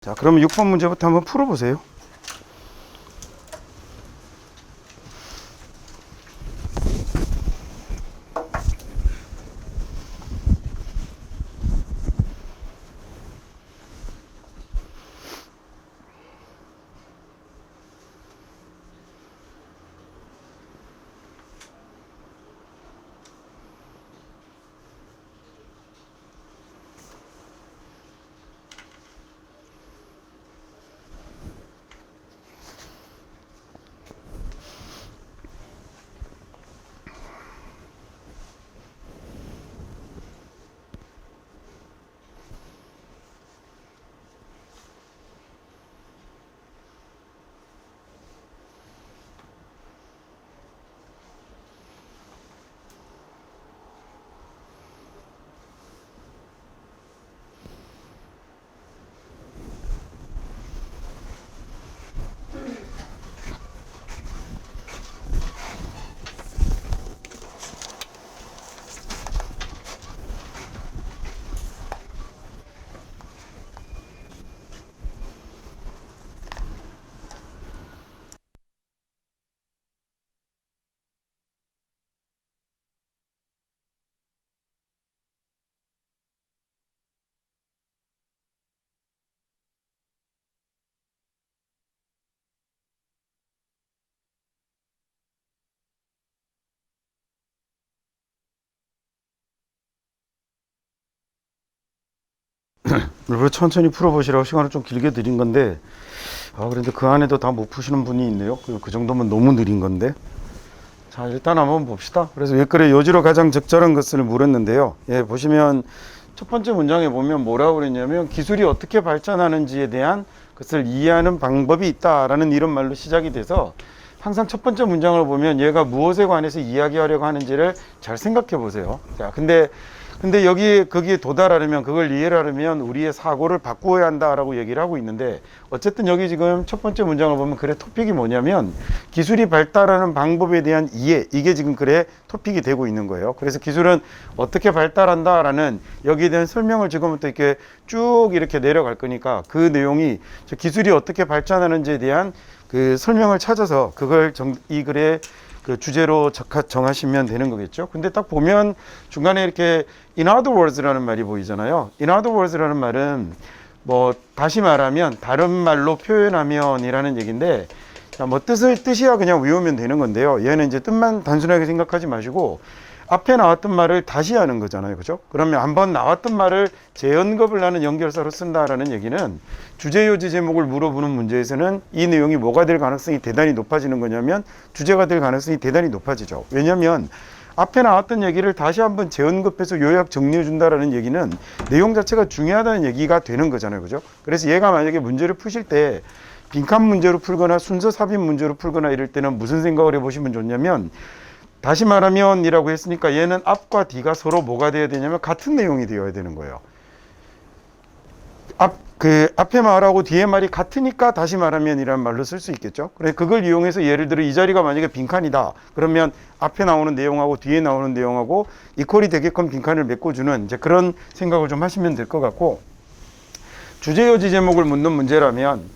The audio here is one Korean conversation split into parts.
자, 그러면 6번 문제부터 한번 풀어보세요. 일부러 천천히 풀어보시라고 시간을 좀 길게 드린 건데, 그런데 그 안에도 다 못 푸시는 분이 있네요. 그 정도면 너무 느린 건데. 자, 일단 한번 봅시다. 그래서 웹글의 요지로 가장 적절한 것을 물었는데요. 예, 보시면 첫 번째 문장에 보면 뭐라고 그랬냐면 기술이 어떻게 발전하는지에 대한 것을 이해하는 방법이 있다라는 이런 말로 시작이 돼서 항상 첫 번째 문장을 보면 얘가 무엇에 관해서 이야기하려고 하는지를 잘 생각해 보세요. 자, 근데 거기에 도달하려면, 그걸 이해하려면 우리의 사고를 바꾸어야 한다라고 얘기를 하고 있는데, 어쨌든 여기 지금 첫 번째 문장을 보면 글의 토픽이 뭐냐면 기술이 발달하는 방법에 대한 이해, 이게 지금 글의 토픽이 되고 있는 거예요. 그래서 기술은 어떻게 발달한다라는 여기에 대한 설명을 지금부터 이렇게 쭉 이렇게 내려갈 거니까 그 내용이 기술이 어떻게 발전하는지에 대한 그 설명을 찾아서 그걸 이 글의 그 주제로 정하시면 되는 거겠죠. 근데 딱 보면 중간에 이렇게 in other words라는 말이 보이잖아요. in other words라는 말은 뭐 다시 말하면, 다른 말로 표현하면 이라는 얘기인데, 자, 뭐 뜻이야 그냥 외우면 되는 건데요. 얘는 이제 뜻만 단순하게 생각하지 마시고 앞에 나왔던 말을 다시 하는 거잖아요. 그죠? 그러면 한번 나왔던 말을 재언급을 하는 연결사로 쓴다라는 얘기는 주제, 요지, 제목을 물어보는 문제에서는 이 내용이 뭐가 될 가능성이 대단히 높아지는 거냐면 주제가 될 가능성이 대단히 높아지죠. 왜냐하면 앞에 나왔던 얘기를 다시 한번 재언급해서 요약 정리해 준다라는 얘기는 내용 자체가 중요하다는 얘기가 되는 거잖아요. 그죠? 그래서 얘가 만약에 문제를 푸실 때 빈칸 문제로 풀거나 순서 삽입 문제로 풀거나 이럴 때는 무슨 생각을 해보시면 좋냐면, 다시 말하면 이라고 했으니까 얘는 앞과 뒤가 서로 뭐가 돼야 되냐면 같은 내용이 되어야 되는 거예요. 앞에 말하고 뒤에 말이 같으니까 다시 말하면 이라는 말로 쓸 수 있겠죠. 그래, 그걸 이용해서 예를 들어 이 자리가 만약에 빈칸이다. 그러면 앞에 나오는 내용하고 뒤에 나오는 내용하고 이퀄이 되게끔 빈칸을 메꿔주는 이제 그런 생각을 좀 하시면 될 것 같고, 주제, 요지, 제목을 묻는 문제라면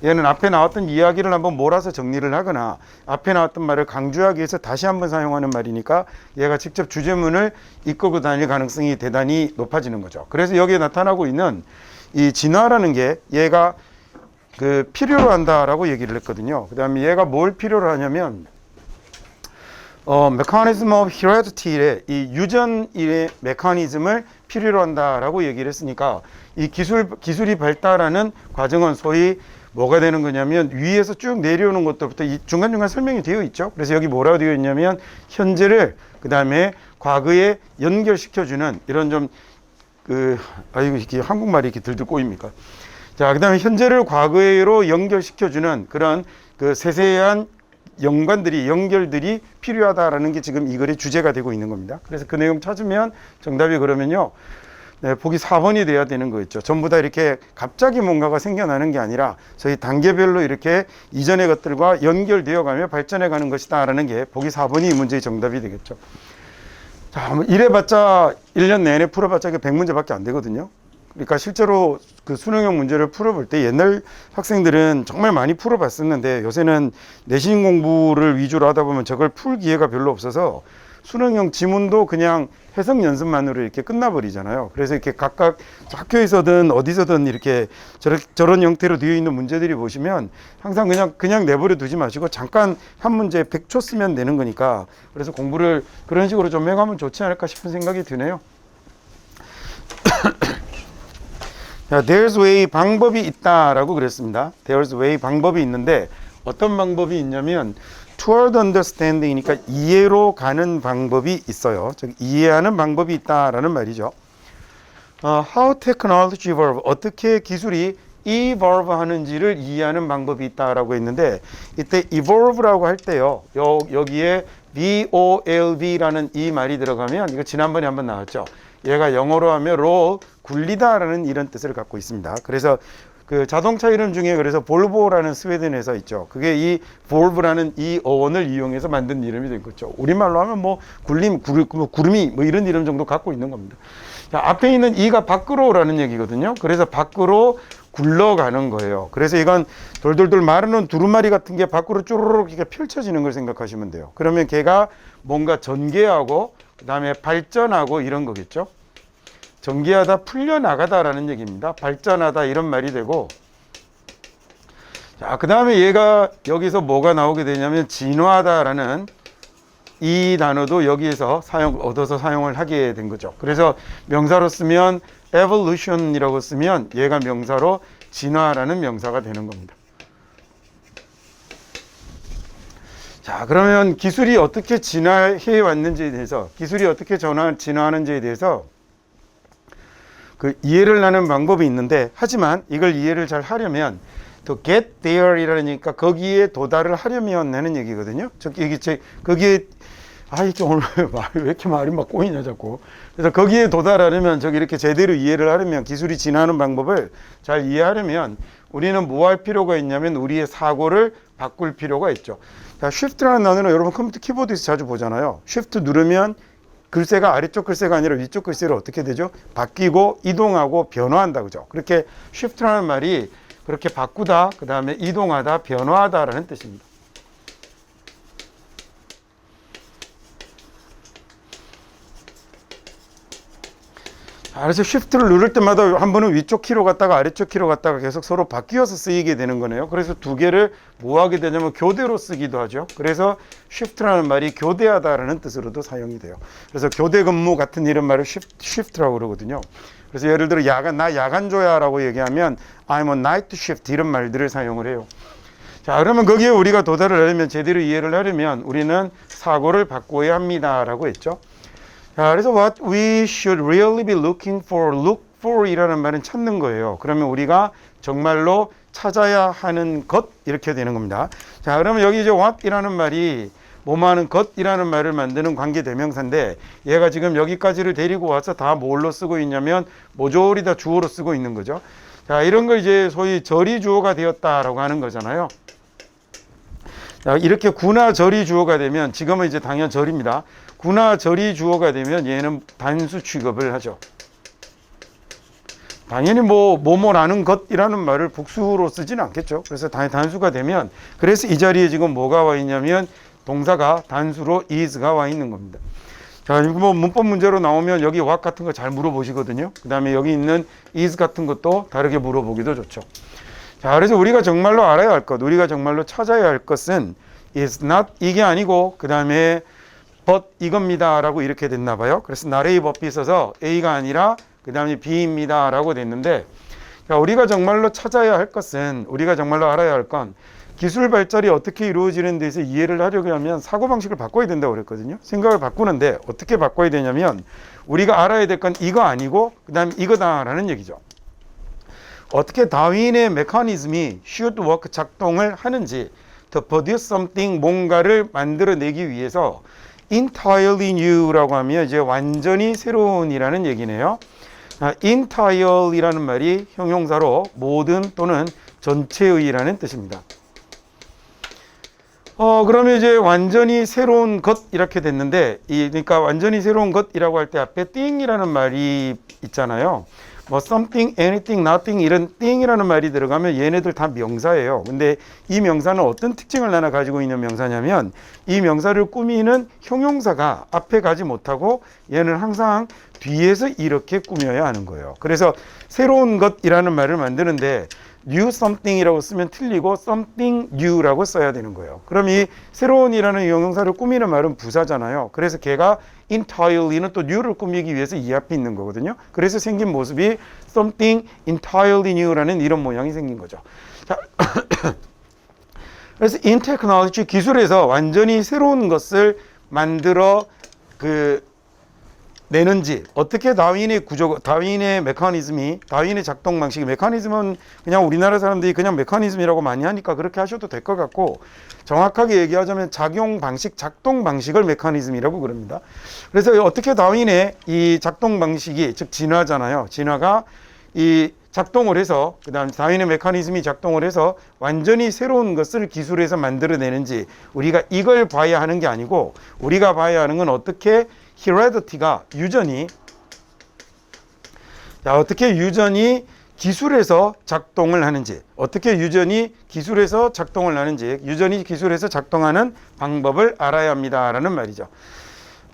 얘는 앞에 나왔던 이야기를 한번 몰아서 정리를 하거나 앞에 나왔던 말을 강조하기 위해서 다시 한번 사용하는 말이니까 얘가 직접 주제문을 이끌고 다닐 가능성이 대단히 높아지는 거죠. 그래서 여기에 나타나고 있는 이 진화라는 게 얘가 그 필요로 한다라고 얘기를 했거든요. 그 다음에 얘가 뭘 필요로 하냐면 mechanism of heredity의 이 유전의 메커니즘을 필요로 한다라고 얘기를 했으니까 이 기술이 발달하는 과정은 소위 뭐가 되는 거냐면 위에서 쭉 내려오는 것들부터 이 중간중간 설명이 되어 있죠. 그래서 여기 뭐라고 되어 있냐면 현재를 그 다음에 과거에 연결시켜주는 이런 좀 이렇게 한국말이 이렇게 들들 꼬입니까? 자, 그 다음에 현재를 과거로 연결시켜주는 그런 그 세세한 연결들이 필요하다라는 게 지금 이 글의 주제가 되고 있는 겁니다. 그래서 그 내용 찾으면 정답이 그러면요, 네, 보기 4번이 돼야 되는 거겠죠. 전부 다 이렇게 갑자기 뭔가가 생겨나는 게 아니라 저희 단계별로 이렇게 이전의 것들과 연결되어 가며 발전해 가는 것이다 라는 게 보기 4번이 이 문제의 정답이 되겠죠. 자, 이래봤자 1년 내내 풀어봤자 100문제밖에 안 되거든요. 그러니까 실제로 그 수능형 문제를 풀어볼 때 옛날 학생들은 정말 많이 풀어봤었는데 요새는 내신 공부를 위주로 하다 보면 저걸 풀 기회가 별로 없어서 수능형 지문도 그냥 해석 연습만으로 이렇게 끝나버리잖아요. 그래서 이렇게 각각 학교에서든 어디서든 이렇게 저런 형태로 되어 있는 문제들이 보시면 항상 그냥 내버려 두지 마시고 잠깐 한 문제 100초 쓰면 되는 거니까 그래서 공부를 그런 식으로 좀 해가면 좋지 않을까 싶은 생각이 드네요. 자, there's way 방법이 있다라고 그랬습니다. there's way 방법이 있는데 어떤 방법이 있냐면 toward understanding이니까 이해로 가는 방법이 있어요. 즉 이해하는 방법이 있다라는 말이죠. How technology evolve 어떻게 기술이 evolve 하는지를 이해하는 방법이 있다라고 했는데 이때 evolve라고 할 때요. 여기에 volv라는 이 말이 들어가면 이거 지난번에 한번 나왔죠. 얘가 영어로 하면 roll 굴리다라는 이런 뜻을 갖고 있습니다. 그래서 그 자동차 이름 중에 그래서 볼보라는 스웨덴 회사 있죠. 그게 이 볼브라는 이 어원을 이용해서 만든 이름이 된 거죠. 우리말로 하면 뭐 구름이 뭐 이런 이름 정도 갖고 있는 겁니다. 자, 앞에 있는 이가 밖으로라는 얘기거든요. 그래서 밖으로 굴러가는 거예요. 그래서 이건 돌돌돌 마르는 두루마리 같은 게 밖으로 쭈루룩 이렇게 펼쳐지는 걸 생각하시면 돼요. 그러면 걔가 뭔가 전개하고 그다음에 발전하고 이런 거겠죠. 전개하다 풀려나가다라는 얘기입니다. 발전하다 이런 말이 되고 자, 그 다음에 얘가 여기서 뭐가 나오게 되냐면 진화하다라는 이 단어도 여기에서 얻어서 사용을 하게 된 거죠. 그래서 명사로 쓰면 evolution이라고 쓰면 얘가 명사로 진화라는 명사가 되는 겁니다. 자, 그러면 기술이 어떻게 진화해 왔는지에 대해서 기술이 어떻게 진화하는지에 대해서 그 이해를 하는 방법이 있는데 하지만 이걸 이해를 잘 하려면 to get there 이라니까 거기에 도달을 하려면 하는 얘기거든요. 거기에 이게 오늘 왜 이렇게 말이 막 꼬이냐 자꾸. 그래서 거기에 도달하려면 저기 이렇게 제대로 이해를 하려면 기술이 진화하는 방법을 잘 이해하려면 우리는 뭐 할 필요가 있냐면 우리의 사고를 바꿀 필요가 있죠. 자, shift라는 단어는 여러분 컴퓨터 키보드에서 자주 보잖아요. shift 누르면 글쎄가 아래쪽 글쎄가 아니라 위쪽 글쎄로 어떻게 되죠? 바뀌고 이동하고 변화한다 그죠? 그렇게 shift라는 말이 그렇게 바꾸다, 그 다음에 이동하다, 변화하다라는 뜻입니다. 그래서 shift를 누를 때마다 한 번은 위쪽 키로 갔다가 아래쪽 키로 갔다가 계속 서로 바뀌어서 쓰이게 되는 거네요. 그래서 두 개를 뭐 하게 되냐면 교대로 쓰기도 하죠. 그래서 shift라는 말이 교대하다라는 뜻으로도 사용이 돼요. 그래서 교대 근무 같은 이런 말을 shift라고 그러거든요. 그래서 예를 들어 나 야간조야라고 얘기하면 I'm on night shift 이런 말들을 사용을 해요. 자, 그러면 거기에 우리가 도달을 하려면 제대로 이해를 하려면 우리는 사고를 바꿔야 합니다라고 했죠. 자, 그래서 what we should really be looking for, look for 이라는 말은 찾는 거예요. 그러면 우리가 정말로 찾아야 하는 것 이렇게 되는 겁니다. 자, 그러면 여기 이제 what 이라는 말이 뭐뭐하는 것이라는 말을 만드는 관계대명사인데 얘가 지금 여기까지를 데리고 와서 다 뭘로 쓰고 있냐면 모조리 다 주어로 쓰고 있는 거죠. 자, 이런 걸 이제 소위 절이 주어가 되었다라고 하는 거잖아요. 자, 이렇게 구나 절이 주어가 되면 지금은 이제 당연 절입니다. 구나 절이 주어가 되면 얘는 단수 취급을 하죠. 당연히 뭐뭐라는 것이라는 말을 복수로 쓰지는 않겠죠. 그래서 단수가 되면 그래서 이 자리에 지금 뭐가 와 있냐면 동사가 단수로 is가 와 있는 겁니다. 자, 뭐 문법 문제로 나오면 여기 what 같은 거 잘 물어보시거든요. 그 다음에 여기 있는 is 같은 것도 다르게 물어보기도 좋죠. 자, 그래서 우리가 정말로 알아야 할 것, 우리가 정말로 찾아야 할 것은 is not 이게 아니고 그 다음에 but 이겁니다 라고 이렇게 됐나 봐요. 그래서 not A but B 써서 A가 아니라 그 다음에 B입니다 라고 됐는데 자, 우리가 정말로 찾아야 할 것은 우리가 정말로 알아야 할 건 기술 발전이 어떻게 이루어지는 데서 이해를 하려고 하면 사고방식을 바꿔야 된다고 그랬거든요. 생각을 바꾸는데 어떻게 바꿔야 되냐면 우리가 알아야 될 건 이거 아니고 그 다음에 이거다라는 얘기죠. 어떻게 다윈의 메커니즘이 should work 작동을 하는지 to produce something 뭔가를 만들어내기 위해서 entirely new라고 하면 이제 완전히 새로운이라는 얘기네요. entirely라는 말이 형용사로 모든 또는 전체의라는 뜻입니다. 그러면 이제 완전히 새로운 것 이렇게 됐는데 그러니까 완전히 새로운 것이라고 할 때 앞에 thing이라는 말이 있잖아요. 뭐 something, anything, nothing 이런 thing이라는 말이 들어가면 얘네들 다 명사예요. 근데 이 명사는 어떤 특징을 하나 가지고 있는 명사냐면 이 명사를 꾸미는 형용사가 앞에 가지 못하고 얘는 항상 뒤에서 이렇게 꾸며야 하는 거예요. 그래서 새로운 것이라는 말을 만드는데 new something이라고 쓰면 틀리고 something new라고 써야 되는 거예요. 그럼 이 새로운이라는 형용사를 꾸미는 말은 부사잖아요. 그래서 걔가 entirely는 또 new를 꾸미기 위해서 이 앞에 있는 거거든요. 그래서 생긴 모습이 something entirely new라는 이런 모양이 생긴 거죠. 자, 그래서 in technology 기술에서 완전히 새로운 것을 만들어 내는지 어떻게 다윈의 구조, 다윈의 메커니즘이 다윈의 작동 방식이 메커니즘은 그냥 우리나라 사람들이 그냥 메커니즘이라고 많이 하니까 그렇게 하셔도 될 것 같고 정확하게 얘기하자면 작용 방식, 작동 방식을 메커니즘이라고 그럽니다. 그래서 어떻게 다윈의 이 작동 방식이 즉 진화잖아요. 진화가 이 작동을 해서 그다음 다윈의 메커니즘이 작동을 해서 완전히 새로운 것을 기술에서 만들어내는지 우리가 이걸 봐야 하는 게 아니고 우리가 봐야 하는 건 어떻게 heredity가 유전이 어떻게 유전이 기술에서 작동을 하는지 어떻게 유전이 기술에서 작동을 하는지 유전이 기술에서 작동하는 방법을 알아야 합니다라는 말이죠.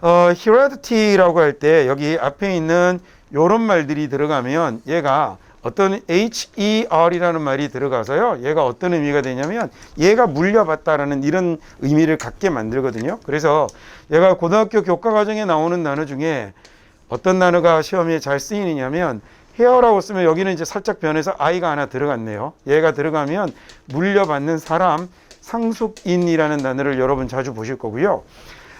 heredity라고 할 때 여기 앞에 있는 요런 말들이 들어가면 얘가 어떤 HER이라는 말이 들어가서요. 얘가 어떤 의미가 되냐면 얘가 물려받다라는 이런 의미를 갖게 만들거든요. 그래서 얘가 고등학교 교과 과정에 나오는 단어 중에 어떤 단어가 시험에 잘 쓰이느냐면 헤어라고 쓰면 여기는 이제 살짝 변해서 I가 하나 들어갔네요. 얘가 들어가면 물려받는 사람, 상속인이라는 단어를 여러분 자주 보실 거고요.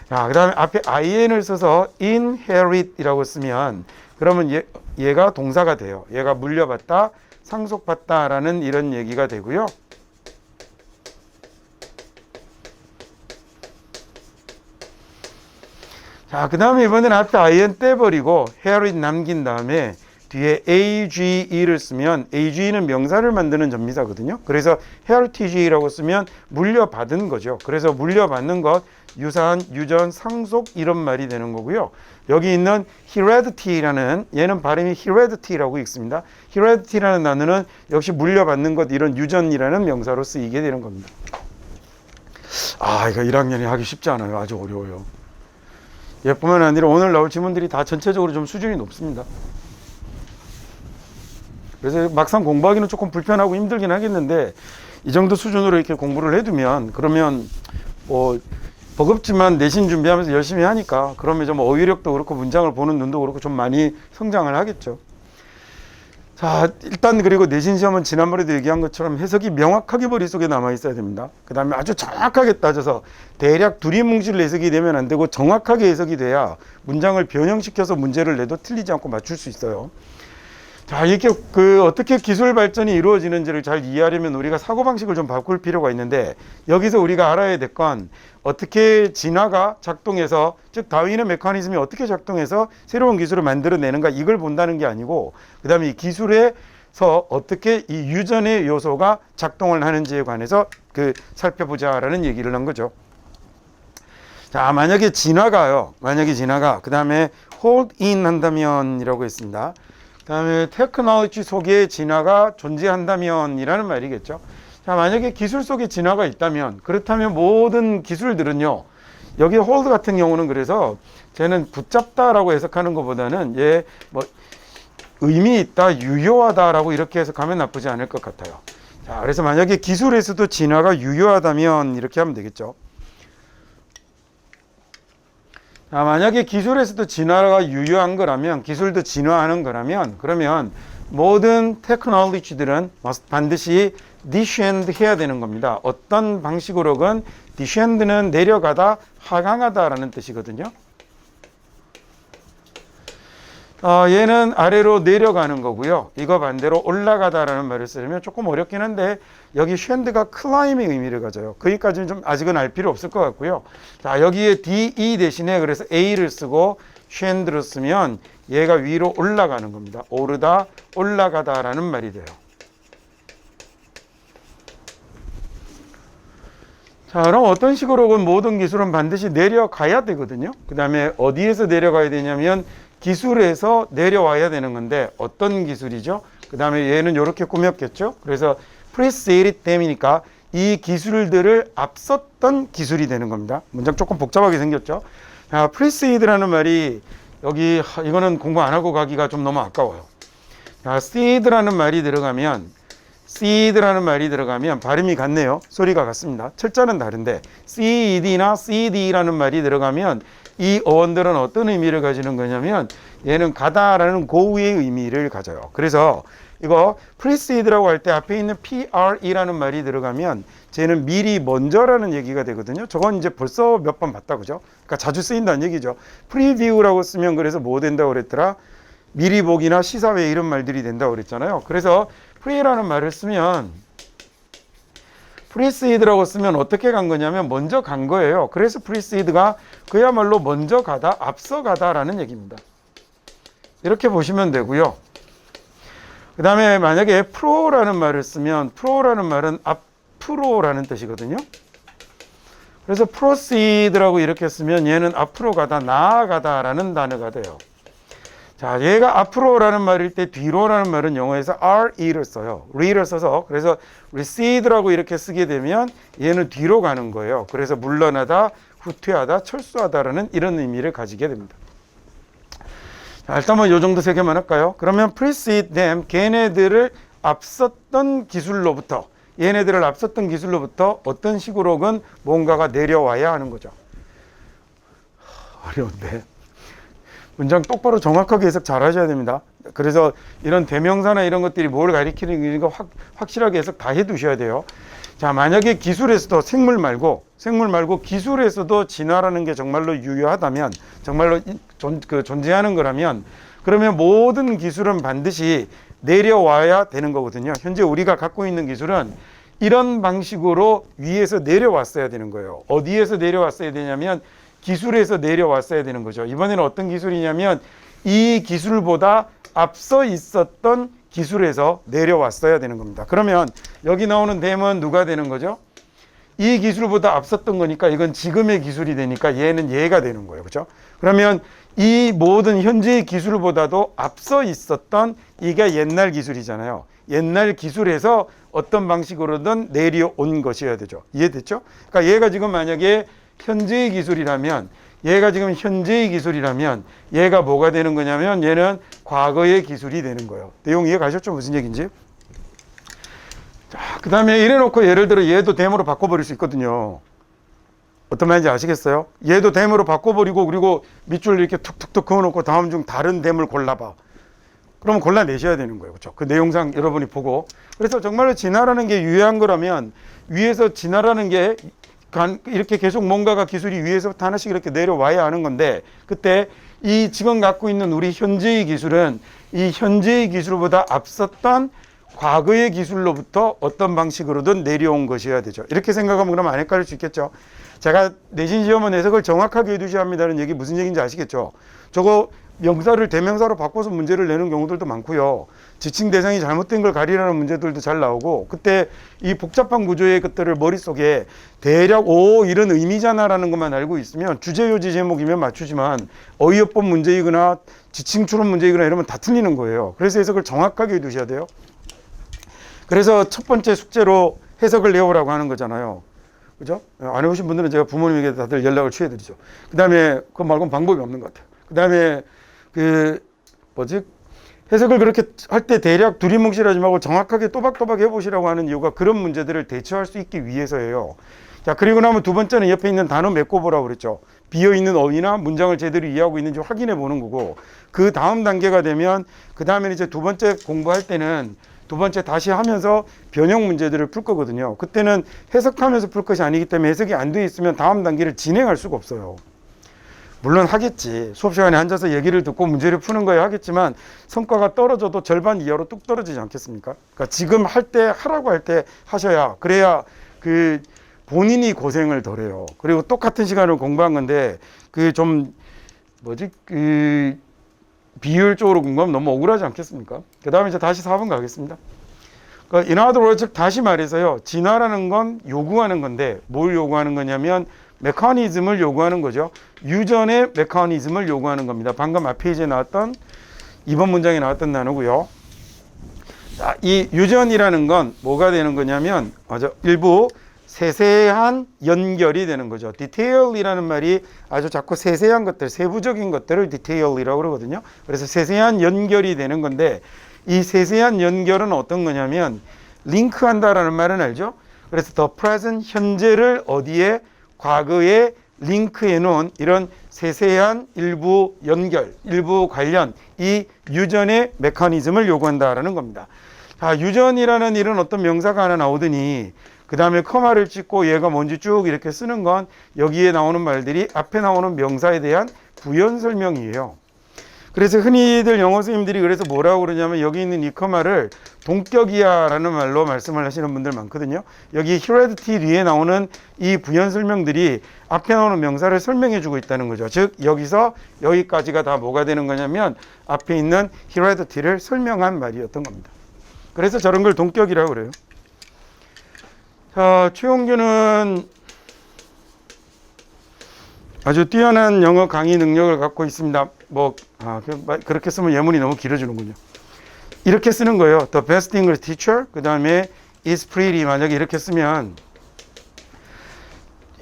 자, 그 다음에 앞에 IN을 써서 inherit이라고 쓰면 그러면 얘가 동사가 돼요. 얘가 물려받다, 상속받다라는 이런 얘기가 되고요. 자, 그 다음에 이번에는 앞에 IN 떼버리고 herit 남긴 다음에 뒤에 AGE를 쓰면 AGE는 명사를 만드는 전미사거든요. 그래서 heritage라고 쓰면 물려받은 거죠. 그래서 물려받는 것, 유산, 유전, 상속 이런 말이 되는 거고요. 여기 있는 heredity라는 얘는 발음이 heredity라고 읽습니다. heredity라는 단어는 역시 물려받는 것 이런 유전이라는 명사로 쓰이게 되는 겁니다. 이거 1학년이 하기 쉽지 않아요. 아주 어려워요. 얘뿐만 아니라 오늘 나올 질문들이 다 전체적으로 좀 수준이 높습니다. 그래서 막상 공부하기는 조금 불편하고 힘들긴 하겠는데 이 정도 수준으로 이렇게 공부를 해두면 그러면 버겁지만 내신 준비하면서 열심히 하니까 그러면 좀 어휘력도 그렇고 문장을 보는 눈도 그렇고 좀 많이 성장을 하겠죠. 자, 일단 그리고 내신 시험은 지난번에도 얘기한 것처럼 해석이 명확하게 머릿속에 남아 있어야 됩니다. 그 다음에 아주 정확하게 따져서 대략 두리뭉실 해석이 되면 안 되고 정확하게 해석이 돼야 문장을 변형시켜서 문제를 내도 틀리지 않고 맞출 수 있어요. 자, 이렇게 어떻게 기술 발전이 이루어지는지를 잘 이해하려면 우리가 사고방식을 좀 바꿀 필요가 있는데 여기서 우리가 알아야 될 건 어떻게 진화가 작동해서 즉 다윈의 메커니즘이 어떻게 작동해서 새로운 기술을 만들어내는가 이걸 본다는 게 아니고 그 다음에 이 기술에서 어떻게 이 유전의 요소가 작동을 하는지에 관해서 살펴보자라는 얘기를 한 거죠. 자, 만약에 진화가 그 다음에 hold in 한다면이라고 했습니다. 그 다음에 테크놀로지 속에 진화가 존재한다면 이라는 말이겠죠. 자, 만약에 기술 속에 진화가 있다면 그렇다면 모든 기술들은요 여기 hold 같은 경우는 그래서 쟤는 붙잡다라고 해석하는 것보다는 의미 있다, 유효하다라고 이렇게 해석하면 나쁘지 않을 것 같아요. 자, 그래서 만약에 기술에서도 진화가 유효하다면 이렇게 하면 되겠죠. 자, 만약에 기술에서도 진화가 유효한 거라면 기술도 진화하는 거라면 그러면 모든 테크놀로지들은 반드시 descend 해야 되는 겁니다. 어떤 방식으로건 descend는 내려가다, 하강하다라는 뜻이거든요. 얘는 아래로 내려가는 거고요. 이거 반대로 올라가다라는 말을 쓰려면 조금 어렵긴 한데 여기 쉔드가 클라임의 의미를 가져요. 거기까지는 좀 아직은 알 필요 없을 것 같고요. 자, 여기에 DE 대신에 그래서 A를 쓰고 쉔드를 쓰면 얘가 위로 올라가는 겁니다. 오르다, 올라가다라는 말이 돼요. 자, 그럼 어떤 식으로건 모든 기술은 반드시 내려가야 되거든요. 그 다음에 어디에서 내려가야 되냐면 기술에서 내려와야 되는 건데 어떤 기술이죠? 그 다음에 얘는 이렇게 꾸몄겠죠? 그래서 preceded them이니까 이 기술들을 앞섰던 기술이 되는 겁니다. 문장 조금 복잡하게 생겼죠? 자, preced라는 말이 여기 이거는 공부 안 하고 가기가 좀 너무 아까워요. 자, seed라는 말이 들어가면 발음이 같네요. 소리가 같습니다. 철자는 다른데 seed나 cd라는 말이 들어가면 이 어원들은 어떤 의미를 가지는 거냐면 얘는 가다라는 고유의 의미를 가져요. 그래서 이거 preced라고 할 때 앞에 있는 pre라는 말이 들어가면 쟤는 미리 먼저라는 얘기가 되거든요. 저건 이제 벌써 몇 번 봤다 그죠? 그러니까 자주 쓰인다는 얘기죠. preview라고 쓰면 그래서 뭐 된다고 그랬더라? 미리 보기나 시사회 이런 말들이 된다고 그랬잖아요. 그래서 pre라는 말을 쓰면 preced라고 쓰면 어떻게 간 거냐면 먼저 간 거예요. 그래서 preced가 그야말로 먼저 가다, 앞서 가다라는 얘기입니다. 이렇게 보시면 되고요. 그 다음에 만약에 pro라는 말을 쓰면 pro라는 말은 앞으로라는 뜻이거든요. 그래서 proceed라고 이렇게 쓰면 얘는 앞으로 가다, 나아가다라는 단어가 돼요. 자, 얘가 앞으로라는 말일 때 뒤로라는 말은 영어에서 re를 써요. re를 써서 그래서 reced라고 이렇게 쓰게 되면 얘는 뒤로 가는 거예요. 그래서 물러나다, 후퇴하다, 철수하다라는 이런 의미를 가지게 됩니다. 자, 일단 뭐 요 정도 세 개만 할까요? 그러면 precede them, 얘네들을 앞섰던 기술로부터 어떤 식으로건 뭔가가 내려와야 하는 거죠. 어려운데. 문장 똑바로 정확하게 해석 잘 하셔야 됩니다. 그래서 이런 대명사나 이런 것들이 뭘 가리키는 거 확실하게 해석 다 해 두셔야 돼요. 자, 만약에 기술에서도 생물 말고 기술에서도 진화라는 게 정말로 유효하다면, 정말로 존재하는 거라면, 그러면 모든 기술은 반드시 내려와야 되는 거거든요. 현재 우리가 갖고 있는 기술은 이런 방식으로 위에서 내려왔어야 되는 거예요. 어디에서 내려왔어야 되냐면 기술에서 내려왔어야 되는 거죠. 이번에는 어떤 기술이냐면 이 기술보다 앞서 있었던 기술에서 내려왔어야 되는 겁니다. 그러면 여기 나오는 them은 누가 되는 거죠? 이 기술보다 앞섰던 거니까 이건 지금의 기술이 되니까 얘는 얘가 되는 거예요. 그렇죠? 그러면 이 모든 현재의 기술보다도 앞서 있었던 이게 옛날 기술이잖아요. 옛날 기술에서 어떤 방식으로든 내려온 것이어야 되죠. 이해됐죠? 그러니까 얘가 지금 만약에 현재의 기술이라면 얘가 뭐가 되는 거냐면 얘는 과거의 기술이 되는 거예요. 내용 이해 가셨죠? 무슨 얘기인지? 자, 그 다음에 이래놓고 예를 들어 얘도 them으로 바꿔버릴 수 있거든요. 어떤 말인지 아시겠어요? 얘도 them으로 바꿔버리고 그리고 밑줄 이렇게 툭툭툭 그어놓고 다음 중 다른 them을 골라봐. 그러면 골라내셔야 되는 거예요. 그렇죠? 그 내용상 여러분이 보고. 그래서 정말로 진화라는 게 유효한 거라면 위에서 진화라는 게 이렇게 계속 뭔가가 기술이 위에서부터 하나씩 이렇게 내려와야 하는 건데 그때 이 지금 갖고 있는 우리 현재의 기술은 이 현재의 기술보다 앞섰던 과거의 기술로부터 어떤 방식으로든 내려온 것이어야 되죠. 이렇게 생각하면 그럼 안 헷갈릴 수 있겠죠. 제가 내신 시험은 해석을 정확하게 해두셔야 합니다는 얘기 무슨 얘기인지 아시겠죠. 저거 명사를 대명사로 바꿔서 문제를 내는 경우들도 많고요. 지칭 대상이 잘못된 걸 가리라는 문제들도 잘 나오고 그때 이 복잡한 구조의 것들을 머릿속에 대략 이런 의미잖아라는 것만 알고 있으면 주제요지 제목이면 맞추지만 어휘요법 문제이거나 지칭 추론 문제이거나 이러면 다 틀리는 거예요. 그래서 해석을 정확하게 해두셔야 돼요. 그래서 첫 번째 숙제로 해석을 내오라고 하는 거잖아요. 그죠? 안 해보신 분들은 제가 부모님에게 다들 연락을 취해드리죠. 그 다음에 그거 말고는 방법이 없는 것 같아요. 그 다음에 해석을 그렇게 할 때 대략 두리뭉실하지 말고 정확하게 또박또박 해보시라고 하는 이유가 그런 문제들을 대처할 수 있기 위해서예요. 자, 그리고 나면 두 번째는 옆에 있는 단어 메꿔보라고 그랬죠. 비어있는 어휘나 문장을 제대로 이해하고 있는지 확인해 보는 거고 그 다음 단계가 되면 그 다음에는 이제 두 번째 공부할 때는 두 번째 다시 하면서 변형 문제들을 풀 거거든요. 그때는 해석하면서 풀 것이 아니기 때문에 해석이 안 돼 있으면 다음 단계를 진행할 수가 없어요. 물론 하겠지. 수업 시간에 앉아서 얘기를 듣고 문제를 푸는 거야 하겠지만 성과가 떨어져도 절반 이하로 뚝 떨어지지 않겠습니까? 그러니까 지금 할 때 하라고 할 때 하셔야 그래야 본인이 고생을 덜 해요. 그리고 똑같은 시간을 공부한 건데 비효율적으로 공부하면 너무 억울하지 않겠습니까? 그 다음에 이제 다시 4번 가겠습니다. 그러니까 in other words, 다시 말해서요. 진화라는 건 요구하는 건데 뭘 요구하는 거냐면 메커니즘을 요구하는 거죠. 유전의 메커니즘을 요구하는 겁니다. 방금 앞 페이지에 나왔던 이번 문장에 나왔던 단어고요. 자, 이 유전이라는 건 뭐가 되는 거냐면 일부 세세한 연결이 되는 거죠. 디테일이라는 말이 아주 자꾸 세세한 것들, 세부적인 것들을 디테일이라고 그러거든요. 그래서 세세한 연결이 되는 건데 이 세세한 연결은 어떤 거냐면 링크한다라는 말은 알죠? 그래서 the present, 현재를 어디에 과거에 링크해 놓은 이런 세세한 일부 연결, 일부 관련 이 유전의 메커니즘을 요구한다라는 겁니다. 자, 유전이라는 이런 어떤 명사가 하나 나오더니 그 다음에 커마를 찍고 얘가 뭔지 쭉 이렇게 쓰는 건 여기에 나오는 말들이 앞에 나오는 명사에 대한 부연 설명이에요. 그래서 흔히들 영어 선생님들이 그래서 뭐라고 그러냐면 여기 있는 이 커마를 동격이야 라는 말로 말씀을 하시는 분들 많거든요. 여기 heredity 뒤에 나오는 이 부연 설명들이 앞에 나오는 명사를 설명해 주고 있다는 거죠. 즉 여기서 여기까지가 다 뭐가 되는 거냐면 앞에 있는 heredity를 설명한 말이었던 겁니다. 그래서 저런 걸 동격이라고 그래요. 자, 최용규는 아주 뛰어난 영어 강의 능력을 갖고 있습니다. 그렇게 쓰면 예문이 너무 길어지는군요. 이렇게 쓰는 거예요. The best English teacher, 그 다음에 is pretty. 만약에 이렇게 쓰면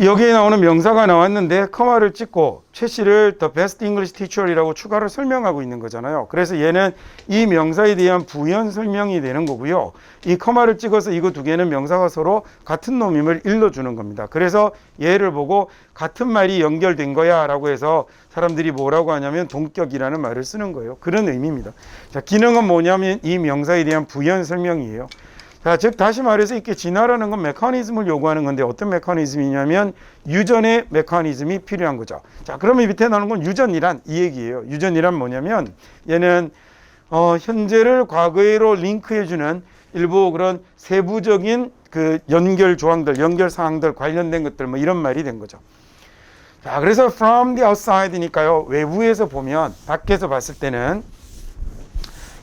여기에 나오는 명사가 나왔는데 커마를 찍고 최 씨를 The best English teacher이라고 추가로 설명하고 있는 거잖아요. 그래서 얘는 이 명사에 대한 부연 설명이 되는 거고요. 이 커마를 찍어서 이거 두 개는 명사가 서로 같은 놈임을 일러주는 겁니다. 그래서 얘를 보고 같은 말이 연결된 거야 라고 해서 사람들이 뭐라고 하냐면 동격이라는 말을 쓰는 거예요. 그런 의미입니다. 자, 기능은 뭐냐면 이 명사에 대한 부연 설명이에요. 자, 즉 다시 말해서 이렇게 진화라는 건 메커니즘을 요구하는 건데 어떤 메커니즘이냐면 유전의 메커니즘이 필요한 거죠. 자, 그러면 밑에 나오는 건 유전이란 이 얘기예요. 유전이란 뭐냐면 얘는 현재를 과거로 링크해주는 일부 그런 세부적인 그 연결 조항들, 연결 사항들 관련된 것들 뭐 이런 말이 된 거죠. 자, 그래서 from the outside니까요. 외부에서 보면 밖에서 봤을 때는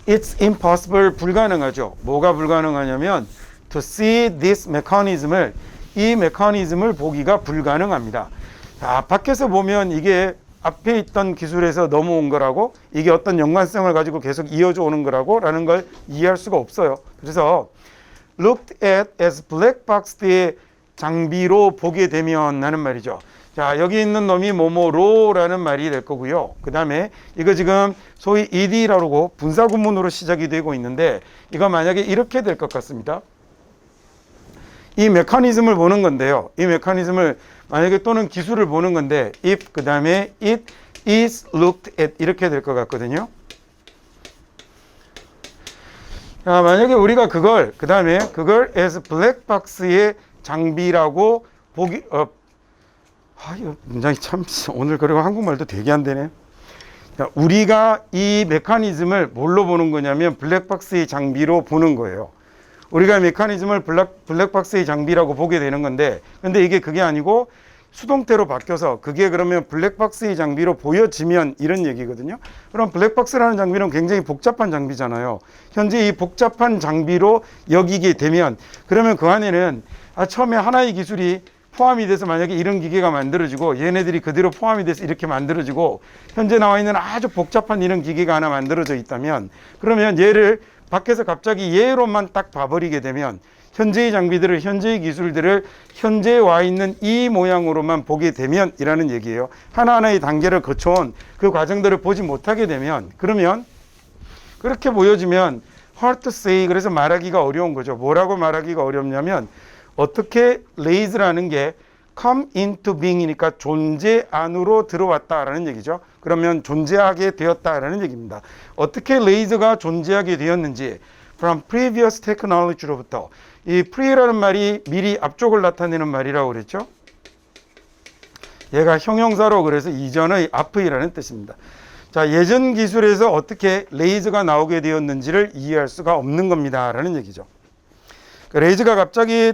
It's impossible, 불가능하죠. 뭐가 불가능하냐면 to see this mechanism을, 이 메커니즘을 보기가 불가능합니다. 자, 밖에서 보면 이게 앞에 있던 기술에서 넘어온 거라고, 이게 어떤 연관성을 가지고 계속 이어져 오는 거라고 라는 걸 이해할 수가 없어요. 그래서 looked at as black box의 장비로 보게 되면 하는 말이죠. 자, 여기 있는 놈이 뭐뭐로라는 말이 될 거고요. 그 다음에 이거 지금 소위 ed라고 분사구문으로 시작이 되고 있는데 이거 만약에 이렇게 될 것 같습니다. 이 메커니즘을 보는 건데요. 이 메커니즘을 만약에 또는 기술을 보는 건데 if 그 다음에 it is looked at 이렇게 될 것 같거든요. 자, 만약에 우리가 그걸 그 다음에 그걸 as black box의 장비라고 보기 이거 문장이 참 오늘 그리고 한국말도 되게 안 되네. 우리가 이 메커니즘을 뭘로 보는 거냐면 블랙박스의 장비로 보는 거예요. 우리가 메커니즘을 블랙박스의 장비라고 보게 되는 건데 근데 이게 그게 아니고 수동태로 바뀌어서 그게 그러면 블랙박스의 장비로 보여지면 이런 얘기거든요. 그럼 블랙박스라는 장비는 굉장히 복잡한 장비잖아요. 현재 이 복잡한 장비로 여기게 되면 그러면 그 안에는 처음에 하나의 기술이 포함이 돼서 만약에 이런 기계가 만들어지고 얘네들이 그대로 포함이 돼서 이렇게 만들어지고 현재 나와 있는 아주 복잡한 이런 기계가 하나 만들어져 있다면 그러면 얘를 밖에서 갑자기 얘로만 딱 봐버리게 되면 현재의 장비들을 현재의 기술들을 현재에 와 있는 이 모양으로만 보게 되면 이라는 얘기예요. 하나하나의 단계를 거쳐온 그 과정들을 보지 못하게 되면 그러면 그렇게 보여지면 hard to say 그래서 말하기가 어려운 거죠. 뭐라고 말하기가 어렵냐면 어떻게 raise라는 게 come into being이니까 존재 안으로 들어왔다라는 얘기죠. 그러면 존재하게 되었다라는 얘기입니다. 어떻게 raise가 존재하게 되었는지 from previous technology로부터 이 pre라는 말이 미리 앞쪽을 나타내는 말이라고 그랬죠. 얘가 형용사로 그래서 이전의 앞이라는 뜻입니다. 자, 예전 기술에서 어떻게 raise가 나오게 되었는지를 이해할 수가 없는 겁니다 라는 얘기죠. raise가 갑자기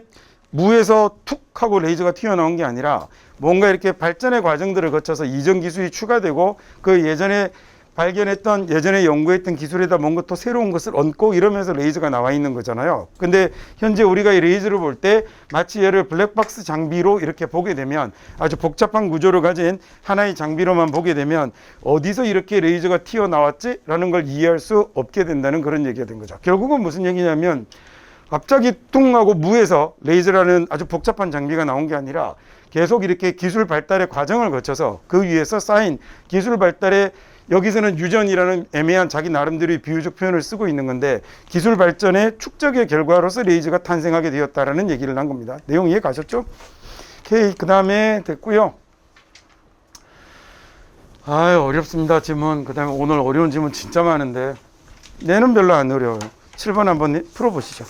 무에서 툭 하고 레이저가 튀어나온 게 아니라 뭔가 이렇게 발전의 과정들을 거쳐서 이전 기술이 추가되고 그 예전에 발견했던 예전에 연구했던 기술에다 뭔가 또 새로운 것을 얹고 이러면서 레이저가 나와 있는 거잖아요. 근데 현재 우리가 이 레이저를 볼 때 마치 얘를 블랙박스 장비로 이렇게 보게 되면 아주 복잡한 구조를 가진 하나의 장비로만 보게 되면 어디서 이렇게 레이저가 튀어나왔지? 라는 걸 이해할 수 없게 된다는 그런 얘기가 된 거죠. 결국은 무슨 얘기냐면 갑자기 뚱 하고 무에서 레이저라는 아주 복잡한 장비가 나온 게 아니라 계속 이렇게 기술 발달의 과정을 거쳐서 그 위에서 쌓인 기술 발달의 여기서는 유전이라는 애매한 자기 나름대로의 비유적 표현을 쓰고 있는 건데 기술 발전의 축적의 결과로서 레이저가 탄생하게 되었다라는 얘기를 한 겁니다. 내용 이해 가셨죠? 오케이, 그 다음에 됐고요. 아유, 어렵습니다, 지문. 그 다음에 오늘 어려운 지문 진짜 많은데 얘는 별로 안 어려워요. 7번 한번 풀어보시죠.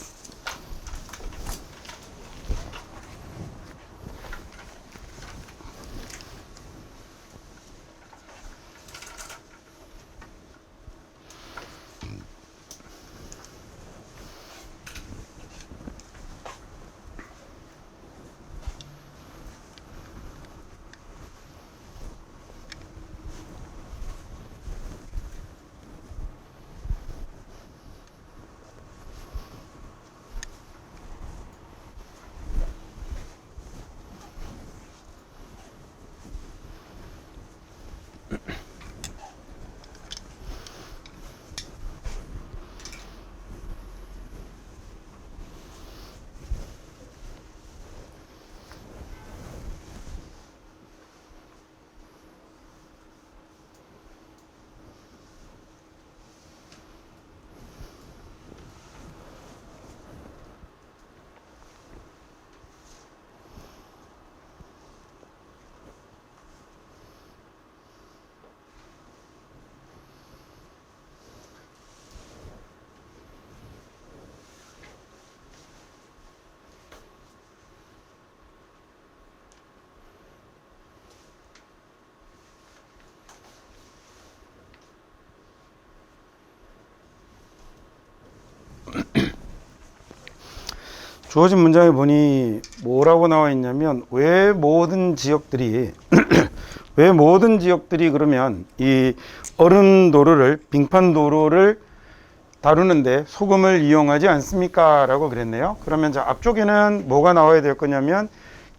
주어진 문장에 보니 뭐라고 나와 있냐면 왜 모든 지역들이 왜 모든 지역들이 그러면 이 얼음 도로를 빙판 도로를 다루는데 소금을 이용하지 않습니까? 라고 그랬네요. 그러면 자 앞쪽에는 뭐가 나와야 될 거냐면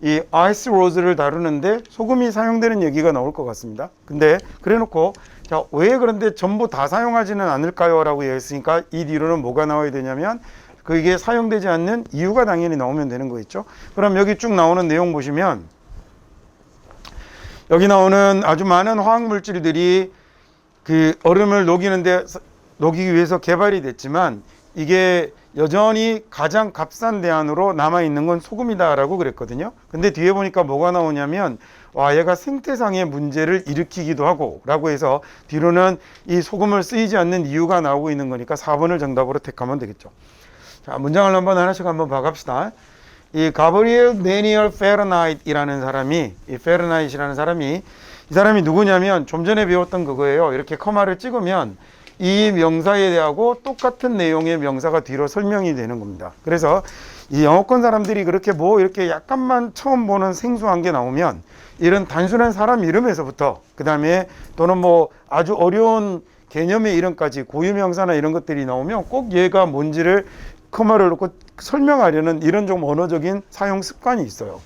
이 아이스 로즈를 다루는데 소금이 사용되는 얘기가 나올 것 같습니다. 근데 그래 놓고 자 왜 그런데 전부 다 사용하지는 않을까요? 라고 얘기했으니까 이 뒤로는 뭐가 나와야 되냐면 그게 사용되지 않는 이유가 당연히 나오면 되는 거겠죠. 그럼 여기 쭉 나오는 내용 보시면 여기 나오는 아주 많은 화학 물질들이 그 얼음을 녹이기 위해서 개발이 됐지만 이게 여전히 가장 값싼 대안으로 남아있는 건 소금이다라고 그랬거든요. 근데 뒤에 보니까 뭐가 나오냐면 와 얘가 생태상의 문제를 일으키기도 하고 라고 해서 뒤로는 이 소금을 쓰이지 않는 이유가 나오고 있는 거니까 4번을 정답으로 택하면 되겠죠. 자, 문장을 하나씩 한번 봐갑시다. 이 가브리엘 데니얼 페르나이트라는 사람이, 이 페르나이트라는 사람이, 이 사람이 누구냐면 좀 전에 배웠던 그거예요. 이렇게 커마를 찍으면 이 명사에 대하고 똑같은 내용의 명사가 뒤로 설명이 되는 겁니다. 그래서 이 영어권 사람들이 그렇게 뭐 이렇게 약간만 처음 보는 생소한 게 나오면 이런 단순한 사람 이름에서부터 그 다음에 또는 뭐 아주 어려운 개념의 이름까지 고유명사나 이런 것들이 나오면 꼭 얘가 뭔지를 커마를 놓고 설명하려는 이런 좀 언어적인 사용 습관이 있어요.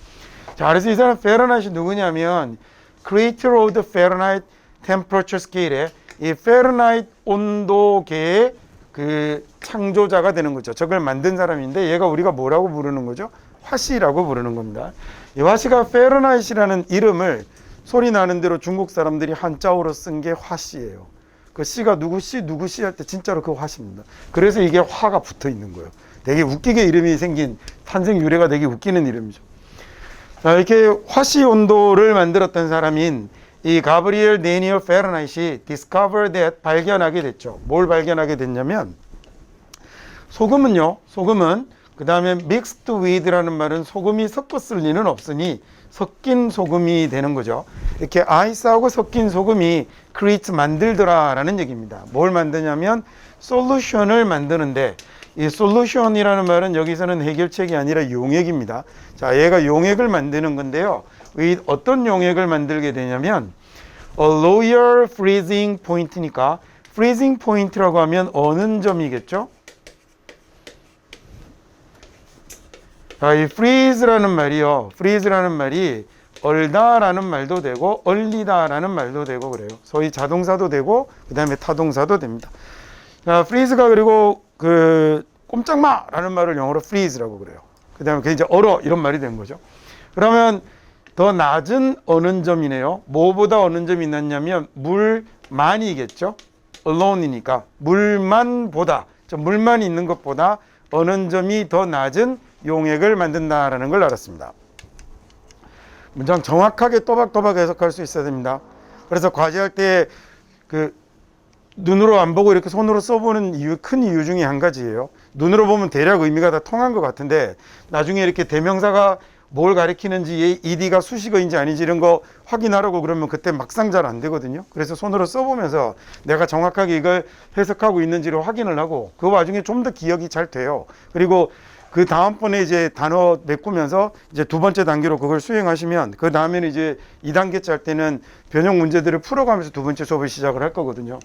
자, 그래서 이 사람 페르나이트 누구냐면 Creator of the Fahrenheit Temperature Scale의 이 페르나이트 온도계의 그 창조자가 되는 거죠. 저걸 만든 사람인데 얘가 우리가 뭐라고 부르는 거죠? 화씨라고 부르는 겁니다. 이 화씨가 페르나이트라는 이름을 소리 나는 대로 중국 사람들이 한자어로 쓴 게 화씨예요. 그 씨가 누구 씨 할 때 진짜로 그 화씨입니다. 그래서 이게 화가 붙어 있는 거예요. 되게 웃기게 이름이 생긴 탄생 유래가 되게 웃기는 이름이죠. 자, 이렇게 화씨 온도를 만들었던 사람인 이 가브리엘 데니얼 페르나이트이 discovered that 발견하게 됐죠. 뭘 발견하게 됐냐면 소금은 그 다음에 mixed with라는 말은 소금이 섞었을 리는 없으니 섞인 소금이 되는 거죠. 이렇게 아이스하고 섞인 소금이 create 만들더라라는 얘기입니다. 뭘 만드냐면 솔루션을 만드는데 이 솔루션이라는 말은 여기서는 해결책이 아니라 용액입니다. 자, 얘가 용액을 만드는 건데요. 어떤 용액을 만들게 되냐면 a lower freezing point니까 freezing point라고 하면 어는 점이겠죠? 자, 이 freeze라는 말이요. freeze라는 말이 얼다라는 말도 되고 얼리다라는 말도 되고 그래요. 소위 자동사도 되고 그 다음에 타동사도 됩니다. 자, freeze가 그리고 그 꼼짝마라는 말을 영어로 freeze라고 그래요. 그 다음에 그게 이제 얼어 이런 말이 된 거죠. 그러면 더 낮은 어는 점이네요. 뭐보다 어는 점이 낮냐면 물만이겠죠. alone이니까 물만보다, 물만 있는 것보다 어는 점이 더 낮은 용액을 만든다라는 걸 알았습니다. 문장 정확하게 또박또박 해석할 수 있어야 됩니다. 그래서 과제할 때 그 눈으로 안 보고 이렇게 손으로 써보는 이유, 큰 이유 중에 한 가지예요. 눈으로 보면 대략 의미가 다 통한 것 같은데 나중에 이렇게 대명사가 뭘 가리키는지 ed가 수식어인지 아닌지 이런 거 확인하라고 그러면 그때 막상 잘 안 되거든요. 그래서 손으로 써보면서 내가 정확하게 이걸 해석하고 있는지를 확인을 하고 그 와중에 좀 더 기억이 잘 돼요. 그리고 그 다음번에 이제 단어 메꾸면서 이제 두 번째 단계로 그걸 수행하시면 그 다음에는 이제 2단계째 할 때는 변형 문제들을 풀어가면서 두 번째 수업을 시작을 할 거거든요.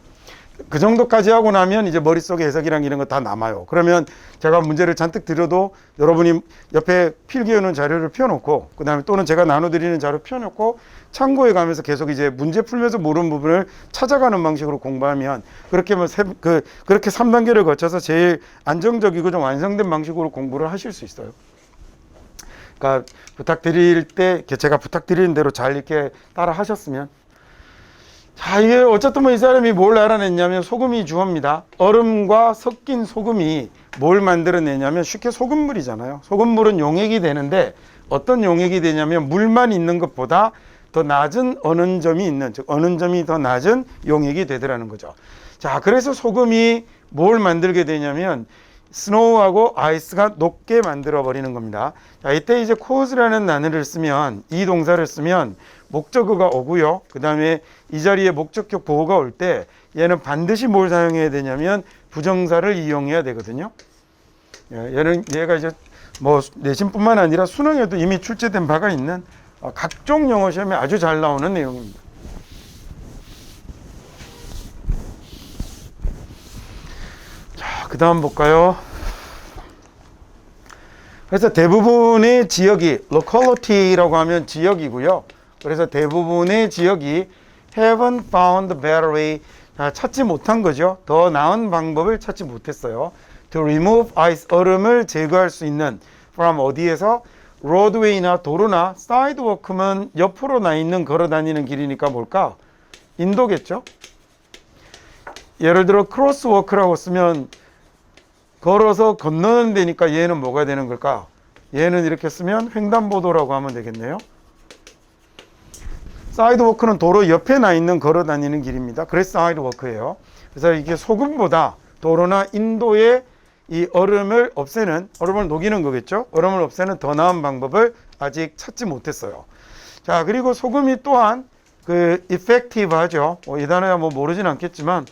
그 정도까지 하고 나면 이제 머릿속에 해석이랑 이런 거 다 남아요. 그러면 제가 문제를 잔뜩 드려도 여러분이 옆에 필기해놓은 자료를 펴놓고 그 다음에 또는 제가 나눠드리는 자료 펴놓고 참고해 가면서 계속 이제 문제 풀면서 모르는 부분을 찾아가는 방식으로 공부하면 그렇게 그렇게 3단계를 거쳐서 제일 안정적이고 좀 완성된 방식으로 공부를 하실 수 있어요. 그러니까 부탁드릴 때 제가 부탁드리는 대로 잘 이렇게 따라 하셨으면 자, 이게 어쨌든 뭐 이 사람이 뭘 알아냈냐면 소금이 주어입니다. 얼음과 섞인 소금이 뭘 만들어내냐면 쉽게 소금물이잖아요. 소금물은 용액이 되는데 어떤 용액이 되냐면 물만 있는 것보다 더 낮은 어는 점이 있는, 즉 어는 점이 더 낮은 용액이 되더라는 거죠. 자, 그래서 소금이 뭘 만들게 되냐면 스노우하고 아이스가 녹게 만들어 버리는 겁니다. 자, 이때 이제 cause라는 단어를 쓰면 이 동사를 쓰면 목적어가 오고요. 그 다음에 이 자리에 목적격 보호가 올 때 얘는 반드시 뭘 사용해야 되냐면 부정사를 이용해야 되거든요. 얘가 이제 뭐 내신뿐만 아니라 수능에도 이미 출제된 바가 있는 각종 영어 시험에 아주 잘 나오는 내용입니다. 자, 그 다음 볼까요? 그래서 대부분의 지역이 locality라고 하면 지역이고요. 그래서 대부분의 지역이 haven't found a better way, 찾지 못한 거죠. 더 나은 방법을 찾지 못했어요. To remove ice, 얼음을 제거할 수 있는 from 어디에서? roadway나 도로나 sidewalk면 옆으로 나 있는 걸어 다니는 길이니까 뭘까? 인도겠죠. 예를 들어 crosswalk라고 쓰면 걸어서 건너는 데니까 얘는 뭐가 되는 걸까? 얘는 이렇게 쓰면 횡단보도라고 하면 되겠네요. 사이드워크는 도로 옆에 나 있는 걸어 다니는 길입니다. 그래서 사이드워크예요. 그래서 이게 소금보다 도로나 인도의 이 얼음을 없애는, 얼음을 녹이는 거겠죠. 얼음을 없애는 더 나은 방법을 아직 찾지 못했어요. 자, 그리고 소금이 또한 그 effective 하죠. 이 단어야 뭐 모르진 않겠지만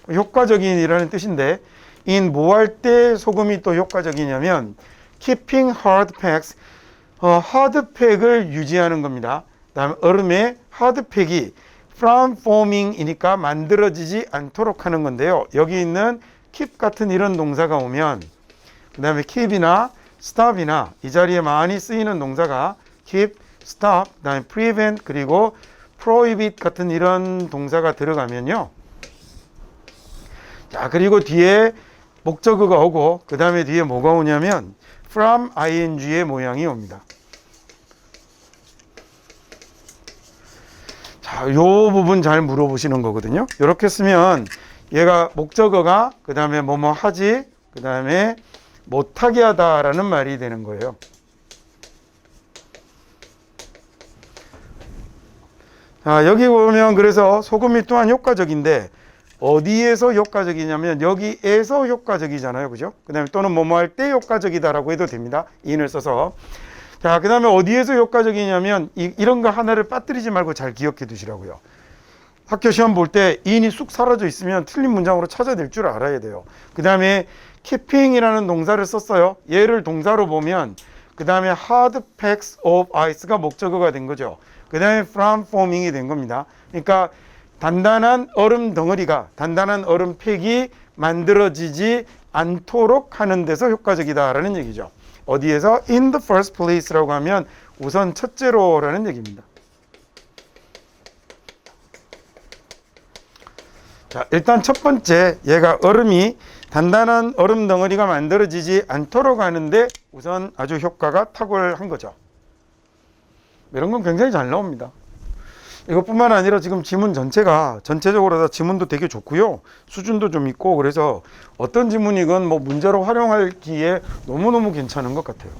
효과적인이라는 뜻인데 in 뭐 할 때 소금이 또 효과적이냐면 keeping hard packs, 하드팩을 유지하는 겁니다. 다음 얼음의 하드팩이 from forming이니까 만들어지지 않도록 하는 건데요. 여기 있는 keep 같은 이런 동사가 오면 그 다음에 keep이나 stop이나 이 자리에 많이 쓰이는 동사가 keep, stop, 그 다음에 prevent 그리고 prohibit 같은 이런 동사가 들어가면요. 자, 그리고 뒤에 목적어가 오고 그 다음에 뒤에 뭐가 오냐면 from ing의 모양이 옵니다. 자, 요 부분 잘 물어보시는 거거든요. 이렇게 쓰면 얘가 목적어가 그 다음에 뭐뭐 하지 그 다음에 못하게 하다라는 말이 되는 거예요. 자, 여기 보면 그래서 소금이 또한 효과적인데 어디에서 효과적이냐면 여기에서 효과적이잖아요. 그죠? 그 다음에 또는 뭐뭐 할 때 효과적이다라고 해도 됩니다. 인을 써서. 자, 그 다음에 어디에서 효과적이냐면 이런 거 하나를 빠뜨리지 말고 잘 기억해 두시라고요. 학교 시험 볼 때 인이 쑥 사라져 있으면 틀린 문장으로 찾아낼 줄 알아야 돼요. 그 다음에 keeping이라는 동사를 썼어요. 얘를 동사로 보면 그 다음에 hard packs of ice가 목적어가 된 거죠. 그 다음에 from forming이 된 겁니다. 그러니까 단단한 얼음 덩어리가, 단단한 얼음 팩이 만들어지지 않도록 하는 데서 효과적이다라는 얘기죠. 어디에서? in the first place라고 하면 우선 첫째로라는 얘기입니다. 자, 일단 첫 번째, 얘가 얼음이 단단한 얼음 덩어리가 만들어지지 않도록 하는데 우선 아주 효과가 탁월한 거죠. 이런 건 굉장히 잘 나옵니다. 이것뿐만 아니라 지금 지문 전체가 전체적으로 다 지문도 되게 좋고요. 수준도 좀 있고 그래서 어떤 지문이건 뭐 문제로 활용하기에 너무너무 괜찮은 것 같아요.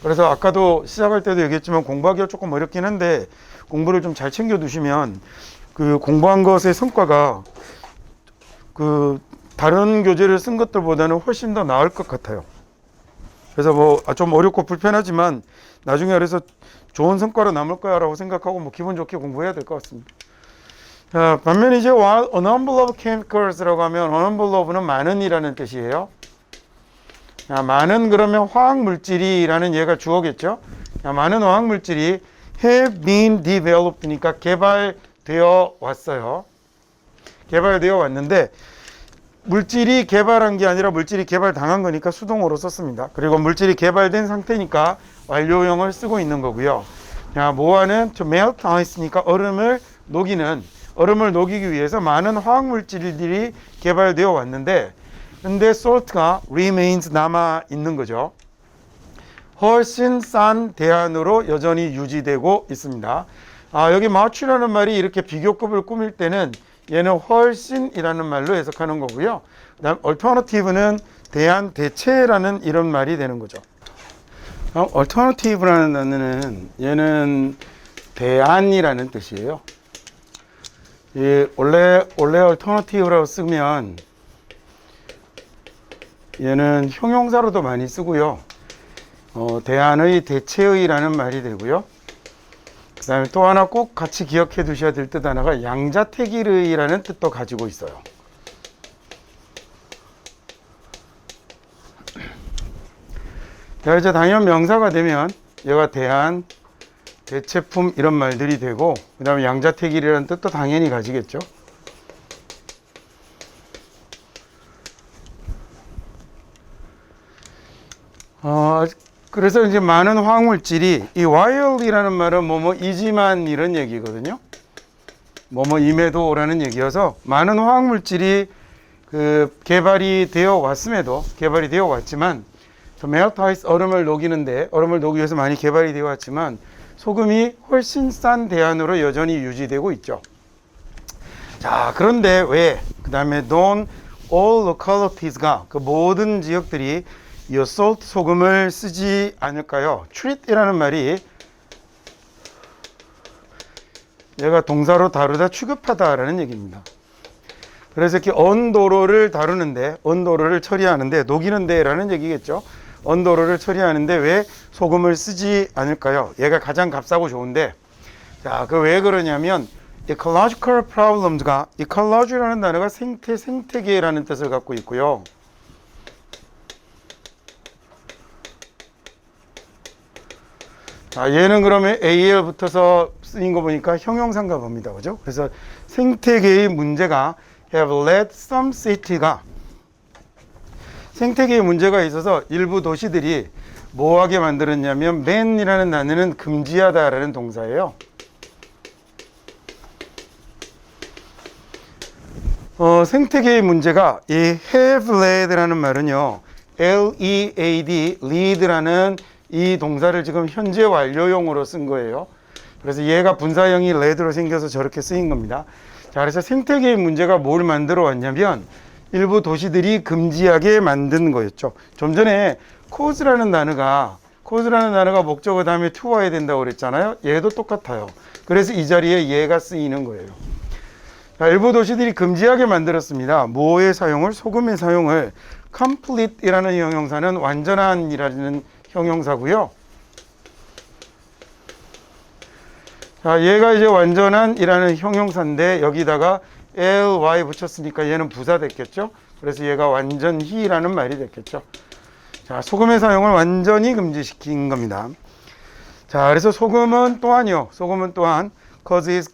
그래서 아까도 시작할 때도 얘기했지만 공부하기가 조금 어렵긴 한데 공부를 좀 잘 챙겨 두시면 그 공부한 것의 성과가 그 다른 교재를 쓴 것들보다는 훨씬 더 나을 것 같아요. 그래서 뭐 좀 어렵고 불편하지만 나중에 그래서 좋은 성과로 남을 거야라고 생각하고 뭐 기분 좋게 공부해야 될 것 같습니다. 자, 반면에 이제 a number of chemicals라고 하면 a number of는 많은이라는 뜻이에요. 자, 많은 그러면 화학 물질이라는 얘가 주어겠죠. 자, 많은 화학 물질이 have been developed니까 개발되어 왔어요. 개발되어 왔는데 물질이 개발한 게 아니라 물질이 개발당한 거니까 수동어로 썼습니다. 그리고 물질이 개발된 상태니까 완료형을 쓰고 있는 거고요. 자, 뭐하는 to melt ice니까 얼음을 녹이기 위해서 많은 화학 물질들이 개발되어 왔는데 근데 salt가 remains 남아 있는 거죠. 훨씬 싼 대안으로 여전히 유지되고 있습니다. 여기 much라는 말이 이렇게 비교급을 꾸밀 때는 얘는 훨씬이라는 말로 해석하는 거고요. 그다음 alternative는 대안, 대체라는 이런 말이 되는 거죠. alternative라는 단어는 얘는 대안이라는 뜻이에요. 원래 alternative라고 쓰면 얘는 형용사로도 많이 쓰고요. 대안의, 대체의라는 말이 되고요. 그 다음에 또 하나 꼭 같이 기억해 두셔야 될 뜻 하나가 양자택일의라는 뜻도 가지고 있어요. 자, 이제 당연 명사가 되면 얘가 대안, 대체품 이런 말들이 되고 그 다음에 양자택일이라는 뜻도 당연히 가지겠죠. 그래서 이제 많은 화학물질이 이 while이라는 말은 뭐뭐이지만 이런 얘기거든요. 뭐뭐임에도라는 얘기여서 많은 화학물질이 그 개발이 되어 왔지만 melt ice 얼음을 녹이기 위해서 많이 개발이 되어 왔지만 소금이 훨씬 싼 대안으로 여전히 유지되고 있죠. 자, 그런데 왜? 그 다음에 don't all localities가 그 모든 지역들이 이 salt 소금을 쓰지 않을까요? treat이라는 말이 얘가 동사로 다루다 취급하다라는 얘기입니다. 그래서 이렇게 온도로를 다루는데 온도로를 처리하는데 녹이는데라는 얘기겠죠. 온도로를 처리하는데 왜 소금을 쓰지 않을까요? 얘가 가장 값싸고 좋은데 자, 그 왜 그러냐면 ecological problems가 ecology라는 단어가 생태계라는 뜻을 갖고 있고요. 얘는 그러면 AL 붙어서 쓰인 거 보니까 형용사인가 봅니다. 그죠? 그래서 생태계의 문제가 have led some city가 생태계의 문제가 있어서 일부 도시들이 뭐하게 만들었냐면 ban이라는 단어는 금지하다라는 동사예요. 생태계의 문제가 이 have led라는 말은요. L-E-A-D, lead라는 이 동사를 지금 현재 완료용으로 쓴 거예요. 그래서 얘가 분사형이 led로 생겨서 저렇게 쓰인 겁니다. 자, 그래서 생태계의 문제가 뭘 만들어 왔냐면 일부 도시들이 금지하게 만든 거였죠. 좀 전에 cause라는 단어가 목적어 다음에 to 와야 된다고 그랬잖아요. 얘도 똑같아요. 그래서 이 자리에 얘가 쓰이는 거예요. 자, 일부 도시들이 금지하게 만들었습니다. 뭐의 사용을? 소금의 사용을. complete이라는 형용사는 완전한이라는 형용사고요. 자, 얘가 이제 완전한이라는 형용사인데 여기다가 ly 붙였으니까 얘는 부사 됐겠죠. 그래서 얘가 완전히라는 말이 됐겠죠. 자, 소금의 사용을 완전히 금지시킨 겁니다. 자, 그래서 소금은 또한 cause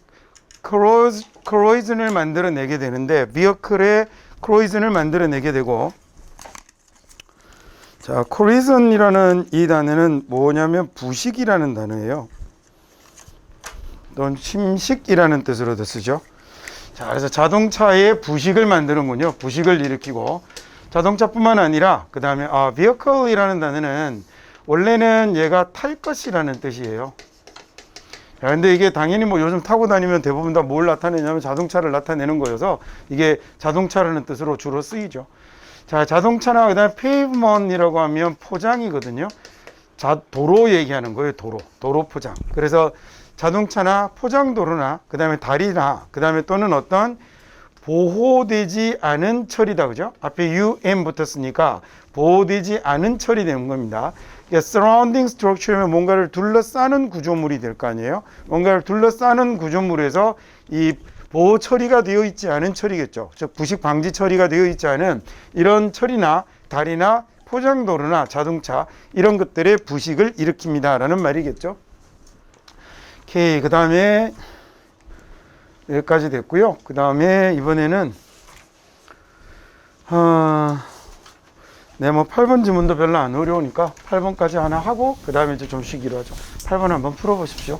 corrosion을 만들어내게 되는데 vehicle의 corrosion을 만들어내게 되고, 자, corrosion이라는 이 단어는 뭐냐면 부식이라는 단어예요. 또는 침식이라는 뜻으로도 쓰죠. 자, 그래서 자동차에 부식을 만드는군요. 부식을 일으키고, 자동차뿐만 아니라 그 다음에 vehicle이라는 단어는 원래는 얘가 탈 것이라는 뜻이에요. 자, 근데 이게 당연히 뭐 요즘 타고 다니면 대부분 다 뭘 나타내냐면 자동차를 나타내는 거여서 이게 자동차라는 뜻으로 주로 쓰이죠. 자, 자동차나 그 다음에 pavement이라고 하면 포장이거든요. 도로 얘기하는 거예요. 도로 포장. 그래서 자동차나 포장도로나 그 다음에 다리나 그 다음에 또는 어떤 보호되지 않은 처리다, 그죠? 앞에 UM 붙었으니까 보호되지 않은 처리 되는 겁니다. surrounding structure면 뭔가를 둘러싸는 구조물이 될 거 아니에요. 뭔가를 둘러싸는 구조물에서 이 보호 처리가 되어 있지 않은 처리겠죠. 즉 부식 방지 처리가 되어 있지 않은 이런 처리나 다리나 포장도로나 자동차 이런 것들의 부식을 일으킵니다 라는 말이겠죠. 오케이, 그 다음에 여기까지 됐고요. 그 다음에 이번에는 네, 뭐 8번 지문도 별로 안 어려우니까 8번까지 하나 하고 그 다음에 이제 좀 쉬기로 하죠. 8번 한번 풀어보십시오.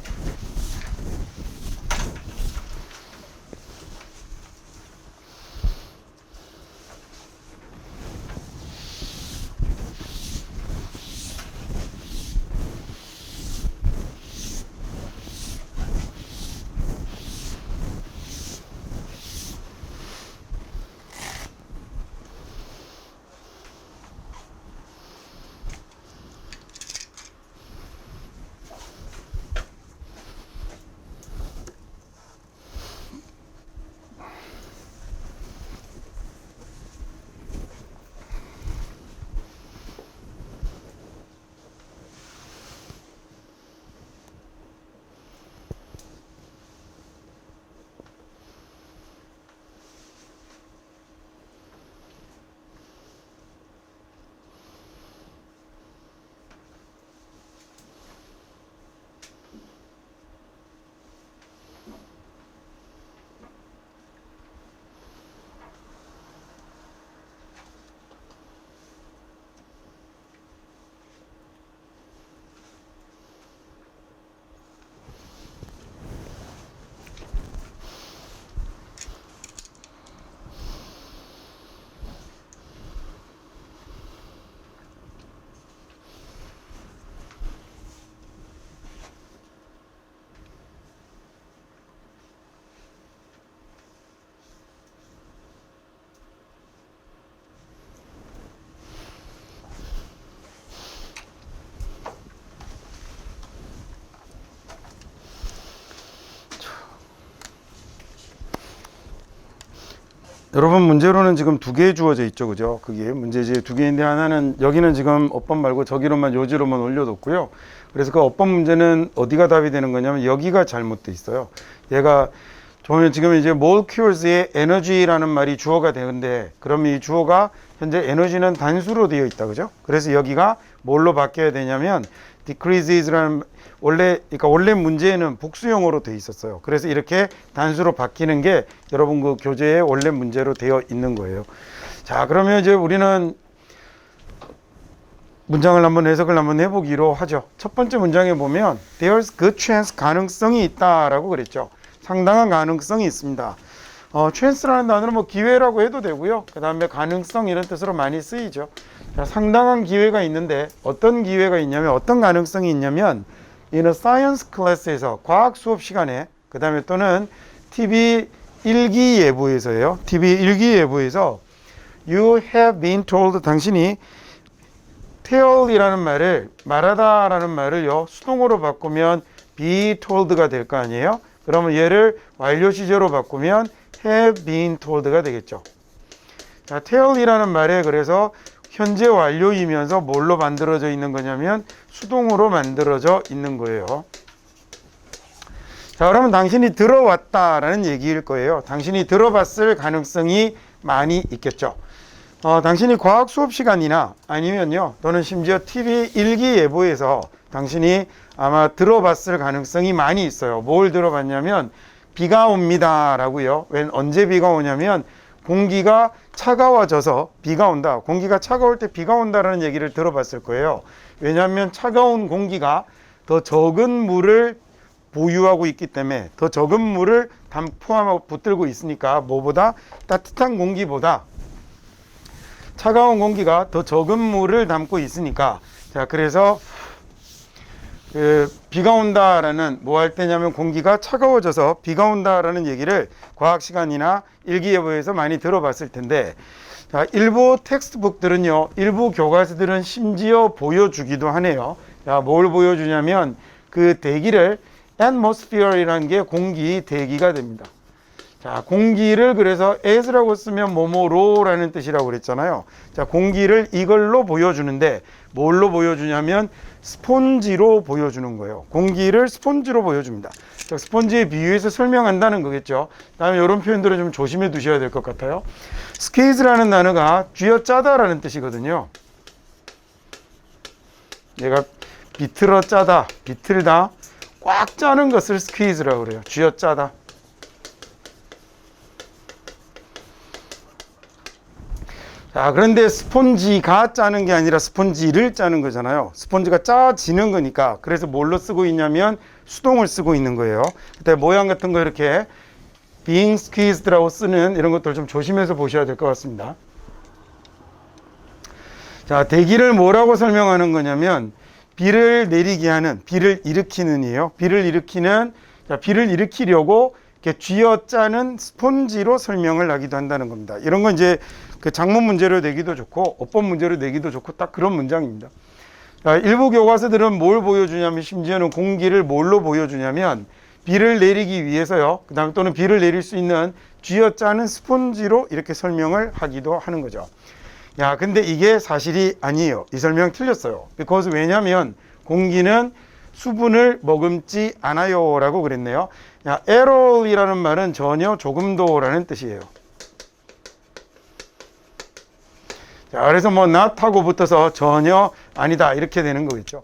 여러분 문제로는 지금 두 개 주어져 있죠, 그죠? 그게 문제지 두 개인데 하나는 여기는 지금 어법 말고 저기로만 요지로만 올려뒀고요. 그래서 그 어법 문제는 어디가 답이 되는 거냐면 여기가 잘못돼 있어요. 얘가 지금 이제 molecules의 energy라는 말이 주어가 되는데 그러면 이 주어가 현재 에너지는 단수로 되어 있다, 그죠? 그래서 여기가 뭘로 바뀌어야 되냐면 decreases라는 그러니까 원래 문제에는 복수형으로 되어 있었어요. 그래서 이렇게 단수로 바뀌는 게 여러분 그 교재에 원래 문제로 되어 있는 거예요. 자, 그러면 이제 우리는 문장을 한번 해석을 한번 해보기로 하죠. 첫 번째 문장에 보면 there's good chance 가능성이 있다라고 그랬죠. 상당한 가능성이 있습니다. chance라는 단어는 뭐 기회라고 해도 되고요. 그 다음에 가능성 이런 뜻으로 많이 쓰이죠. 자, 상당한 기회가 있는데 어떤 기회가 있냐면 어떤 가능성이 있냐면 이는 사이언스 클래스에서 과학 수업 시간에 그 다음에 또는 TV 일기예보에서요. TV 일기예보에서 You have been told 당신이 tell이라는 말을 말하다라는 말을요 수동어로 바꾸면 be told가 될 거 아니에요. 그러면 얘를 완료 시제로 바꾸면 have been told가 되겠죠. 자, tell이라는 말에 그래서 현재 완료이면서 뭘로 만들어져 있는 거냐면 수동으로 만들어져 있는 거예요. 자, 그러면 당신이 들어왔다라는 얘기일 거예요. 당신이 들어봤을 가능성이 많이 있겠죠. 당신이 과학 수업 시간이나 아니면요, 또는 심지어 TV 일기예보에서 당신이 아마 들어봤을 가능성이 많이 있어요. 뭘 들어봤냐면 비가 옵니다 라고요. 언제 비가 오냐면 공기가 차가워져서 비가 온다. 공기가 차가울 때 비가 온다라는 얘기를 들어봤을 거예요. 왜냐하면 차가운 공기가 더 적은 물을 보유하고 있기 때문에, 더 적은 물을 포함하고 붙들고 있으니까 뭐보다 따뜻한 공기보다 차가운 공기가 더 적은 물을 담고 있으니까, 자, 그래서 비가 온다라는 뭐 할 때냐면 공기가 차가워져서 비가 온다라는 얘기를 과학 시간이나 일기예보에서 많이 들어봤을 텐데, 자, 일부 텍스트북들은요, 일부 교과서들은 심지어 보여주기도 하네요. 자, 뭘 보여주냐면 그 대기를 atmosphere이라는 게 공기 대기가 됩니다. 자, 공기를 그래서 as라고 쓰면 뭐뭐로라는 뜻이라고 그랬잖아요. 자, 공기를 이걸로 보여주는데 뭘로 보여주냐면 스폰지로 보여주는 거예요. 공기를 스폰지로 보여줍니다. 자, 스폰지에 비유해서 설명한다는 거겠죠. 다음에 이런 표현들을 좀 조심해 두셔야 될 것 같아요. 스퀴즈라는 단어가 쥐어짜다라는 뜻이거든요. 얘가 비틀어 짜다, 비틀다, 꽉 짜는 것을 스퀴즈라고 그래요. 쥐어짜다. 자, 그런데 스폰지가 짜는 게 아니라 스폰지를 짜는 거잖아요. 스폰지가 짜지는 거니까. 그래서 뭘로 쓰고 있냐면 수동을 쓰고 있는 거예요. 그때 모양 같은 거 이렇게 being squeezed라고 쓰는 이런 것들 좀 조심해서 보셔야 될 것 같습니다. 자, 대기를 뭐라고 설명하는 거냐면 비를 내리게 하는, 비를 일으키는 이에요. 비를 일으키는, 자, 비를 일으키려고 이렇게 쥐어짜는 스폰지로 설명을 하기도 한다는 겁니다. 이런 건 이제 그 작문 문제로 내기도 좋고 어법 문제로 내기도 좋고 딱 그런 문장입니다. 자, 일부 교과서들은 뭘 보여주냐면 심지어는 공기를 뭘로 보여주냐면 비를 내리기 위해서요. 그 다음에 또는 비를 내릴 수 있는 쥐어짜는 스폰지로 이렇게 설명을 하기도 하는 거죠. 야, 근데 이게 사실이 아니에요. 이 설명 틀렸어요. because 왜냐하면 공기는 수분을 머금지 않아요 라고 그랬네요. 야, at all이라는 말은 전혀 조금도라는 뜻이에요. 자, 그래서 뭐 not하고 붙어서 전혀 아니다 이렇게 되는 거겠죠.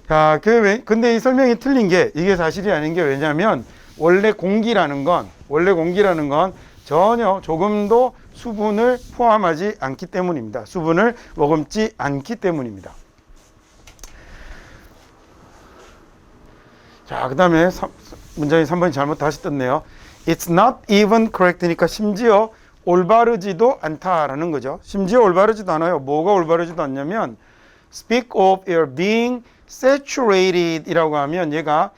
자, 근데 이 설명이 틀린 게 이게 사실이 아닌 게 왜냐하면 원래 공기라는 건 전혀 조금도 수분을 포함하지 않기 때문입니다. 수분을 머금지 않기 때문입니다. 자, 그 다음에 문장이 3번이 잘못 다시 떴네요. It's not even correct니까 심지어 올바르지도 않다라는 거죠. 심지어 올바르지도 않아요. 뭐가 올바르지도 않냐면 speak of air being saturated 이라고 하면 얘가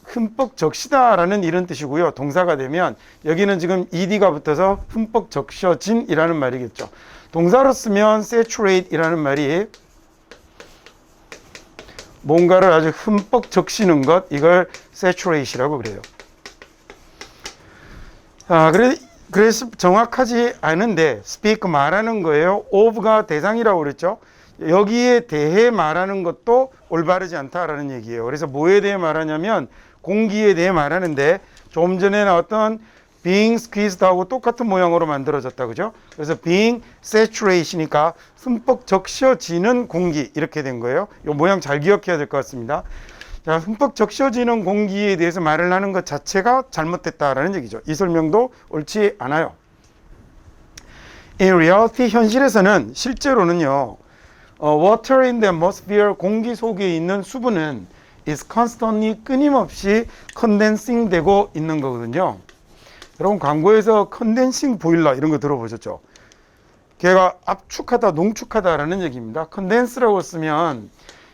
흠뻑 적시다라는 이런 뜻이고요. 동사가 되면 여기는 지금 ed가 붙어서 흠뻑 적셔진 이라는 말이겠죠. 동사로 쓰면 saturate 이라는 말이 뭔가를 아주 흠뻑 적시는 것, 이걸 saturate이라고 그래요. 자, 그래서 정확하지 않은데 speak 말하는 거예요. of가 대상이라고 그랬죠. 여기에 대해 말하는 것도 올바르지 않다라는 얘기예요. 그래서 뭐에 대해 말하냐면 공기에 대해 말하는데 좀 전에 나왔던 being squeezed하고 똑같은 모양으로 만들어졌다, 그죠? 그래서 being saturate이니까 흠뻑 적셔지는 공기 이렇게 된 거예요. 이 모양 잘 기억해야 될 것 같습니다. 자, 흠뻑 적셔지는 공기에 대해서 말을 하는 것 자체가 잘못됐다라는 얘기죠. 이 설명도 옳지 않아요. In reality, 현실에서는 실제로는요, water in the atmosphere, 공기 속에 있는 수분은 is constantly, 끊임없이 condensing 되고 있는 거거든요. 여러분 광고에서 컨덴싱 보일러 이런 거 들어보셨죠? 걔가 압축하다, 농축하다라는 얘기입니다. 컨덴스라고 쓰면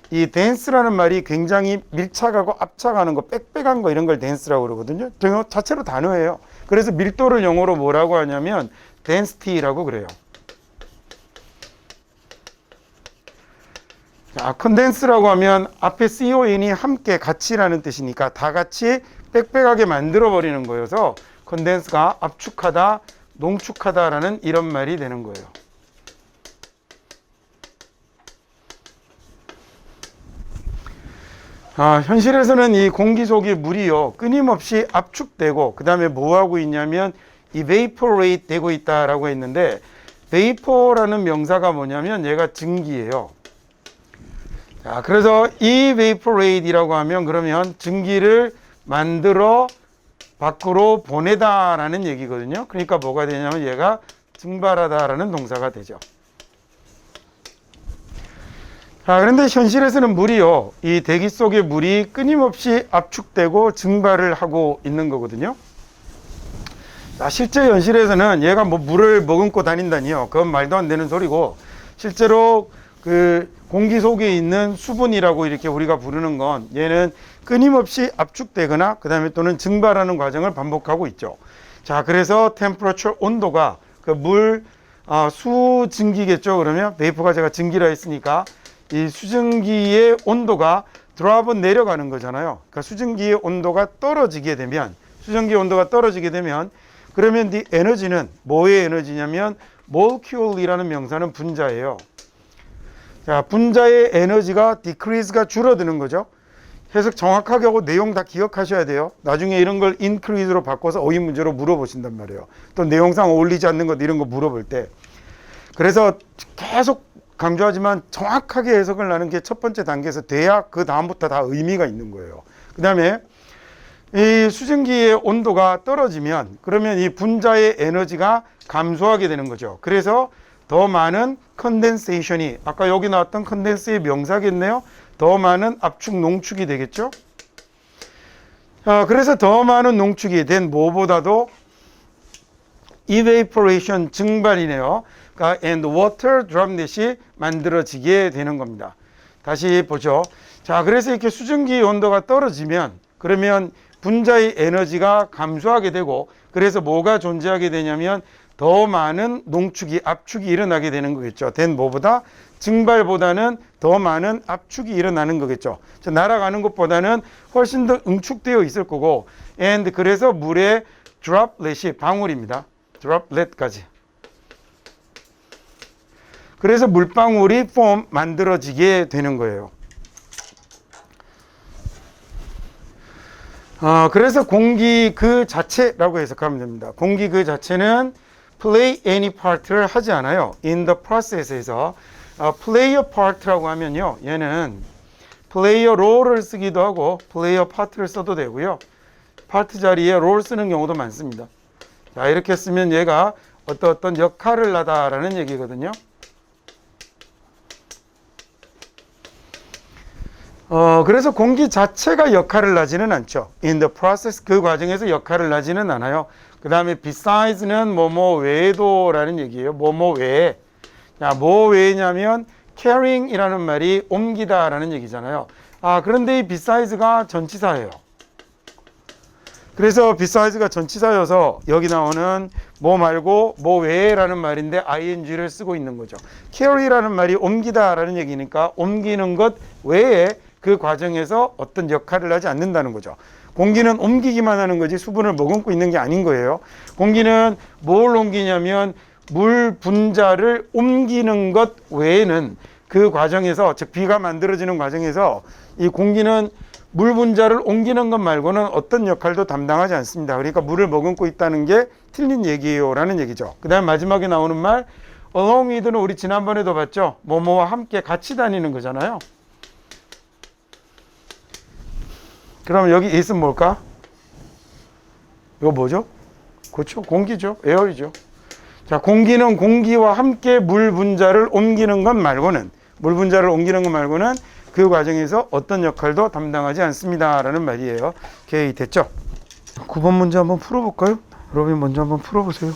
이 댄스라는 말이 굉장히 밀착하고 압착하는 거, 빽빽한 거 이런 걸 댄스라고 그러거든요. 자체로 단어예요. 그래서 밀도를 영어로 뭐라고 하냐면 density라고 그래요. 자, 컨덴스라고 하면 앞에 con이 함께 같이라는 뜻이니까 다 같이 빽빽하게 만들어 버리는 거여서 컨덴스가 압축하다, 농축하다라는 이런 말이 되는 거예요. 현실에서는 이 공기 속의 물이요, 끊임없이 압축되고 그 다음에 뭐 하고 있냐면 evaporate 되고 있다라고 했는데, vapor라는 명사가 뭐냐면 얘가 증기예요. 자, 그래서 이 vaporate이라고 하면 그러면 증기를 만들어 밖으로 보내다라는 얘기거든요. 그러니까 뭐가 되냐면 얘가 증발하다라는 동사가 되죠. 자, 그런데 현실에서는 물이요, 이 대기 속의 물이 끊임없이 압축되고 증발을 하고 있는 거거든요. 자, 실제 현실에서는 얘가 뭐 물을 머금고 다닌다니요, 그건 말도 안 되는 소리고, 실제로 그 공기 속에 있는 수분이라고 이렇게 우리가 부르는 건 얘는 끊임없이 압축되거나 그 다음에 또는 증발하는 과정을 반복하고 있죠. 자, 그래서 temperature, 온도가 그 물 수증기겠죠. 그러면 베이퍼가 제가 증기라 했으니까 이 수증기의 온도가 드롭은 내려가는 거잖아요. 그러니까 수증기의 온도가 떨어지게 되면, 수증기의 온도가 떨어지게 되면 그러면 이 에너지는 뭐의 에너지냐면 molecule이라는 명사는 분자예요. 자, 분자의 에너지가 decrease가 줄어드는 거죠. 해석 정확하게 하고 내용 다 기억하셔야 돼요. 나중에 이런 걸 increase로 바꿔서 어휘 문제로 물어보신단 말이에요. 또 내용상 어울리지 않는 것 이런 거 물어볼 때. 그래서 계속 강조하지만 정확하게 해석을 하는 게 첫 번째 단계에서 돼야 그 다음부터 다 의미가 있는 거예요. 그 다음에 이 수증기의 온도가 떨어지면 그러면 이 분자의 에너지가 감소하게 되는 거죠. 그래서 더 많은 컨덴세이션이, 아까 여기 나왔던 컨덴스의 명사겠네요. 더 많은 압축, 농축이 되겠죠. 그래서 더 많은 농축이 된 뭐보다도 evaporation, 증발이네요. 그러니까 and water droplet이 만들어지게 되는 겁니다. 다시 보죠. 자, 그래서 이렇게 수증기 온도가 떨어지면 그러면 분자의 에너지가 감소하게 되고, 그래서 뭐가 존재하게 되냐면 더 많은 농축이, 압축이 일어나게 되는 거겠죠. 된 뭐보다 증발보다는 더 많은 압축이 일어나는 거겠죠. 날아가는 것보다는 훨씬 더 응축되어 있을 거고, and 그래서 물의 droplet이 방울입니다. droplet까지. 그래서 물방울이 form, 만들어지게 되는 거예요. 그래서 공기 그 자체라고 해석하면 됩니다. 공기 그 자체는 play any part를 하지 않아요. in the process에서 play a part라고 하면요, 얘는 play a role을 쓰기도 하고 play a part를 써도 되고요, part 자리에 role 쓰는 경우도 많습니다. 자, 이렇게 쓰면 얘가 어떤 역할을 하다라는 얘기거든요. 그래서 공기 자체가 역할을 하지는 않죠. in the process, 그 과정에서 역할을 하지는 않아요. 그 다음에 besides는 뭐뭐 외에도라는 얘기예요. 뭐뭐 외에. 자, 뭐 외냐면 carrying이라는 말이 옮기다라는 얘기잖아요. 그런데 이 besides,가 전치사예요. 그래서 besides,가 전치사여서 여기 나오는 뭐 말고 뭐 외라는 말인데 ing를 쓰고 있는 거죠. carry라는 말이 옮기다라는 얘기니까 옮기는 것 외에 그 과정에서 어떤 역할을 하지 않는다는 거죠. 공기는 옮기기만 하는 거지 수분을 머금고 있는 게 아닌 거예요. 공기는 뭘 옮기냐면 물 분자를 옮기는 것 외에는 그 과정에서, 즉 비가 만들어지는 과정에서 이 공기는 물 분자를 옮기는 것 말고는 어떤 역할도 담당하지 않습니다. 그러니까 물을 머금고 있다는 게 틀린 얘기예요 라는 얘기죠. 그 다음 마지막에 나오는 말 along with는 우리 지난번에도 봤죠. 뭐뭐와 함께 같이 다니는 거잖아요. 그럼 여기 is는 뭘까? 이거 뭐죠? 그렇죠, 공기죠. 에어이죠. 자, 공기는 공기와 함께 물 분자를 옮기는 것 말고는, 물 분자를 옮기는 것 말고는 그 과정에서 어떤 역할도 담당하지 않습니다 라는 말이에요. 오케이, 됐죠? 9번 문제 한번 풀어볼까요? 여러분 먼저 한번 풀어보세요.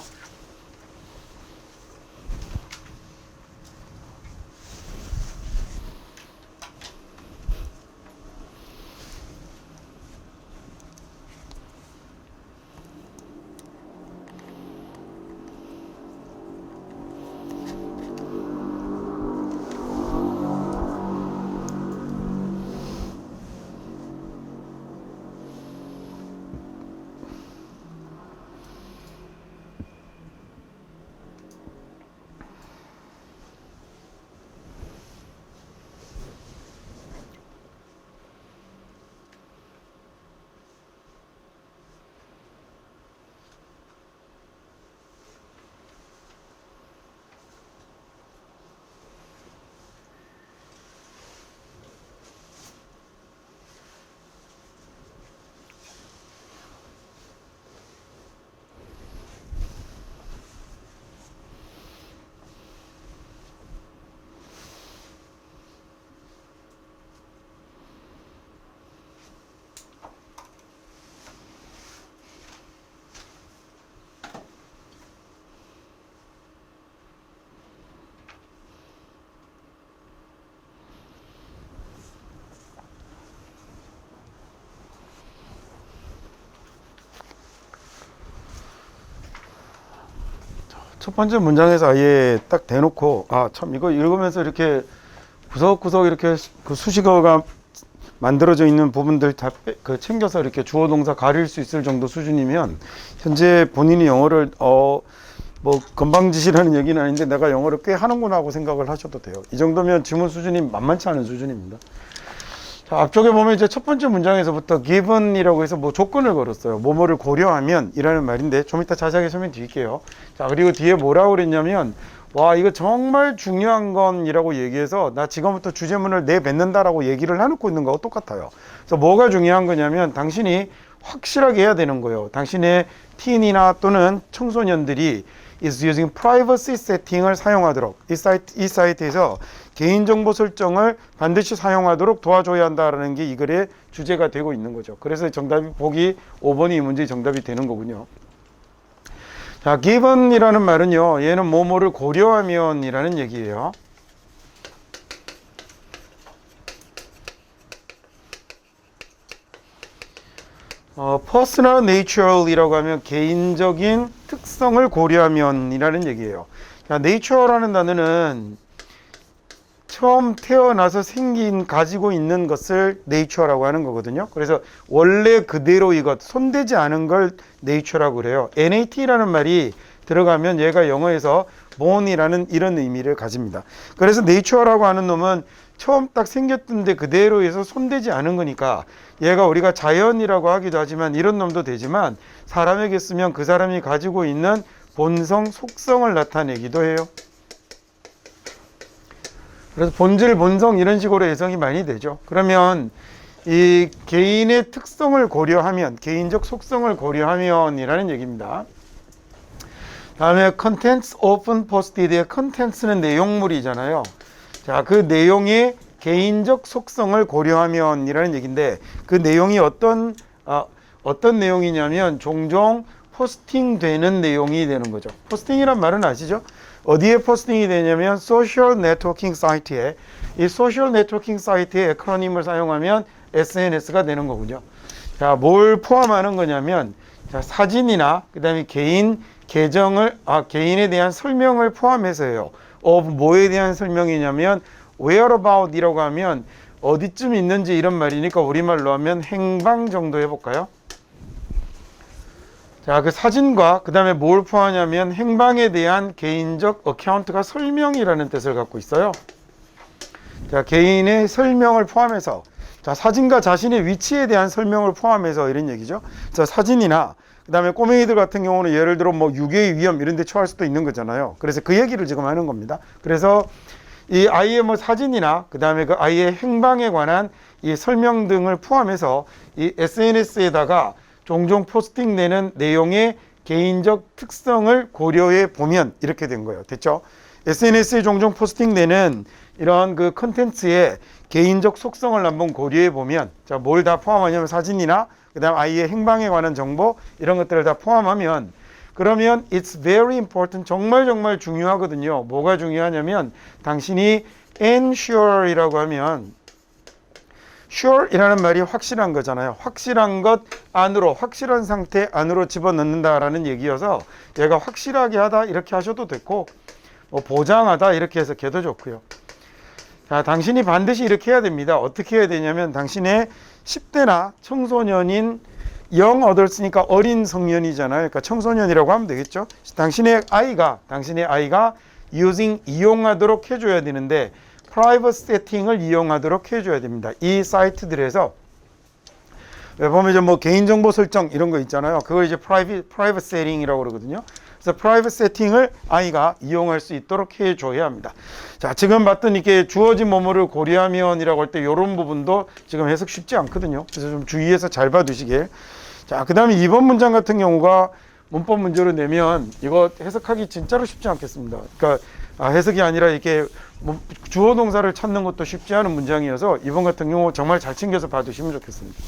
첫 번째 문장에서 아예 딱 대놓고 아 참 이거 읽으면서 이렇게 구석구석 이렇게 그 수식어가 만들어져 있는 부분들 다 그 챙겨서 이렇게 주어 동사 가릴 수 있을 정도 수준이면 현재 본인이 영어를 뭐 건방지시라는 얘기는 아닌데 내가 영어를 꽤 하는구나 하고 생각을 하셔도 돼요. 이 정도면 지문 수준이 만만치 않은 수준입니다. 자, 앞쪽에 보면 이제 첫 번째 문장에서부터 given이라고 해서 뭐 조건을 걸었어요. 뭐뭐를 고려하면 이라는 말인데 좀 이따 자세하게 설명드릴게요. 자, 그리고 뒤에 뭐라고 그랬냐면 와 이거 정말 중요한 건이라고 얘기해서 나 지금부터 주제문을 내뱉는다라고 얘기를 해놓고 있는 거하고 똑같아요. 그래서 뭐가 중요한 거냐면 당신이 확실하게 해야 되는 거예요. 당신의 teen이나 또는 청소년들이 is using privacy setting을 사용하도록 이 사이트에서 개인정보 설정을 반드시 사용하도록 도와줘야 한다라는 게 이 글의 주제가 되고 있는 거죠. 그래서 정답이 보기 5번이 이 문제의 정답이 되는 거군요. 자, given이라는 말은요, 얘는 뭐뭐를 고려하면이라는 얘기예요. personal natural이라고 하면 개인적인 특성을 고려하면이라는 얘기예요. 자, natural라는 단어는 처음 태어나서 생긴 가지고 있는 것을 nature라고 하는 거거든요. 그래서 원래 그대로 이것 손대지 않은 걸 nature라고 그래요. nat라는 말이 들어가면 얘가 영어에서 born이라는 이런 의미를 가집니다. 그래서 nature라고 하는 놈은 처음 딱 생겼던데 그대로 해서 손대지 않은 거니까 얘가 우리가 자연이라고 하기도 하지만 이런 놈도 되지만 사람에게 쓰면 그 사람이 가지고 있는 본성, 속성을 나타내기도 해요. 그래서 본질, 본성 이런 식으로 해석이 많이 되죠. 그러면 이 개인의 특성을 고려하면, 개인적 속성을 고려하면 이라는 얘기입니다. 다음에 contents often posted의 contents는 내용물이잖아요. 자, 그 내용의 개인적 속성을 고려하면 이라는 얘기인데 그 내용이 어떤 내용이냐면 종종 포스팅 되는 내용이 되는 거죠. 포스팅이란 말은 아시죠? 어디에 포스팅이 되냐면 소셜 네트워킹 사이트에 이 소셜 네트워킹 사이트의 에크로님을 사용하면 SNS가 되는 거군요. 자, 뭘 포함하는 거냐면 자, 사진이나 그다음에 개인 계정을 개인에 대한 설명을 포함해서요. 뭐에 대한 설명이냐면 whereabout이라고 하면 어디쯤 있는지 이런 말이니까 우리말로 하면 행방 정도 해볼까요? 자, 그 사진과 그 다음에 뭘 포함하냐면 행방에 대한 개인적 어카운트가 설명이라는 뜻을 갖고 있어요. 자, 개인의 설명을 포함해서 자, 사진과 자신의 위치에 대한 설명을 포함해서 이런 얘기죠. 자, 사진이나 그 다음에 꼬맹이들 같은 경우는 예를 들어 뭐 유괴의 위험 이런 데 처할 수도 있는 거잖아요. 그래서 그 얘기를 지금 하는 겁니다. 그래서 이 아이의 뭐 사진이나 그 다음에 그 아이의 행방에 관한 이 설명 등을 포함해서 이 SNS에다가 종종 포스팅되는 내용의 개인적 특성을 고려해 보면 이렇게 된 거예요. 됐죠? SNS에 종종 포스팅되는 이런 그 컨텐츠의 개인적 속성을 한번 고려해 보면 자, 뭘 다 포함하냐면 사진이나 그다음 아이의 행방에 관한 정보 이런 것들을 다 포함하면 그러면 it's very important 정말 중요하거든요. 뭐가 중요하냐면 당신이 ensure이라고 하면 sure이라는 말이 확실한 거잖아요. 확실한 것 안으로 확실한 상태 안으로 집어넣는다라는 얘기여서 얘가 확실하게 하다 이렇게 하셔도 됐고 뭐 보장하다 이렇게 해서 걔도 좋고요. 자, 당신이 반드시 이렇게 해야 됩니다. 어떻게 해야 되냐면 당신의 10대나 청소년인 young adults니까 어린 성년이잖아요. 그러니까 청소년이라고 하면 되겠죠. 당신의 아이가 이용하도록 해줘야 되는데 프라이버시 세팅을 이용하도록 해줘야 됩니다. 이 사이트들에서 보면 이제 뭐 개인정보 설정 이런 거 있잖아요. 그걸 이제 프라이버시 세팅이라고 그러거든요. 그래서 프라이버시 세팅을 아이가 이용할 수 있도록 해줘야 합니다. 자, 지금 봤던 이게 주어진 뭐뭐를 고려하면이라고 할 때 이런 부분도 지금 해석 쉽지 않거든요. 그래서 좀 주의해서 잘 봐두시길. 자, 그 다음에 2번 문장 같은 경우가 문법 문제로 내면 이거 해석하기 진짜로 쉽지 않겠습니다. 그러니까 해석이 아니라 이렇게 주어 동사를 찾는 것도 쉽지 않은 문장이어서 이번 같은 경우 정말 잘 챙겨서 봐두시면 좋겠습니다.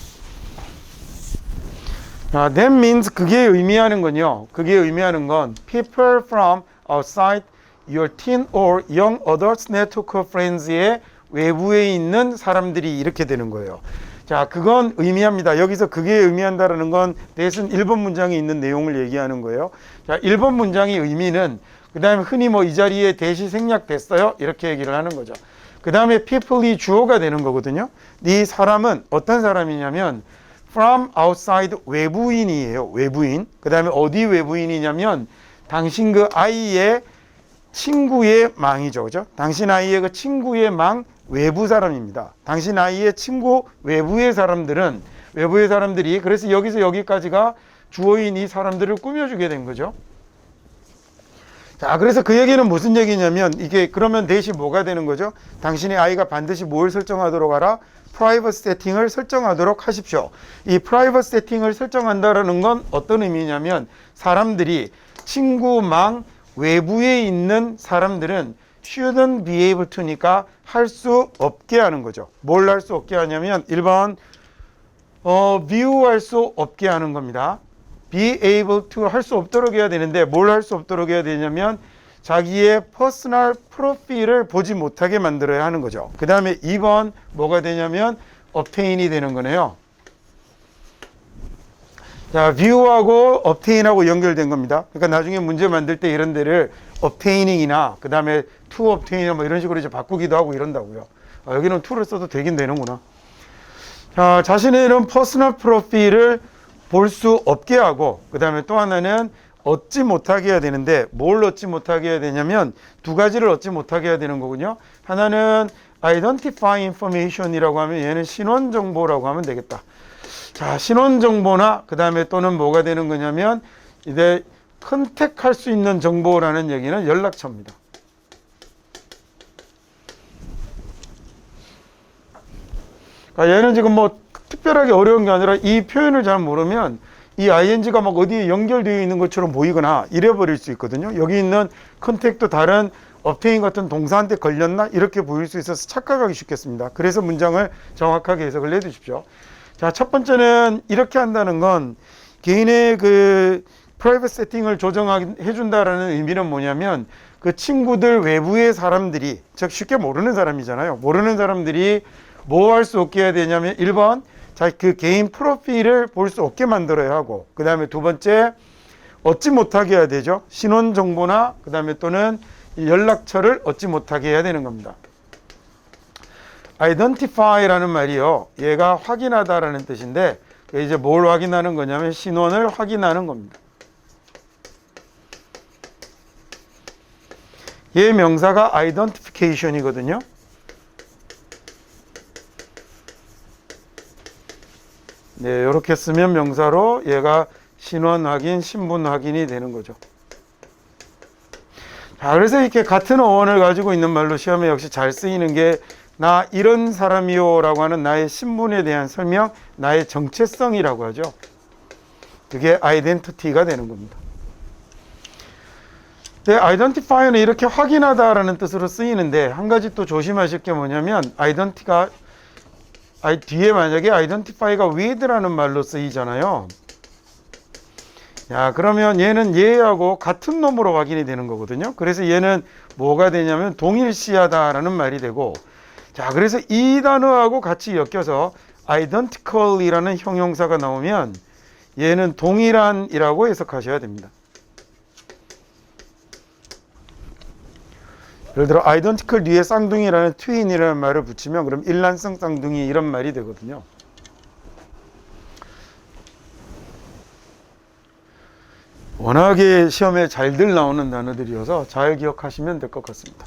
That means 그게 의미하는 건요. 그게 의미하는 건 people from outside your teen or young adults network of friends의 외부에 있는 사람들이 이렇게 되는 거예요. 자, 그건 의미합니다. 여기서 그게 의미한다라는 건 대신 1번 문장에 있는 내용을 얘기하는 거예요. 자, 1번 문장의 의미는 그 다음에 흔히 뭐 이 자리에 대시 생략됐어요 이렇게 얘기를 하는 거죠. 그 다음에 people이 주어가 되는 거거든요. 이 사람은 어떤 사람이냐면 from outside 외부인이에요. 외부인. 그 다음에 어디 외부인이냐면 당신 그 아이의 친구의 망이죠. 그죠? 당신 아이의 그 친구의 망 외부 사람입니다. 당신 아이의 친구 외부의 사람들이 그래서 여기서 여기까지가 주어인 이 사람들을 꾸며주게 된 거죠. 자, 그래서 그 얘기는 무슨 얘기냐면 이게 그러면 대신 뭐가 되는 거죠? 당신의 아이가 반드시 뭘 설정하도록 하라? 프라이버시 세팅을 설정하도록 하십시오. 이 프라이버시 세팅을 설정한다라는 건 어떤 의미냐면 사람들이 친구망 외부에 있는 사람들은 shouldn't be able to니까 할 수 없게 하는 거죠. 뭘 할 수 없게 하냐면 1번 view할 수 없게 하는 겁니다. be able to 할 수 없도록 해야 되는데 뭘 할 수 없도록 해야 되냐면 자기의 퍼스널 프로필을 보지 못하게 만들어야 하는 거죠. 그 다음에 2번 뭐가 되냐면 obtain이 되는 거네요. 자, view하고 obtain하고 연결된 겁니다. 그러니까 나중에 문제 만들 때 이런 데를 obtaining이나 그 다음에 to obtain 뭐 이런 식으로 이제 바꾸기도 하고 이런다고요. 여기는 to를 써도 되긴 되는구나. 자, 자신의 이런 퍼스널 프로필을 볼 수 없게 하고 그 다음에 또 하나는 얻지 못하게 해야 되는데 뭘 얻지 못하게 해야 되냐면 두 가지를 얻지 못하게 해야 되는 거군요. 하나는 identify information이라고 하면 얘는 신원 정보라고 하면 되겠다. 자, 신원 정보나 그 다음에 또는 뭐가 되는 거냐면 이제 컨택할 수 있는 정보라는 얘기는 연락처입니다. 그러니까 얘는 지금 뭐 특별하게 어려운 게 아니라 이 표현을 잘 모르면 이 ing가 막 어디에 연결되어 있는 것처럼 보이거나 이래버릴 수 있거든요. 여기 있는 컨택도 다른 obtain 같은 동사한테 걸렸나 이렇게 보일 수 있어서 착각하기 쉽겠습니다. 그래서 문장을 정확하게 해석을 해주십시오. 자, 첫 번째는 이렇게 한다는 건 개인의 그 프라이빗 세팅을 조정해 준다라는 의미는 뭐냐면 그 친구들 외부의 사람들이 즉 쉽게 모르는 사람이잖아요. 모르는 사람들이 뭐 할 수 없게 해야 되냐면 1번 자, 그 개인 프로필을 볼 수 없게 만들어야 하고 그 다음에 두 번째 얻지 못하게 해야 되죠. 신원 정보나 그 다음에 또는 연락처를 얻지 못하게 해야 되는 겁니다. identify라는 말이요. 얘가 확인하다라는 뜻인데 이제 뭘 확인하는 거냐면 신원을 확인하는 겁니다. 얘 명사가 identification이거든요. 네, 이렇게 쓰면 명사로 얘가 신원 확인, 신분 확인이 되는 거죠. 자, 그래서 이렇게 같은 어원을 가지고 있는 말로 시험에 역시 잘 쓰이는 게 나 이런 사람이요 라고 하는 나의 신분에 대한 설명, 나의 정체성이라고 하죠. 그게 아이덴티티가 되는 겁니다. 네, identify는 이렇게 확인하다라는 뜻으로 쓰이는데 한 가지 또 조심하실 게 뭐냐면 identity가 뒤에 만약에 identify가 with라는 말로 쓰이잖아요. 야, 그러면 얘는 얘하고 같은 놈으로 확인이 되는 거거든요. 그래서 얘는 뭐가 되냐면 동일시하다라는 말이 되고 자, 그래서 이 단어하고 같이 엮여서 identical이라는 형용사가 나오면 얘는 동일한이라고 해석하셔야 됩니다. 예를 들어 identical 뒤에 쌍둥이라는 twin이라는 말을 붙이면 그럼 일란성 쌍둥이 이런 말이 되거든요. 워낙에 시험에 잘들 나오는 단어들이어서 잘 기억하시면 될 것 같습니다.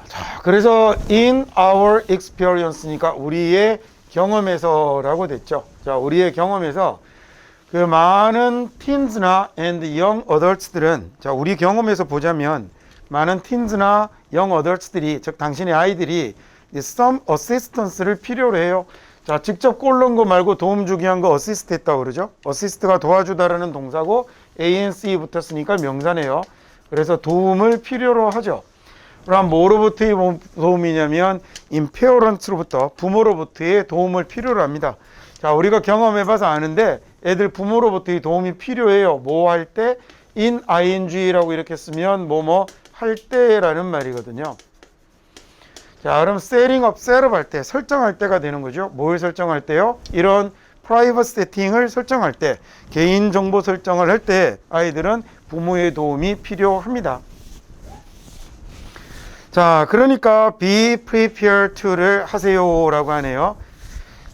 자, 그래서 in our experience니까 우리의 경험에서라고 됐죠. 자, 우리의 경험에서 그 많은 teens나 and young adults들은 자, 우리 경험에서 보자면 많은 teens나 young adults들이 즉 당신의 아이들이 some assistance를 필요로 해요. 자, 직접 골 넣은 거 말고 도움 주기 한 거 assist 했다고 그러죠. assist가 도와주다라는 동사고 ance 붙었으니까 명사네요. 그래서 도움을 필요로 하죠. 그럼 뭐로부터의 도움이냐면 인페어런트로부터 부모로부터의 도움을 필요로 합니다. 자, 우리가 경험해봐서 아는데 애들 부모로부터의 도움이 필요해요. 뭐 할 때? in ing라고 이렇게 쓰면 뭐뭐 할 때라는 말이거든요. 자, 그럼 setting up, set up 할 때, 설정할 때가 되는 거죠. 뭘 설정할 때요? 이런 프라이버시 세팅을 설정할 때, 개인정보 설정을 할 때 아이들은 부모의 도움이 필요합니다. 자, 그러니까 be prepared to를 하세요라고 하네요.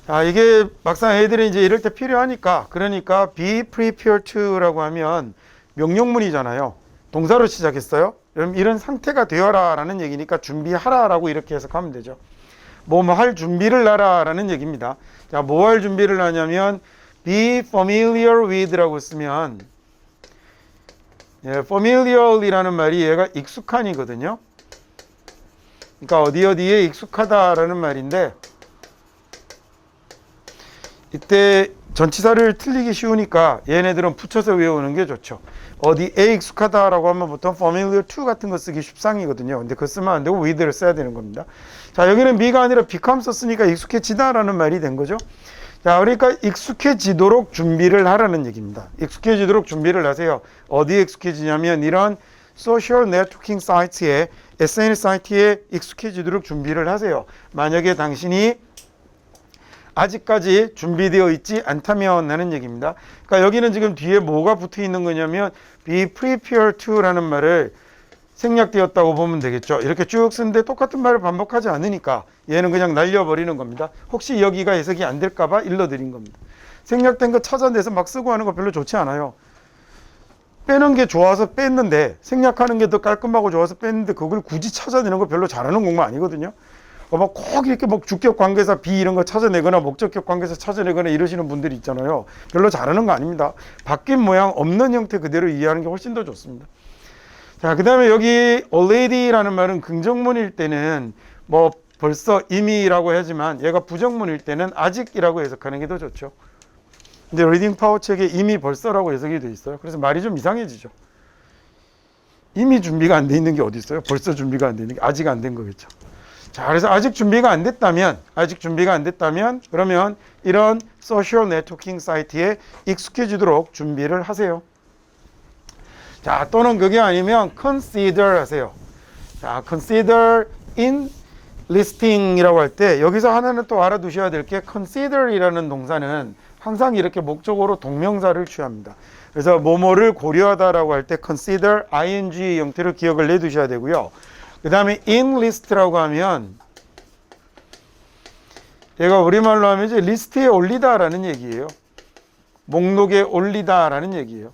자, 이게 막상 애들이 이제 이럴 때 필요하니까, 그러니까 be prepared to라고 하면 명령문이잖아요. 동사로 시작했어요. 그럼 이런 상태가 되어라 라는 얘기니까 준비하라 라고 이렇게 해석하면 되죠. 뭐 할 준비를 하라 라는 얘기입니다. 자, 뭐 할 준비를 하냐면 be familiar with 라고 쓰면, 예, familiar이라는 말이 얘가 익숙한이거든요. 그러니까 어디에 익숙하다라는 말인데, 이때 전치사를 틀리기 쉬우니까 얘네들은 붙여서 외우는 게 좋죠. 어디에 익숙하다라고 하면 보통 familiar to 같은 거 쓰기 쉽상이거든요. 근데 그거 쓰면 안 되고 with를 써야 되는 겁니다. 자, 여기는 be가 아니라 become 썼으니까 익숙해지다라는 말이 된 거죠. 자, 그러니까 익숙해지도록 준비를 하라는 얘기입니다. 익숙해지도록 준비를 하세요. 어디에 익숙해지냐면 이런 소셜 네트워킹 사이트에, SNS 사이트에 익숙해지도록 준비를 하세요. 만약에 당신이 아직까지 준비되어 있지 않다면 하는 얘기입니다. 그러니까 여기는 지금 뒤에 뭐가 붙어 있는 거냐면 be prepared to라는 말을 생략되었다고 보면 되겠죠. 이렇게 쭉 쓰는데 똑같은 말을 반복하지 않으니까 얘는 그냥 날려버리는 겁니다. 혹시 여기가 해석이 안 될까 봐 일러드린 겁니다. 생략된 거 찾아내서 막 쓰고 하는 거 별로 좋지 않아요. 빼는 게 좋아서 뺐는데, 생략하는 게 더 깔끔하고 좋아서 뺐는데 그걸 굳이 찾아내는 거 별로 잘하는 공부 아니거든요. 막 꼭 이렇게 뭐 주격 관계사 비 이런 거 찾아내거나 목적격 관계사 찾아내거나 이러시는 분들이 있잖아요. 별로 잘하는 거 아닙니다. 바뀐 모양 없는 형태 그대로 이해하는 게 훨씬 더 좋습니다. 자, 그 다음에 여기 already라는 말은 긍정문일 때는 뭐 벌써 이미라고 하지만 얘가 부정문일 때는 아직이라고 해석하는 게 더 좋죠. 근데 리딩 파워 책에 이미 벌써라고 해석이 돼 있어요. 그래서 말이 좀 이상해지죠. 이미 준비가 안 돼 있는 게 어디 있어요? 벌써 준비가 안 돼 있는 게 아직 안 된 거겠죠. 자, 그래서 아직 준비가 안 됐다면 그러면 이런 소셜 네트워킹 사이트에 익숙해지도록 준비를 하세요. 자, 또는 그게 아니면 consider 하세요. 자, consider in listing이라고 할 때 여기서 하나는 또 알아두셔야 될 게 consider이라는 동사는 항상 이렇게 목적어로 동명사를 취합니다. 그래서 뭐뭐를 고려하다라고 할 때 consider ing 형태로 기억을 내두셔야 되고요. 그 다음에 in list라고 하면 얘가 우리말로 하면 이제 리스트에 올리다라는 얘기예요. 목록에 올리다라는 얘기예요.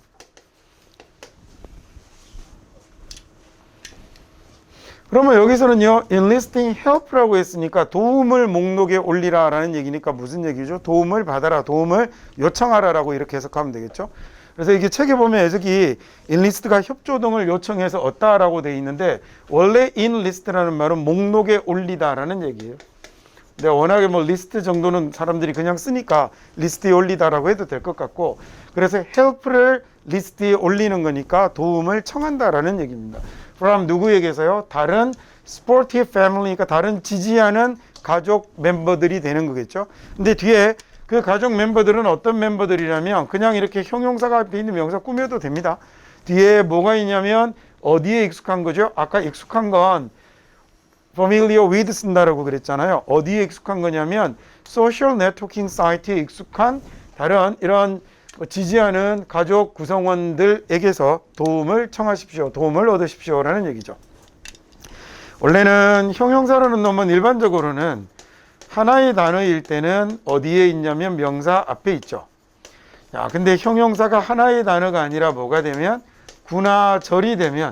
그러면 여기서는요, enlisting help라고 했으니까 도움을 목록에 올리라라는 얘기니까 무슨 얘기죠? 도움을 받아라, 도움을 요청하라라고 이렇게 해석하면 되겠죠? 그래서 이게 책에 보면 해석이 enlist가 협조 등을 요청해서 얻다라고 되어 있는데 원래 enlist라는 말은 목록에 올리다라는 얘기예요. 근데 워낙에 뭐 리스트 정도는 사람들이 그냥 쓰니까 리스트에 올리다라고 해도 될 것 같고, 그래서 help를 리스트에 올리는 거니까 도움을 청한다라는 얘기입니다. from 누구에게서요? 다른 supportive family니까 다른 지지하는 가족 멤버들이 되는 거겠죠. 근데 뒤에 그 가족 멤버들은 어떤 멤버들이냐면 그냥 이렇게 형용사가 앞에 있는 명사 꾸며도 됩니다. 뒤에 뭐가 있냐면 어디에 익숙한 거죠? 아까 익숙한 건 familiar with 쓴다라고 그랬잖아요. 어디에 익숙한 거냐면 소셜 네트워킹 사이트에 익숙한 다른 이런 지지하는 가족 구성원들에게서 도움을 청하십시오. 도움을 얻으십시오라는 얘기죠. 원래는 형용사라는 놈은 일반적으로는 하나의 단어일 때는 어디에 있냐면 명사 앞에 있죠. 야, 근데 형용사가 하나의 단어가 아니라 뭐가 되면 구나 절이 되면,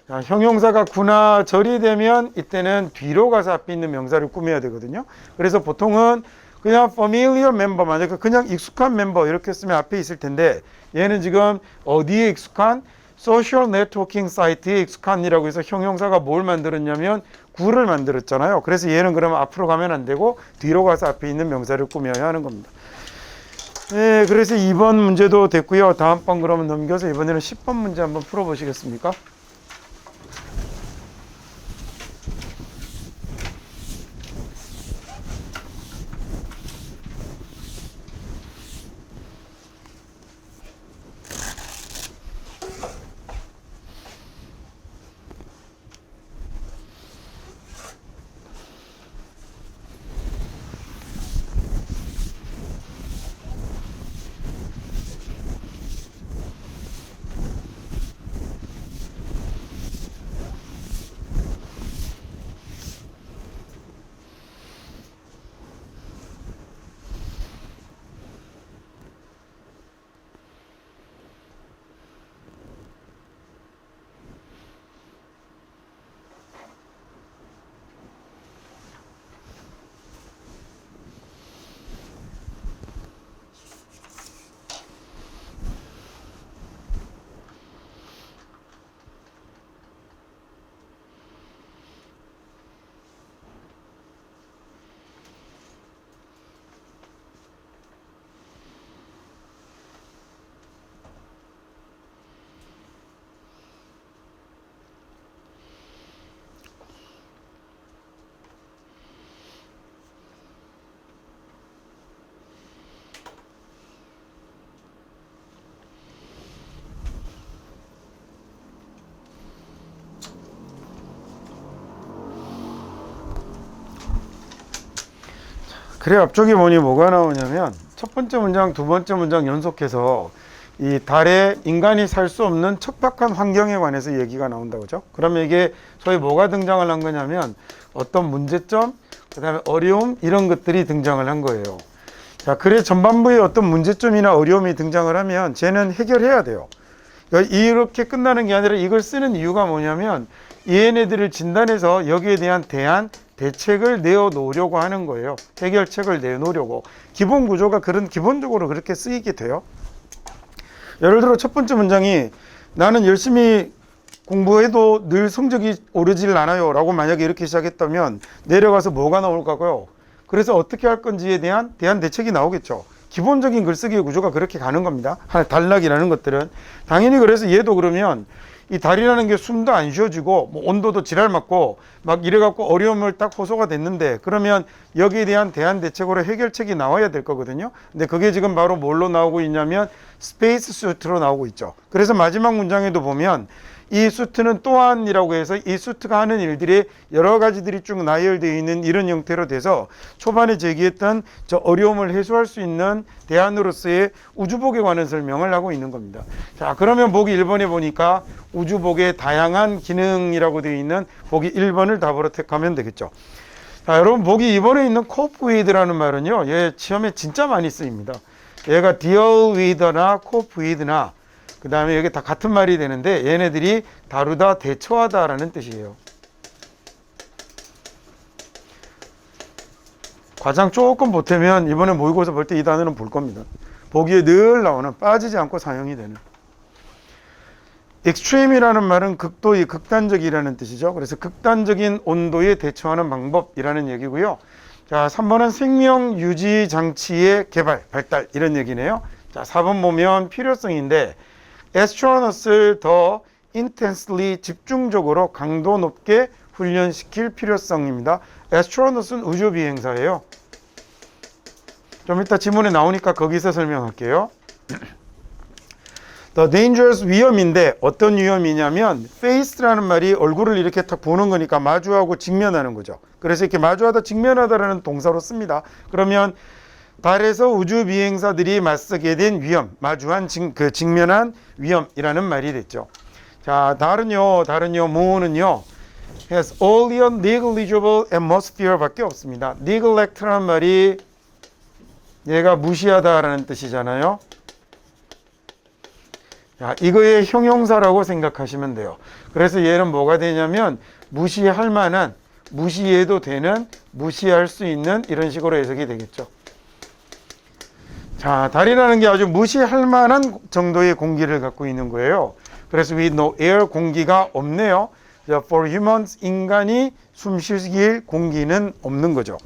자, 형용사가 구나 절이 되면 이때는 뒤로 가서 앞에 있는 명사를 꾸며야 되거든요. 그래서 보통은 그냥 familiar member, 만약에 그냥 익숙한 멤버 이렇게 쓰면 앞에 있을 텐데 얘는 지금 어디에 익숙한? 소셜 네트워킹 사이트에 익숙한이라고 해서 형용사가 뭘 만들었냐면 구를 만들었잖아요. 그래서 얘는 그러면 앞으로 가면 안 되고 뒤로 가서 앞에 있는 명사를 꾸며야 하는 겁니다. 네, 그래서 2번 문제도 됐고요. 다음 번 그러면 넘겨서 이번에는 10번 문제 한번 풀어보시겠습니까? 그래 앞쪽에 보니 뭐가 나오냐면 첫 번째 문장, 두 번째 문장 연속해서 이 달에 인간이 살 수 없는 척박한 환경에 관해서 얘기가 나온다고 그죠? 그러면 이게 소위 뭐가 등장을 한 거냐면 어떤 문제점, 그 다음에 어려움 이런 것들이 등장을 한 거예요. 자, 그래 전반부에 어떤 문제점이나 어려움이 등장을 하면 쟤는 해결해야 돼요. 그러니까 이렇게 끝나는 게 아니라 이걸 쓰는 이유가 뭐냐면 얘네들을 진단해서 여기에 대한 대책을 내어놓으려고 하는 거예요. 해결책을 내놓으려고. 기본 구조가 기본적으로 그렇게 쓰이게 돼요. 예를 들어 첫 번째 문장이 나는 열심히 공부해도 늘 성적이 오르질 않아요 라고 만약에 이렇게 시작했다면 내려가서 뭐가 나올까요? 그래서 어떻게 할 건지에 대한 대책이 나오겠죠. 기본적인 글쓰기의 구조가 그렇게 가는 겁니다. 단락이라는 것들은. 당연히 그래서 얘도 그러면 이 달이라는 게 숨도 안 쉬어지고 뭐 온도도 지랄 맞고 막 이래갖고 어려움을 딱 호소가 됐는데 그러면 여기에 대한 대책으로 해결책이 나와야 될 거거든요. 근데 그게 지금 바로 뭘로 나오고 있냐면 스페이스 수트로 나오고 있죠. 그래서 마지막 문장에도 보면 이 수트는 또한이라고 해서 이 수트가 하는 일들이 여러 가지들이 쭉 나열되어 있는 이런 형태로 돼서 초반에 제기했던 저 어려움을 해소할 수 있는 대안으로서의 우주복에 관한 설명을 하고 있는 겁니다. 자, 그러면 보기 1번에 보니까 우주복의 다양한 기능이라고 되어 있는 보기 1번을 답으로 택하면 되겠죠. 자, 여러분 보기 2번에 있는 cope with라는 말은요, 얘 시험에 진짜 많이 쓰입니다. 얘가 deal with나 cope with나 그 다음에 여기 다 같은 말이 되는데 얘네들이 다루다, 대처하다 라는 뜻이에요. 과장 조금 보태면 이번에 모의고사 볼 때 이 단어는 볼 겁니다. 보기에 늘 나오는 빠지지 않고 사용이 되는. extreme이라는 말은 극도의 극단적이라는 뜻이죠. 그래서 극단적인 온도에 대처하는 방법이라는 얘기고요. 자, 3번은 생명 유지 장치의 개발, 발달 이런 얘기네요. 자, 4번 보면 필요성인데 astronauts를 더 intensely 집중적으로 강도 높게 훈련시킬 필요성입니다. astronauts는 우주 비행사예요. 좀 이따 지문에 나오니까 거기서 설명할게요. The dangerous 위험인데 어떤 위험이냐면 face라는 말이 얼굴을 이렇게 딱 보는 거니까 마주하고 직면하는 거죠. 그래서 이렇게 마주하다 직면하다라는 동사로 씁니다. 그러면 달에서 우주 비행사들이 맞서게 된 위험, 마주한 직면한 위험이라는 말이 됐죠. 자, 다른요, 모어는요, has only a negligible atmosphere 밖에 없습니다. neglect라는 말이 얘가 무시하다라는 뜻이잖아요. 자, 이거의 형용사라고 생각하시면 돼요. 그래서 얘는 뭐가 되냐면 무시할 만한, 무시해도 되는, 무시할 수 있는 이런 식으로 해석이 되겠죠. 자, 달이라는 게 아주 무시할 만한 정도의 공기를 갖고 있는 거예요. 그래서 with no air, 공기가 없네요. For humans, 인간이 숨 쉬길 공기는 없는 거죠.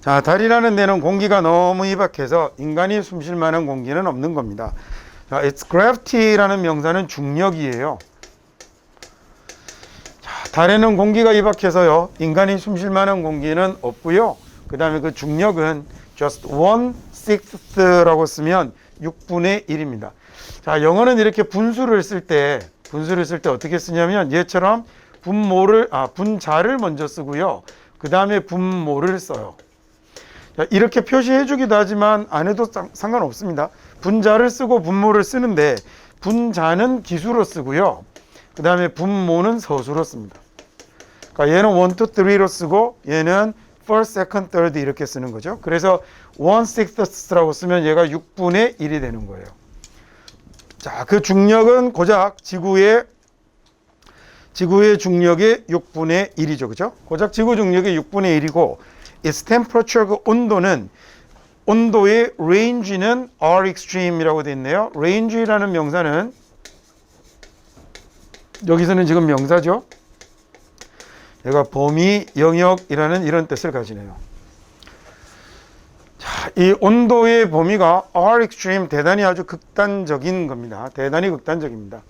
자, 달이라는 데는 공기가 너무 희박해서 인간이 숨 쉴 만한 공기는 없는 겁니다. 자, its gravity라는 명사는 중력이에요. 자, 달에는 공기가 희박해서요, 인간이 숨 쉴 만한 공기는 없고요. 그 다음에 그 중력은 just 1/6라고 쓰면 6분의 1입니다. 자, 영어는 이렇게 분수를 쓸 때 어떻게 쓰냐면 얘처럼 분자를 먼저 쓰고요. 그 다음에 분모를 써요. 자, 이렇게 표시해 주기도 하지만 안 해도 상관없습니다. 분자를 쓰고 분모를 쓰는데 분자는 기수로 쓰고요. 그 다음에 분모는 서수로 씁니다. 그러니까 얘는 1, 2, 3로 쓰고 얘는 first, second, third 이렇게 쓰는 거죠. 그래서 1/6라고 쓰면 얘가 6분의 1이 되는 거예요. 자, 그 중력은 고작 지구의 중력의 6분의 1이죠. 그죠? 고작 지구 중력의 6분의 1이고 its temperature, 그 온도의 range는 are extreme이라고 되어 있네요. range라는 명사는 여기서는 지금 명사죠. 얘가 범위, 영역이라는 이런 뜻을 가지네요. 자, 이 온도의 범위가 are extreme, 대단히 아주 극단적인 겁니다. 대단히 극단적입니다.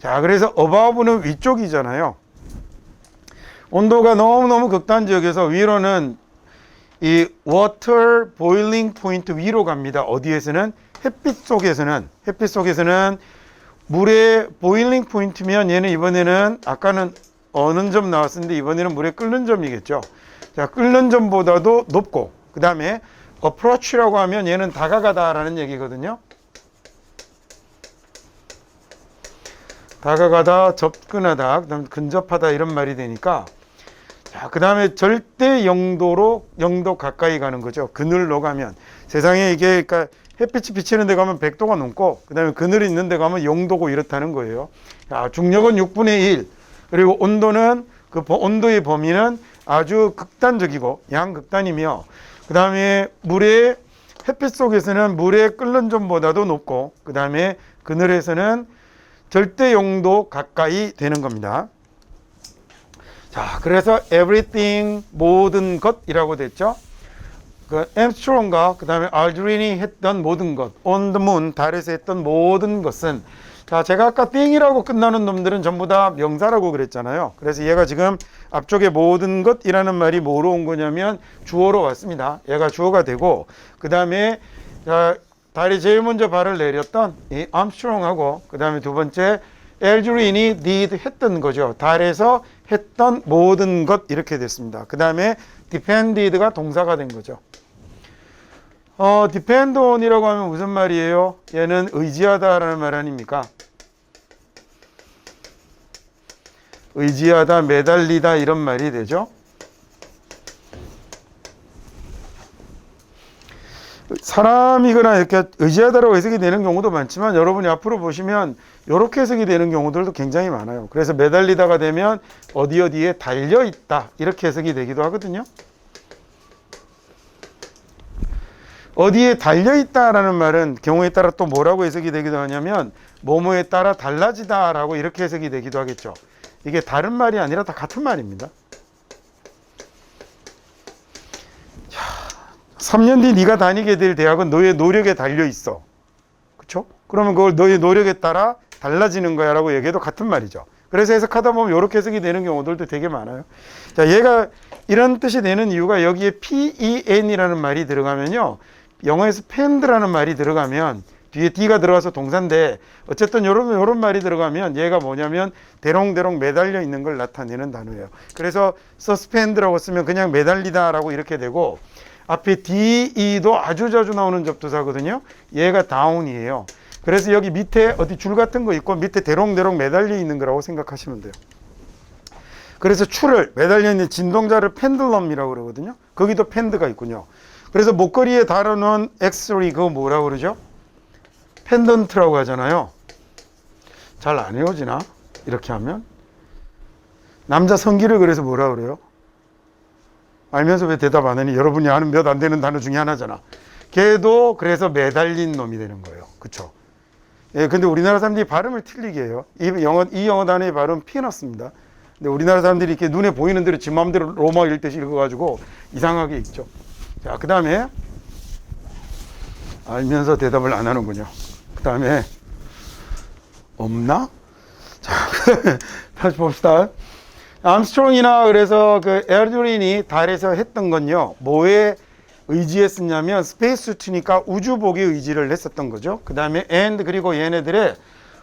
자, 그래서 above는 위쪽이잖아요. 온도가 너무너무 극단적이어서 위로는 이 water boiling point 위로 갑니다. 어디에서는? 햇빛 속에서는 물의 boiling point면 얘는 이번에는 아까는 어는 점 나왔었는데 이번에는 물에 끓는 점이겠죠. 자, 끓는 점보다도 높고 그 다음에 approach라고 하면 얘는 다가가다라는 얘기거든요. 다가가다, 접근하다, 그다음 근접하다 이런 말이 되니까 자, 그 다음에 절대 영도로 영도 가까이 가는 거죠. 그늘로 가면 세상에 이게 그러니까 햇빛이 비치는 데 가면 100도가 넘고 그 다음에 그늘이 있는 데 가면 0도고 이렇다는 거예요. 자, 중력은 6분의 1 그리고 온도는 그 온도의 범위는 아주 극단적이고 양극단이며 그 다음에 물의 햇빛 속에서는 물의 끓는 점보다도 높고 그 다음에 그늘에서는 절대 영도 가까이 되는 겁니다. 자, 그래서 everything 모든 것이라고 됐죠. 그 엠스트롱과 그 다음에 알드린이 했던 모든 것, on the moon 달에서 했던 모든 것은 자, 제가 아까 thing이라고 끝나는 놈들은 전부 다 명사라고 그랬잖아요. 그래서 얘가 지금 앞쪽에 모든 것이라는 말이 뭐로 온 거냐면 주어로 왔습니다. 얘가 주어가 되고 그 다음에 달이 제일 먼저 발을 내렸던 이 암스트롱하고 그 다음에 두 번째 엘드린이 did 했던 거죠. 달에서 했던 모든 것 이렇게 됐습니다. 그 다음에 depended가 동사가 된 거죠. depend on이라고 하면 무슨 말이에요? 얘는 의지하다라는 말 아닙니까? 의지하다, 매달리다 이런 말이 되죠. 사람이거나 이렇게 의지하다라고 해석이 되는 경우도 많지만 여러분이 앞으로 보시면 이렇게 해석이 되는 경우들도 굉장히 많아요. 그래서 매달리다가 되면 어디에 달려있다 이렇게 해석이 되기도 하거든요. 어디에 달려있다라는 말은 경우에 따라 또 뭐라고 해석이 되기도 하냐면 뭐뭐에 따라 달라지다라고 이렇게 해석이 되기도 하겠죠. 이게 다른 말이 아니라 다 같은 말입니다. 3년 뒤 네가 다니게 될 대학은 너의 노력에 달려있어. 그렇죠? 그러면 그걸 너의 노력에 따라 달라지는 거야 라고 얘기해도 같은 말이죠. 그래서 해석하다 보면 이렇게 해석이 되는 경우들도 되게 많아요. 자, 얘가 이런 뜻이 되는 이유가 여기에 pen이라는 말이 들어가면요. 영어에서 pend라는 말이 들어가면 뒤에 d가 들어가서 동사인데 어쨌든 요런 말이 들어가면 얘가 뭐냐면 대롱대롱 매달려 있는 걸 나타내는 단어예요. 그래서 suspend라고 쓰면 그냥 매달리다라고 이렇게 되고 앞에 de도 아주 자주 나오는 접두사거든요. 얘가 down이에요. 그래서 여기 밑에 어디 줄 같은 거 있고 밑에 대롱대롱 매달려 있는 거라고 생각하시면 돼요. 그래서 줄을 매달려 있는 진동자를 펜들럼이라고 그러거든요. 거기도 펜드가 있군요. 그래서 목걸이에 달아놓은 액세서리 그거 뭐라고 그러죠? 펜던트라고 하잖아요. 잘 안 외워지나? 이렇게 하면 남자 성기를 그래서 뭐라 그래요? 알면서 왜 대답 안 하니? 여러분이 아는 몇 안 되는 단어 중에 하나잖아. 걔도 그래서 매달린 놈이 되는 거예요. 그쵸? 예, 근데 우리나라 사람들이 발음을 틀리게 해요. 이 영어 단어의 발음 피너스입니다. 근데 우리나라 사람들이 이렇게 눈에 보이는 대로 지 마음대로 로마 읽듯이 읽어가지고 이상하게 읽죠. 자, 그 다음에 알면서 대답을 안 하는군요. 그 다음에 없나? 자, 다시 봅시다. 암스트롱이나 그래서 그 엘드린이 달에서 했던 건요. 뭐에 의지했었냐면 스페이스수트니까 우주복에 의지를 했었던 거죠. 그 다음에 and 그리고 얘네들의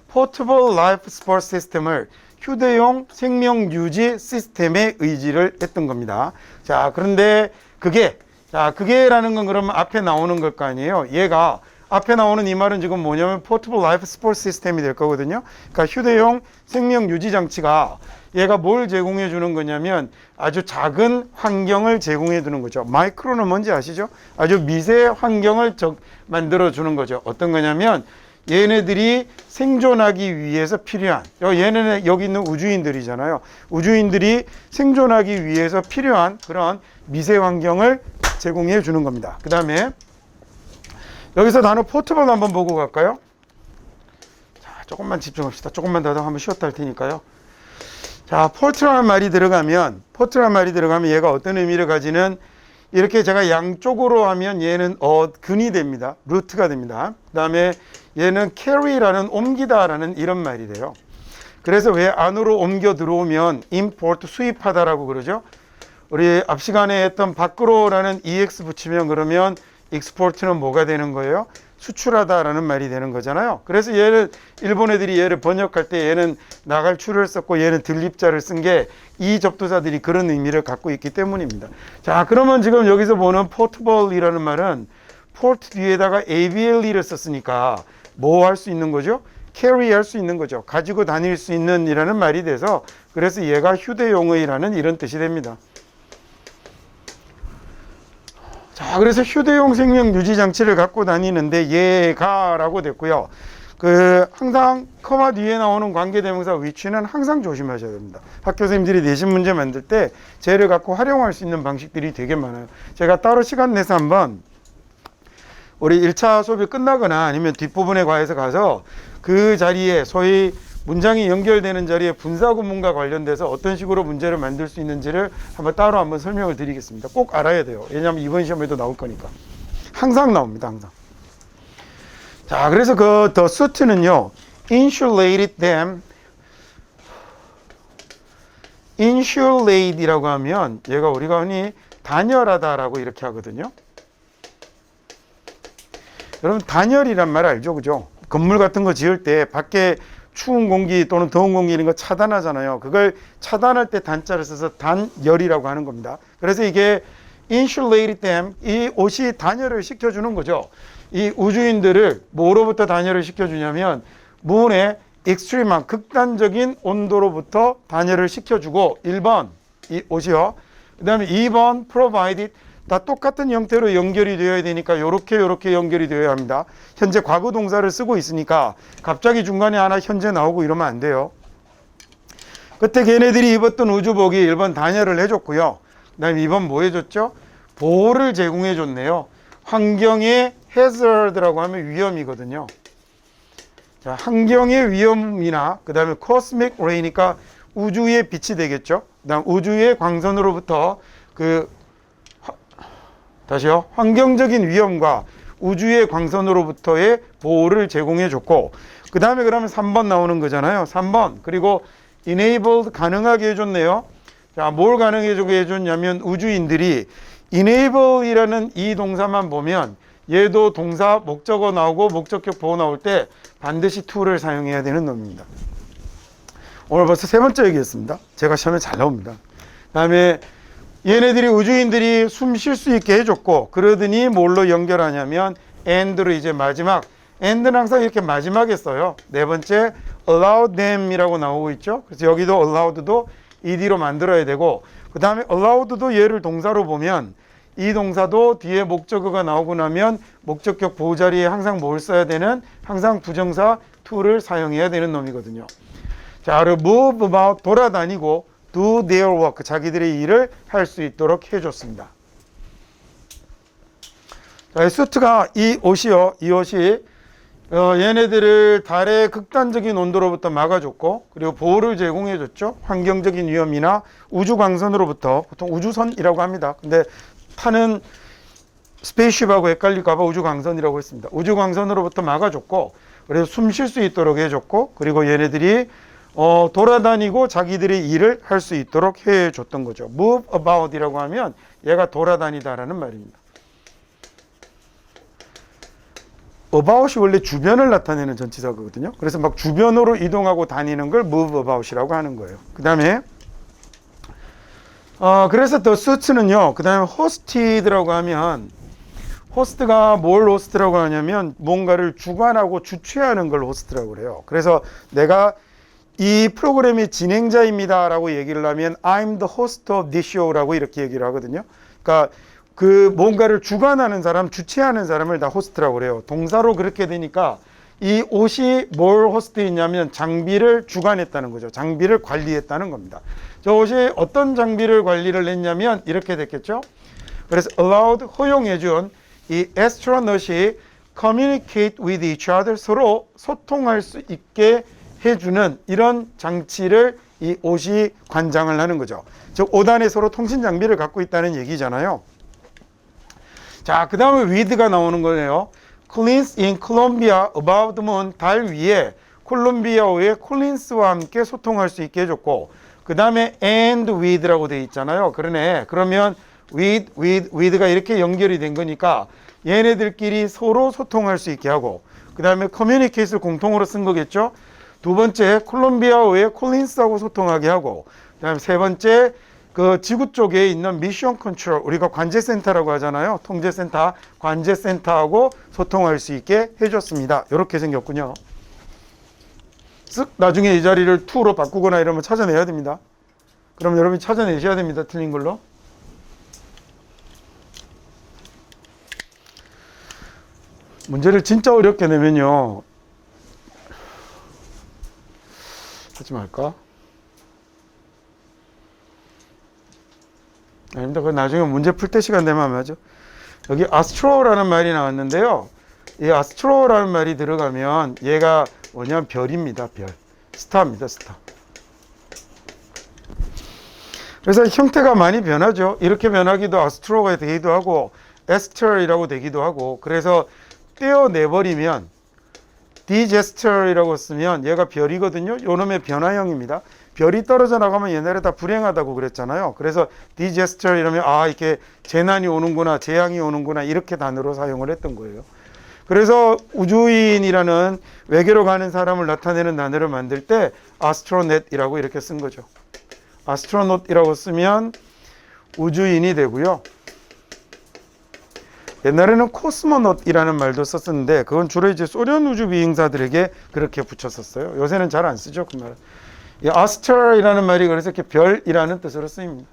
포터블 라이프 서포트 시스템을 휴대용 생명 유지 시스템에 의지를 했던 겁니다. 자, 그런데 그게라는 건 그러면 앞에 나오는 걸 거 아니에요. 얘가 앞에 나오는 이 말은 지금 뭐냐면 포터블 라이프 서포트 시스템이 될 거거든요. 그러니까 휴대용 생명 유지 장치가 얘가 뭘 제공해 주는 거냐면 아주 작은 환경을 제공해 주는 거죠. 마이크로는 뭔지 아시죠? 아주 미세 환경을 만들어 주는 거죠. 어떤 거냐면 얘네들이 생존하기 위해서 필요한 얘네는 여기 있는 우주인들이잖아요. 우주인들이 생존하기 위해서 필요한 그런 미세 환경을 제공해 주는 겁니다. 그 다음에 여기서 단어 포터블 한번 보고 갈까요? 자, 조금만 집중합시다. 조금만 더 한번 쉬었다 할 테니까요. 자, 포트라는 말이 들어가면 얘가 어떤 의미를 가지는 이렇게 제가 양쪽으로 하면 얘는 근이 됩니다. 루트가 됩니다. 그 다음에 얘는 carry라는 옮기다라는 이런 말이 돼요. 그래서 왜 안으로 옮겨 들어오면 import 수입하다라고 그러죠. 우리 앞 시간에 했던 밖으로라는 ex 붙이면 그러면 export는 뭐가 되는 거예요? 수출하다라는 말이 되는 거잖아요. 그래서 얘는 일본 애들이 얘를 번역할 때 얘는 나갈 출을 썼고 얘는 들립자를 쓴 게 이 접두사들이 그런 의미를 갖고 있기 때문입니다. 자, 그러면 지금 여기서 보는 포트볼이라는 말은 포트 뒤에다가 ABLE를 썼으니까 뭐 할 수 있는 거죠? carry 할 수 있는 거죠. 가지고 다닐 수 있는 이라는 말이 돼서 그래서 얘가 휴대용의라는 이런 뜻이 됩니다. 자, 그래서 휴대용 생명 유지 장치를 갖고 다니는데 얘가라고 됐고요. 항상 커마 뒤에 나오는 관계대명사 위치는 항상 조심하셔야 됩니다. 학교 선생님들이 내신 문제 만들 때 쟤를 갖고 활용할 수 있는 방식들이 되게 많아요. 제가 따로 시간 내서 한번 우리 1차 수업이 끝나거나 아니면 뒷부분에 과에서 가서 그 자리에 소위 문장이 연결되는 자리에 분사구문과 관련돼서 어떤 식으로 문제를 만들 수 있는지를 따로 설명을 드리겠습니다. 꼭 알아야 돼요. 왜냐하면 이번 시험에도 나올 거니까. 항상 나옵니다. 항상. 자, 그래서 the suit는요, insulated them. insulated이라고 하면 얘가 우리가 흔히 단열하다라고 이렇게 하거든요. 여러분 단열이란 말 알죠? 그죠? 건물 같은 거 지을 때 밖에 추운 공기 또는 더운 공기 이런 거 차단하잖아요. 그걸 차단할 때 단자를 써서 단열이라고 하는 겁니다. 그래서 이게 insulated them, 이 옷이 단열을 시켜주는 거죠. 이 우주인들을 뭐로부터 단열을 시켜주냐면 문의 extreme한 극단적인 온도로부터 단열을 시켜주고 1번 이 옷이요. 그 다음에 2번 provided 다 똑같은 형태로 연결이 되어야 되니까 요렇게 연결이 되어야 합니다. 현재 과거 동사를 쓰고 있으니까 갑자기 중간에 하나 현재 나오고 이러면 안 돼요. 그때 걔네들이 입었던 우주복이 1번 단열을 해줬고요. 그 다음에 2번 뭐 해줬죠? 보호를 제공해 줬네요. 환경의 hazard라고 하면 위험이거든요. 자, 환경의 위험이나 그 다음에 cosmic ray니까 우주의 빛이 되겠죠. 그 다음 우주의 광선으로부터 다시요. 환경적인 위험과 우주의 광선으로부터의 보호를 제공해 줬고 그 다음에 그러면 3번 나오는 거잖아요. 3번 그리고 enabled 가능하게 해줬네요. 자, 뭘 가능하게 해줬냐면 우주인들이 enable이라는 이 동사만 보면 얘도 동사 목적어 나오고 목적격 보호 나올 때 반드시 to를 사용해야 되는 놈입니다. 오늘 벌써 세 번째 얘기했습니다. 제가 시험에 잘 나옵니다. 그 다음에 얘네들이 우주인들이 숨 쉴 수 있게 해줬고 그러더니 뭘로 연결하냐면 and로 이제 마지막 and는 항상 이렇게 마지막에 써요. 네 번째 allow them이라고 나오고 있죠. 그래서 여기도 allowed도 ed로 만들어야 되고 그 다음에 allowed도 얘를 동사로 보면 이 동사도 뒤에 목적어가 나오고 나면 목적격 보호 자리에 항상 뭘 써야 되는 항상 부정사 to를 사용해야 되는 놈이거든요. 자, 그리고 move about 돌아다니고 do their work 자기들의 일을 할 수 있도록 해줬습니다. 자, 수트가 이 옷이 얘네들을 달의 극단적인 온도로부터 막아줬고 그리고 보호를 제공해줬죠. 환경적인 위험이나 우주 광선으로부터 보통 우주선이라고 합니다. 근데 타는 스페이스십하고 헷갈릴까 봐 우주 광선이라고 했습니다. 우주 광선으로부터 막아줬고 그래서 숨 쉴 수 있도록 해줬고 그리고 얘네들이 돌아다니고 자기들의 일을 할 수 있도록 해줬던 거죠. move about이라고 하면 얘가 돌아다니다라는 말입니다. about이 원래 주변을 나타내는 전치사거든요. 그래서 막 주변으로 이동하고 다니는 걸 move about이라고 하는 거예요. 그 다음에 그래서 the suits는요. 그 다음에 hosted라고 하면 호스트가 뭘 호스트라고 하냐면 뭔가를 주관하고 주최하는 걸 호스트라고 그래요. 그래서 내가 이 프로그램의 진행자입니다 라고 얘기를 하면 I'm the host of this show라고 이렇게 얘기를 하거든요. 그러니까 그 뭔가를 주관하는 사람, 주최하는 사람을 다 호스트라고 그래요. 동사로 그렇게 되니까 이 옷이 뭘 호스트했냐면 장비를 주관했다는 거죠. 장비를 관리했다는 겁니다. 저 옷이 어떤 장비를 관리를 했냐면 이렇게 됐겠죠. 그래서 allowed 허용해준 이 astronaut이 communicate with each other 서로 소통할 수 있게 해주는 이런 장치를 이 옷이 관장을 하는 거죠. 즉 5단에 서로 통신 장비를 갖고 있다는 얘기잖아요. 자, 그 다음에 with가 나오는 거네요. Collins in Columbia about the moon 달 위에 콜롬비아호의 콜린스와 함께 소통할 수 있게 해줬고 그 다음에 and with라고 되어 있잖아요. 그러네. 그러면 with가 이렇게 연결이 된 거니까 얘네들끼리 서로 소통할 수 있게 하고, 그 다음에 communicate를 공통으로 쓴 거겠죠. 두 번째, 콜롬비아어의 콜린스하고 소통하게 하고, 그 다음에 세 번째, 그 지구 쪽에 있는 미션 컨트롤, 우리가 관제센터라고 하잖아요. 통제센터, 관제센터하고 소통할 수 있게 해줬습니다. 이렇게 생겼군요. 쓱 나중에 이 자리를 2로 바꾸거나 이러면 찾아내야 됩니다. 그럼 여러분이 찾아내셔야 됩니다. 틀린 걸로. 문제를 진짜 어렵게 내면요, 하지 말까? 아닙니다. 그 나중에 문제 풀 때 시간 되면 하면 하죠. 여기 아스트로라는 말이 나왔는데요. 이 아스트로라는 말이 들어가면 얘가 뭐냐면 별입니다. 별. 스타입니다. 스타. 그래서 형태가 많이 변하죠. 이렇게 변하기도 아스트로가 되기도 하고 에스터이라고 되기도 하고, 그래서 떼어내버리면 디제스터이라고 쓰면 얘가 별이거든요. 요놈의 변화형입니다. 별이 떨어져 나가면 옛날에 다 불행하다고 그랬잖아요. 그래서 디제스터 이러면 아, 이렇게 재난이 오는구나, 재앙이 오는구나, 이렇게 단어로 사용을 했던 거예요. 그래서 우주인이라는 외계로 가는 사람을 나타내는 단어를 만들 때 아스트로넷이라고 이렇게 쓴 거죠. 아스트로넛이라고 쓰면 우주인이 되고요. 옛날에는 코스모넛이라는 말도 썼었는데 그건 주로 이제 소련 우주 비행사들에게 그렇게 붙였었어요. 요새는 잘 안 쓰죠, 그 말. 이 아스트라이라는 말이 그래서 이렇게 별이라는 뜻으로 쓰입니다.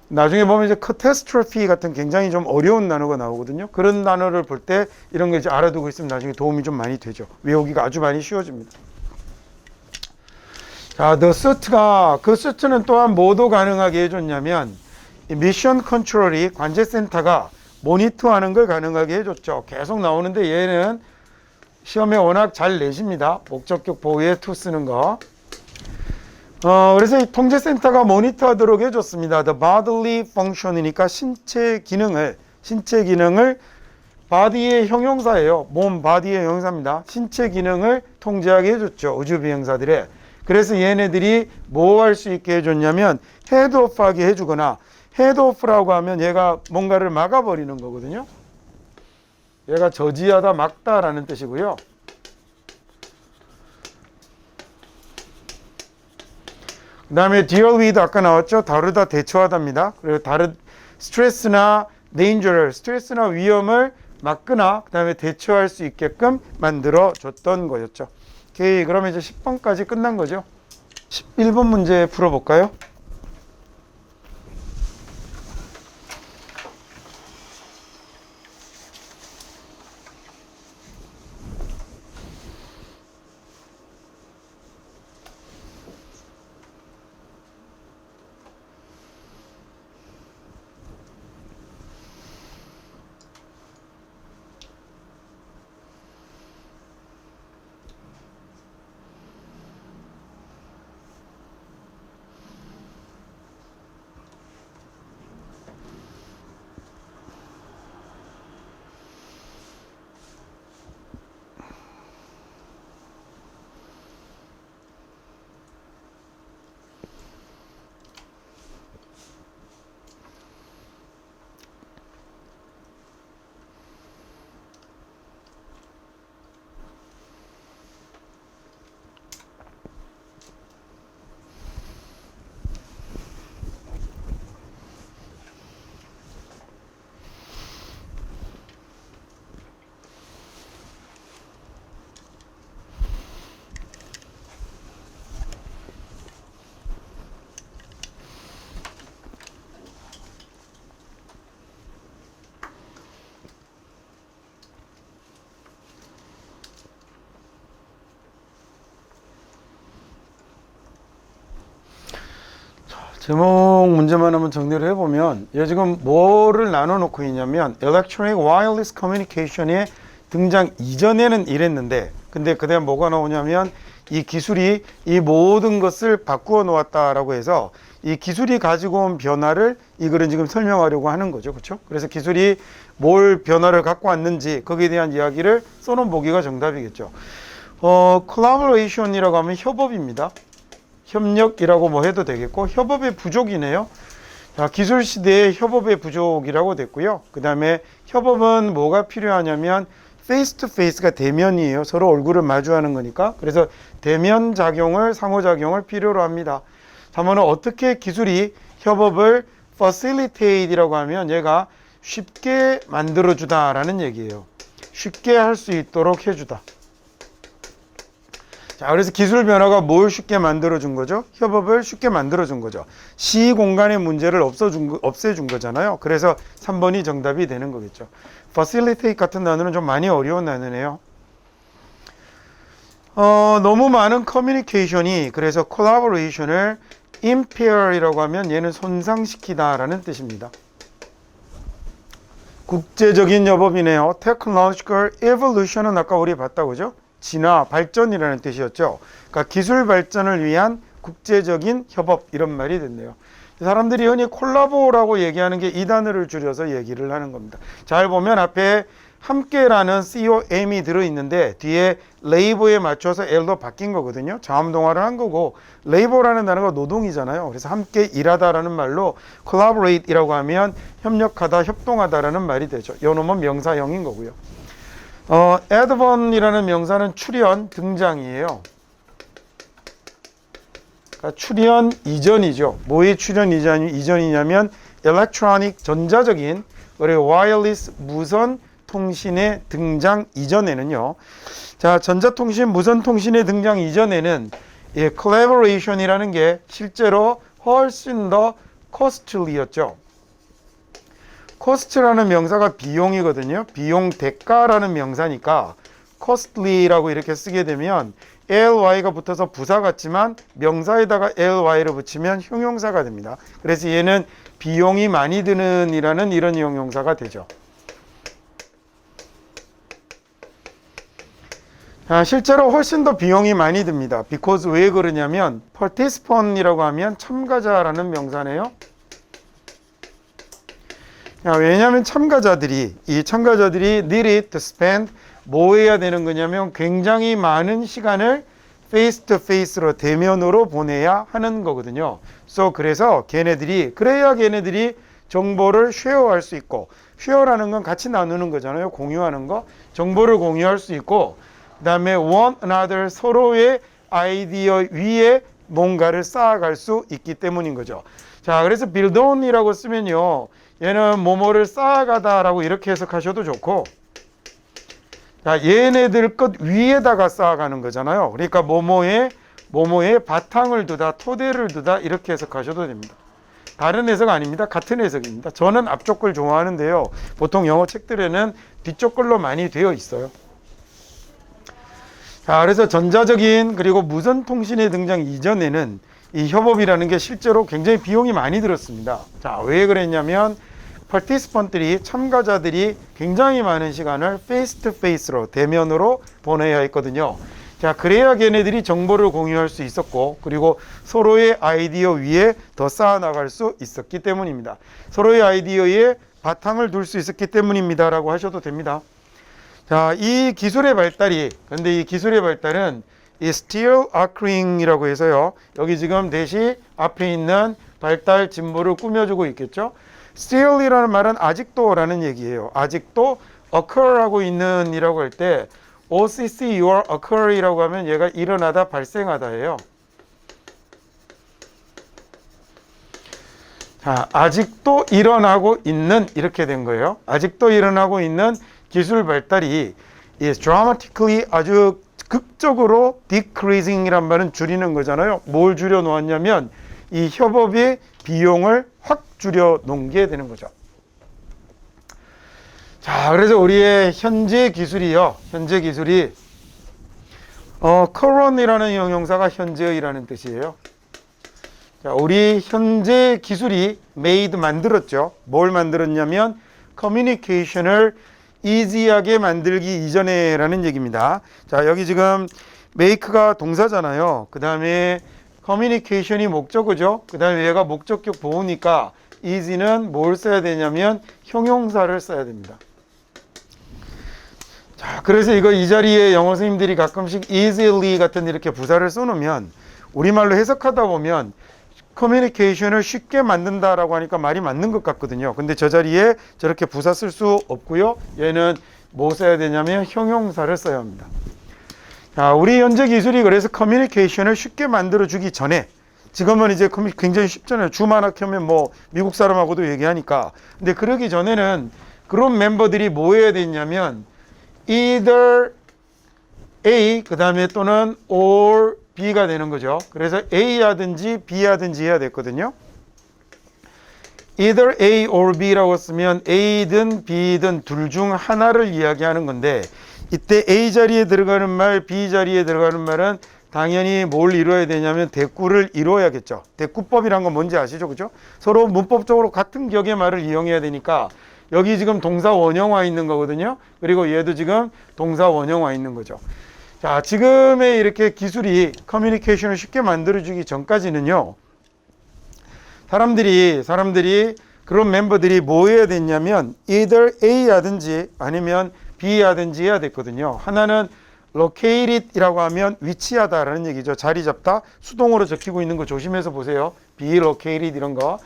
나중에 보면 이제 카타스트로피 같은 굉장히 좀 어려운 단어가 나오거든요. 그런 단어를 볼 때 이런 거 이제 알아두고 있으면 나중에 도움이 좀 많이 되죠. 외우기가 아주 많이 쉬워집니다. 자, the suit가, 그 suit는 또한 뭐도 가능하게 해줬냐면 이 미션 컨트롤이 관제센터가 모니터하는 걸 가능하게 해줬죠. 계속 나오는데 얘는 시험에 워낙 잘 내십니다. 목적격 보호에 to 쓰는 거. 그래서 이 통제센터가 모니터하도록 해줬습니다. The bodily function이니까 신체 기능을 body의 형용사예요. 몸, body의 형용사입니다. 신체 기능을 통제하게 해줬죠. 우주 비행사들의. 그래서 얘네들이 뭐 할 수 있게 해줬냐면 헤드 오프 하게 해주거나, 헤드 오프라고 하면 얘가 뭔가를 막아버리는 거거든요. 얘가 저지하다, 막다라는 뜻이고요. 그 다음에 deal with 아까 나왔죠. 다루다, 대처하다입니다. 그리고 스트레스나 danger, 스트레스나 위험을 막거나 그 다음에 대처할 수 있게끔 만들어 줬던 거였죠. 오케이, 그러면 이제 10번까지 끝난 거죠. 11번 문제 풀어볼까요? 제목 문제만 한번 정리를 해보면, 얘 지금 뭐를 나눠 놓고 있냐면 Electronic Wireless Communication의 등장 이전에는 이랬는데, 근데 그다음 뭐가 나오냐면 이 기술이 이 모든 것을 바꾸어 놓았다라고 해서 이 기술이 가지고 온 변화를 이 글은 지금 설명하려고 하는 거죠. 그렇죠? 그래서 기술이 뭘 변화를 갖고 왔는지 거기에 대한 이야기를 써놓은 보기가 정답이겠죠. collaboration이라고 하면 협업입니다. 협력이라고 뭐 해도 되겠고, 협업의 부족이네요. 자, 기술 시대의 협업의 부족이라고 됐고요. 그 다음에 협업은 뭐가 필요하냐면 페이스 투 페이스가 대면이에요. 서로 얼굴을 마주하는 거니까. 그래서 대면 작용을, 상호작용을 필요로 합니다. 그러면 어떻게 기술이 협업을 facilitate이라고 하면 얘가 쉽게 만들어주다라는 얘기예요. 쉽게 할 수 있도록 해주다. 자, 그래서 기술 변화가 뭘 쉽게 만들어준 거죠? 협업을 쉽게 만들어준 거죠. 시 공간의 문제를 없애준 거잖아요. 그래서 3번이 정답이 되는 거겠죠. facilitate 같은 단어는 좀 많이 어려운 단어네요. 너무 많은 커뮤니케이션이 그래서 collaboration을 impair이라고 하면 얘는 손상시키다라는 뜻입니다. 국제적인 협업이네요. technological evolution은 아까 우리 봤다고 그죠? 진화, 발전이라는 뜻이었죠. 그러니까 기술 발전을 위한 국제적인 협업 이런 말이 됐네요. 사람들이 흔히 콜라보라고 얘기하는 게 이 단어를 줄여서 얘기를 하는 겁니다. 잘 보면 앞에 함께라는 COM이 들어있는데 뒤에 레이버에 맞춰서 L로 바뀐 거거든요. 자음동화를 한 거고 레이버라는 단어가 노동이잖아요. 그래서 함께 일하다라는 말로 collaborate이라고 하면 협력하다, 협동하다라는 말이 되죠. 요 놈은 명사형인 거고요. advon이라는 명사는 출현, 등장이에요. 그러니까 출현 이전이죠. 뭐의 출현 이전이냐면 electronic, 전자적인, 그리고 wireless, 무선 통신의 등장 이전에는요. 자, 전자통신, 무선통신의 등장 이전에는 이 collaboration이라는 게 실제로 훨씬 더 costly였죠. cost라는 명사가 비용이거든요. 비용 대가라는 명사니까 costly라고 이렇게 쓰게 되면 ly가 붙어서 부사 같지만 명사에다가 ly를 붙이면 형용사가 됩니다. 그래서 얘는 비용이 많이 드는 이라는 이런 형용사가 되죠. 실제로 훨씬 더 비용이 많이 듭니다. because 왜 그러냐면 participant이라고 하면 참가자라는 명사네요. 왜냐하면 이 참가자들이 needed to spend 뭐 해야 되는 거냐면 굉장히 많은 시간을 face to face로 대면으로 보내야 하는 거거든요. 그래서 그래야 걔네들이 정보를 쉐어할 수 있고, 쉐어라는 건 같이 나누는 거잖아요. 공유하는 거. 정보를 공유할 수 있고, 그 다음에 one another 서로의 아이디어 위에 뭔가를 쌓아갈 수 있기 때문인 거죠. 자, 그래서 build on이라고 쓰면요. 얘는 뭐뭐를 쌓아가다라고 이렇게 해석하셔도 좋고, 자, 얘네들 것 위에다가 쌓아가는 거잖아요. 그러니까 뭐뭐에 바탕을 두다, 토대를 두다 이렇게 해석하셔도 됩니다. 다른 해석 아닙니다. 같은 해석입니다. 저는 앞쪽 걸 좋아하는데요. 보통 영어 책들에는 뒤쪽 걸로 많이 되어 있어요. 자, 그래서 전자적인 그리고 무선 통신의 등장 이전에는 이 협업이라는 게 실제로 굉장히 비용이 많이 들었습니다. 자, 왜 그랬냐면 participant들이, 참가자들이 굉장히 많은 시간을 face to face로, 대면으로 보내야 했거든요. 자, 그래야 걔네들이 정보를 공유할 수 있었고, 그리고 서로의 아이디어 위에 더 쌓아나갈 수 있었기 때문입니다. 서로의 아이디어에 바탕을 둘 수 있었기 때문입니다 라고 하셔도 됩니다. 자, 이 기술의 발달은 이 still occurring이라고 해서요. 여기 지금 대시 앞에 있는 발달 진보를 꾸며주고 있겠죠. still이라는 말은 아직도라는 얘기예요. 아직도 occur하고 있는 이라고 할 때 OCC you are occur이라고 하면 얘가 일어나다, 발생하다예요. 자, 아직도 일어나고 있는 이렇게 된 거예요. 아직도 일어나고 있는 기술 발달이 dramatically 아주 극적으로 decreasing이란 말은 줄이는 거잖아요. 뭘 줄여 놓았냐면 이 협업의 비용을 확 줄여 놓은 게 되는 거죠. 자, 그래서 우리의 현재 기술이 current이라는 형용사가 현재의라는 뜻이에요. 자, 우리 현재 기술이 made 만들었죠. 뭘 만들었냐면 커뮤니케이션을 easy하게 만들기 이전에라는 얘기입니다. 자, 여기 지금 make가 동사잖아요. 그 다음에 communication이 목적어죠. 그 다음에 얘가 목적격 보호니까 easy는 뭘 써야 되냐면 형용사를 써야 됩니다. 자, 그래서 이 자리에 영어 선생님들이 가끔씩 easily 같은 이렇게 부사를 써놓으면 우리말로 해석하다 보면 커뮤니케이션을 쉽게 만든다라고 하니까 말이 맞는 것 같거든요. 근데 저 자리에 저렇게 부사 쓸 수 없고요. 얘는 뭐 써야 되냐면 형용사를 써야 합니다. 자, 우리 현재 기술이 그래서 커뮤니케이션을 쉽게 만들어 주기 전에, 지금은 이제 굉장히 쉽잖아요. 주만학 하면 뭐 미국 사람하고도 얘기하니까. 근데 그러기 전에는 그룹 멤버들이 뭐 해야 되냐면 either A 그 다음에 또는 or B가 되는 거죠. 그래서 A 하든지 B 하든지 해야 됐거든요. either A or B라고 쓰면 A든 B든 둘 중 하나를 이야기하는 건데, 이때 A 자리에 들어가는 말, B 자리에 들어가는 말은 당연히 뭘 이루어야 되냐면 대꾸를 이루어야겠죠. 대꾸법이란 건 뭔지 아시죠? 그죠? 서로 문법적으로 같은 격의 말을 이용해야 되니까 여기 지금 동사 원형화 있는 거거든요. 그리고 얘도 지금 동사 원형화 있는 거죠. 자, 지금의 이렇게 기술이 커뮤니케이션을 쉽게 만들어주기 전까지는요, 사람들이 그런 멤버들이 뭐 해야 됐냐면 either A 하든지 아니면 B 하든지 해야 됐거든요. 하나는 located이라고 하면 위치하다라는 얘기죠. 자리 잡다. 수동으로 적히고 있는 거 조심해서 보세요. be located 이런 거.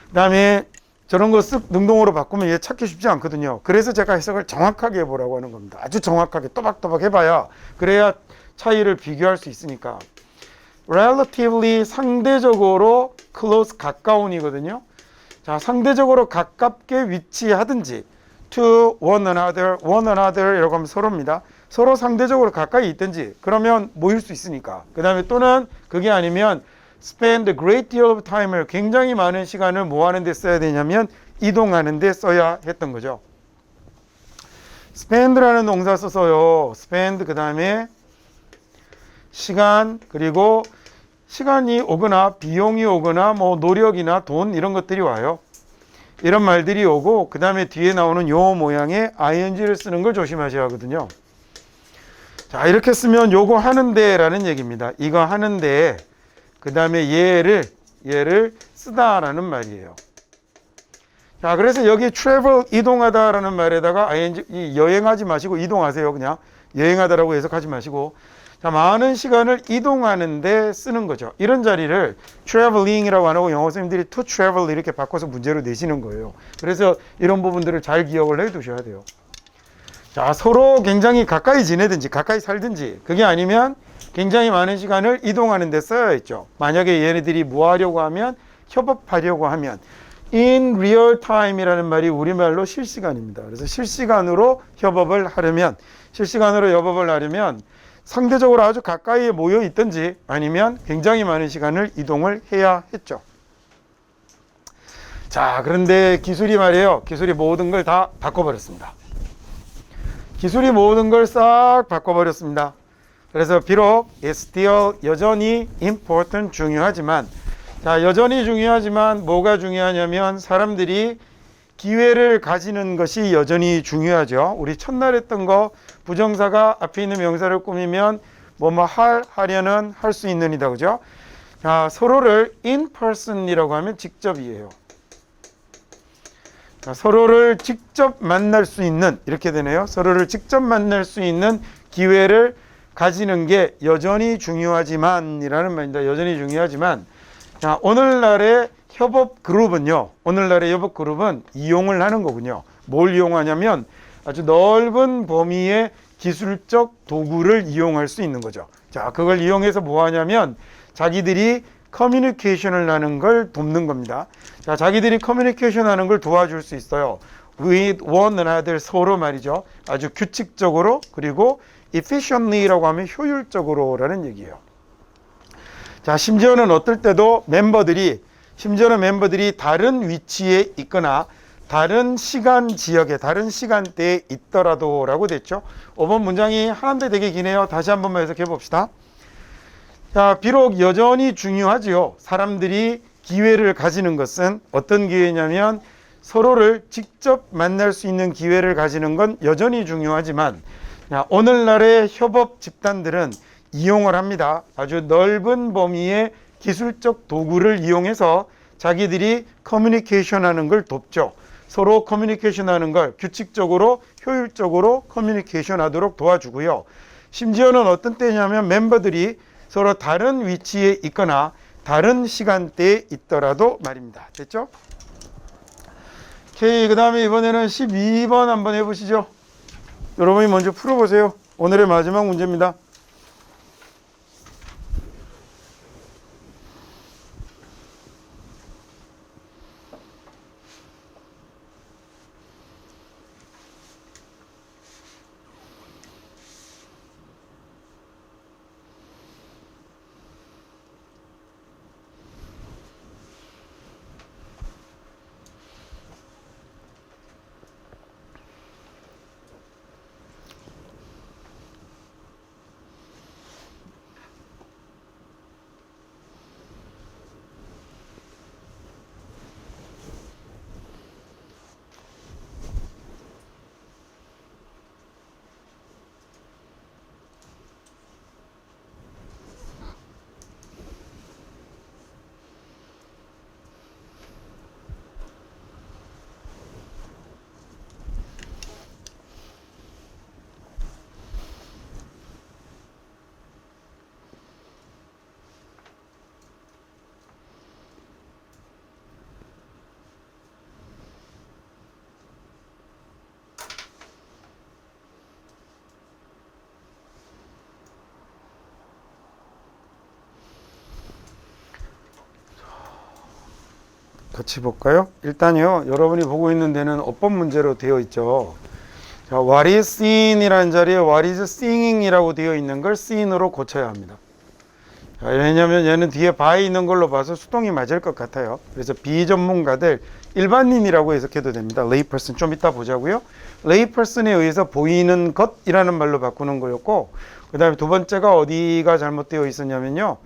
그다음에 저런 거 쓱 능동으로 바꾸면 얘 찾기 쉽지 않거든요. 그래서 제가 해석을 정확하게 해보라고 하는 겁니다. 아주 정확하게 또박또박 해봐야, 그래야 차이를 비교할 수 있으니까. relatively 상대적으로 close 가까운이거든요. 자, 상대적으로 가깝게 위치하든지 to one another 이라고 하면 서로입니다. 서로 상대적으로 가까이 있든지, 그러면 모일 수 있으니까. 그 다음에 또는 그게 아니면 spend a great deal of time을 굉장히 많은 시간을 뭐 하는 데 써야 되냐면 이동하는 데 써야 했던 거죠. spend라는 동사 써서요. spend 그 다음에 시간, 그리고 시간이 오거나 비용이 오거나 뭐 노력이나 돈 이런 것들이 와요. 이런 말들이 오고 그 다음에 뒤에 나오는 요 모양의 ing를 쓰는 걸 조심하셔야 하거든요. 자, 이렇게 쓰면 요거 하는데 라는 얘기입니다. 이거 하는데 그 다음에 얘를 쓰다라는 말이에요. 자, 그래서 여기 travel 이동하다라는 말에다가 ing, 여행하지 마시고 이동하세요. 그냥 여행하다라고 해석하지 마시고, 자, 많은 시간을 이동하는데 쓰는 거죠. 이런 자리를 traveling이라고 안 하고 영어 선생님들이 to travel 이렇게 바꿔서 문제로 내시는 거예요. 그래서 이런 부분들을 잘 기억을 해 두셔야 돼요. 자, 서로 굉장히 가까이 지내든지 가까이 살든지, 그게 아니면 굉장히 많은 시간을 이동하는 데 써야 했죠. 만약에 얘네들이 뭐 하려고 하면, 협업하려고 하면 in real time이라는 말이 우리말로 실시간입니다. 그래서 실시간으로 협업을 하려면 상대적으로 아주 가까이에 모여 있든지 아니면 굉장히 많은 시간을 이동을 해야 했죠. 자, 그런데 기술이 말이에요. 기술이 모든 걸 다 바꿔버렸습니다. 기술이 모든 걸 싹 바꿔버렸습니다. 그래서 비록 still 여전히 important 중요하지만, 자, 여전히 중요하지만 뭐가 중요하냐면 사람들이 기회를 가지는 것이 여전히 중요하죠. 우리 첫날 했던 거, 부정사가 앞에 있는 명사를 꾸미면 하려는 할 수 있는이다, 그죠? 자, 서로를 in person이라고 하면 직접이에요. 자, 서로를 직접 만날 수 있는, 이렇게 되네요. 서로를 직접 만날 수 있는 기회를 가지는 게 여전히 중요하지만 이라는 말입니다. 여전히 중요하지만, 자, 오늘날의 협업 그룹은 이용을 하는 거군요. 뭘 이용하냐면 아주 넓은 범위의 기술적 도구를 이용할 수 있는 거죠. 자, 그걸 이용해서 뭐 하냐면 자기들이 커뮤니케이션을 하는 걸 돕는 겁니다. 자, 자기들이 커뮤니케이션 하는 걸 도와줄 수 있어요. with one another, 서로 말이죠. 아주 규칙적으로, 그리고 efficiently라고 하면 효율적으로라는 얘기예요. 자, 심지어는 어떨 때도 멤버들이 다른 위치에 있거나 다른 시간 지역에, 다른 시간대에 있더라도 라고 됐죠. 5번 문장이 하나인데 되게 기네요. 다시 한 번만 해석해 봅시다. 자, 비록 여전히 중요하지요. 사람들이 기회를 가지는 것은 어떤 기회냐면 서로를 직접 만날 수 있는 기회를 가지는 건 여전히 중요하지만, 자, 오늘날의 협업 집단들은 이용을 합니다. 아주 넓은 범위의 기술적 도구를 이용해서 자기들이 커뮤니케이션 하는 걸 돕죠. 서로 커뮤니케이션 하는 걸 규칙적으로, 효율적으로 커뮤니케이션 하도록 도와주고요. 심지어는 어떤 때냐면 멤버들이 서로 다른 위치에 있거나 다른 시간대에 있더라도 말입니다. 됐죠? 오케이. 그 다음에 이번에는 12번 한번 해보시죠. 여러분이 먼저 풀어보세요. 오늘의 마지막 문제입니다. 같이 볼까요? 일단요, 여러분이 보고 있는 데는 어법 문제로 되어 있죠. 자, what is seen 이라는 자리에 what is singing 이라고 되어 있는 걸 seen으로 고쳐야 합니다. 자, 왜냐면 얘는 뒤에 by 있는 걸로 봐서 수동이 맞을 것 같아요. 그래서 비전문가들, 일반인이라고 해석해도 됩니다. layperson 좀 이따 보자고요. layperson에 의해서 보이는 것이라는 말로 바꾸는 거였고, 그 다음에 두 번째가 어디가 잘못되어 있었냐면요.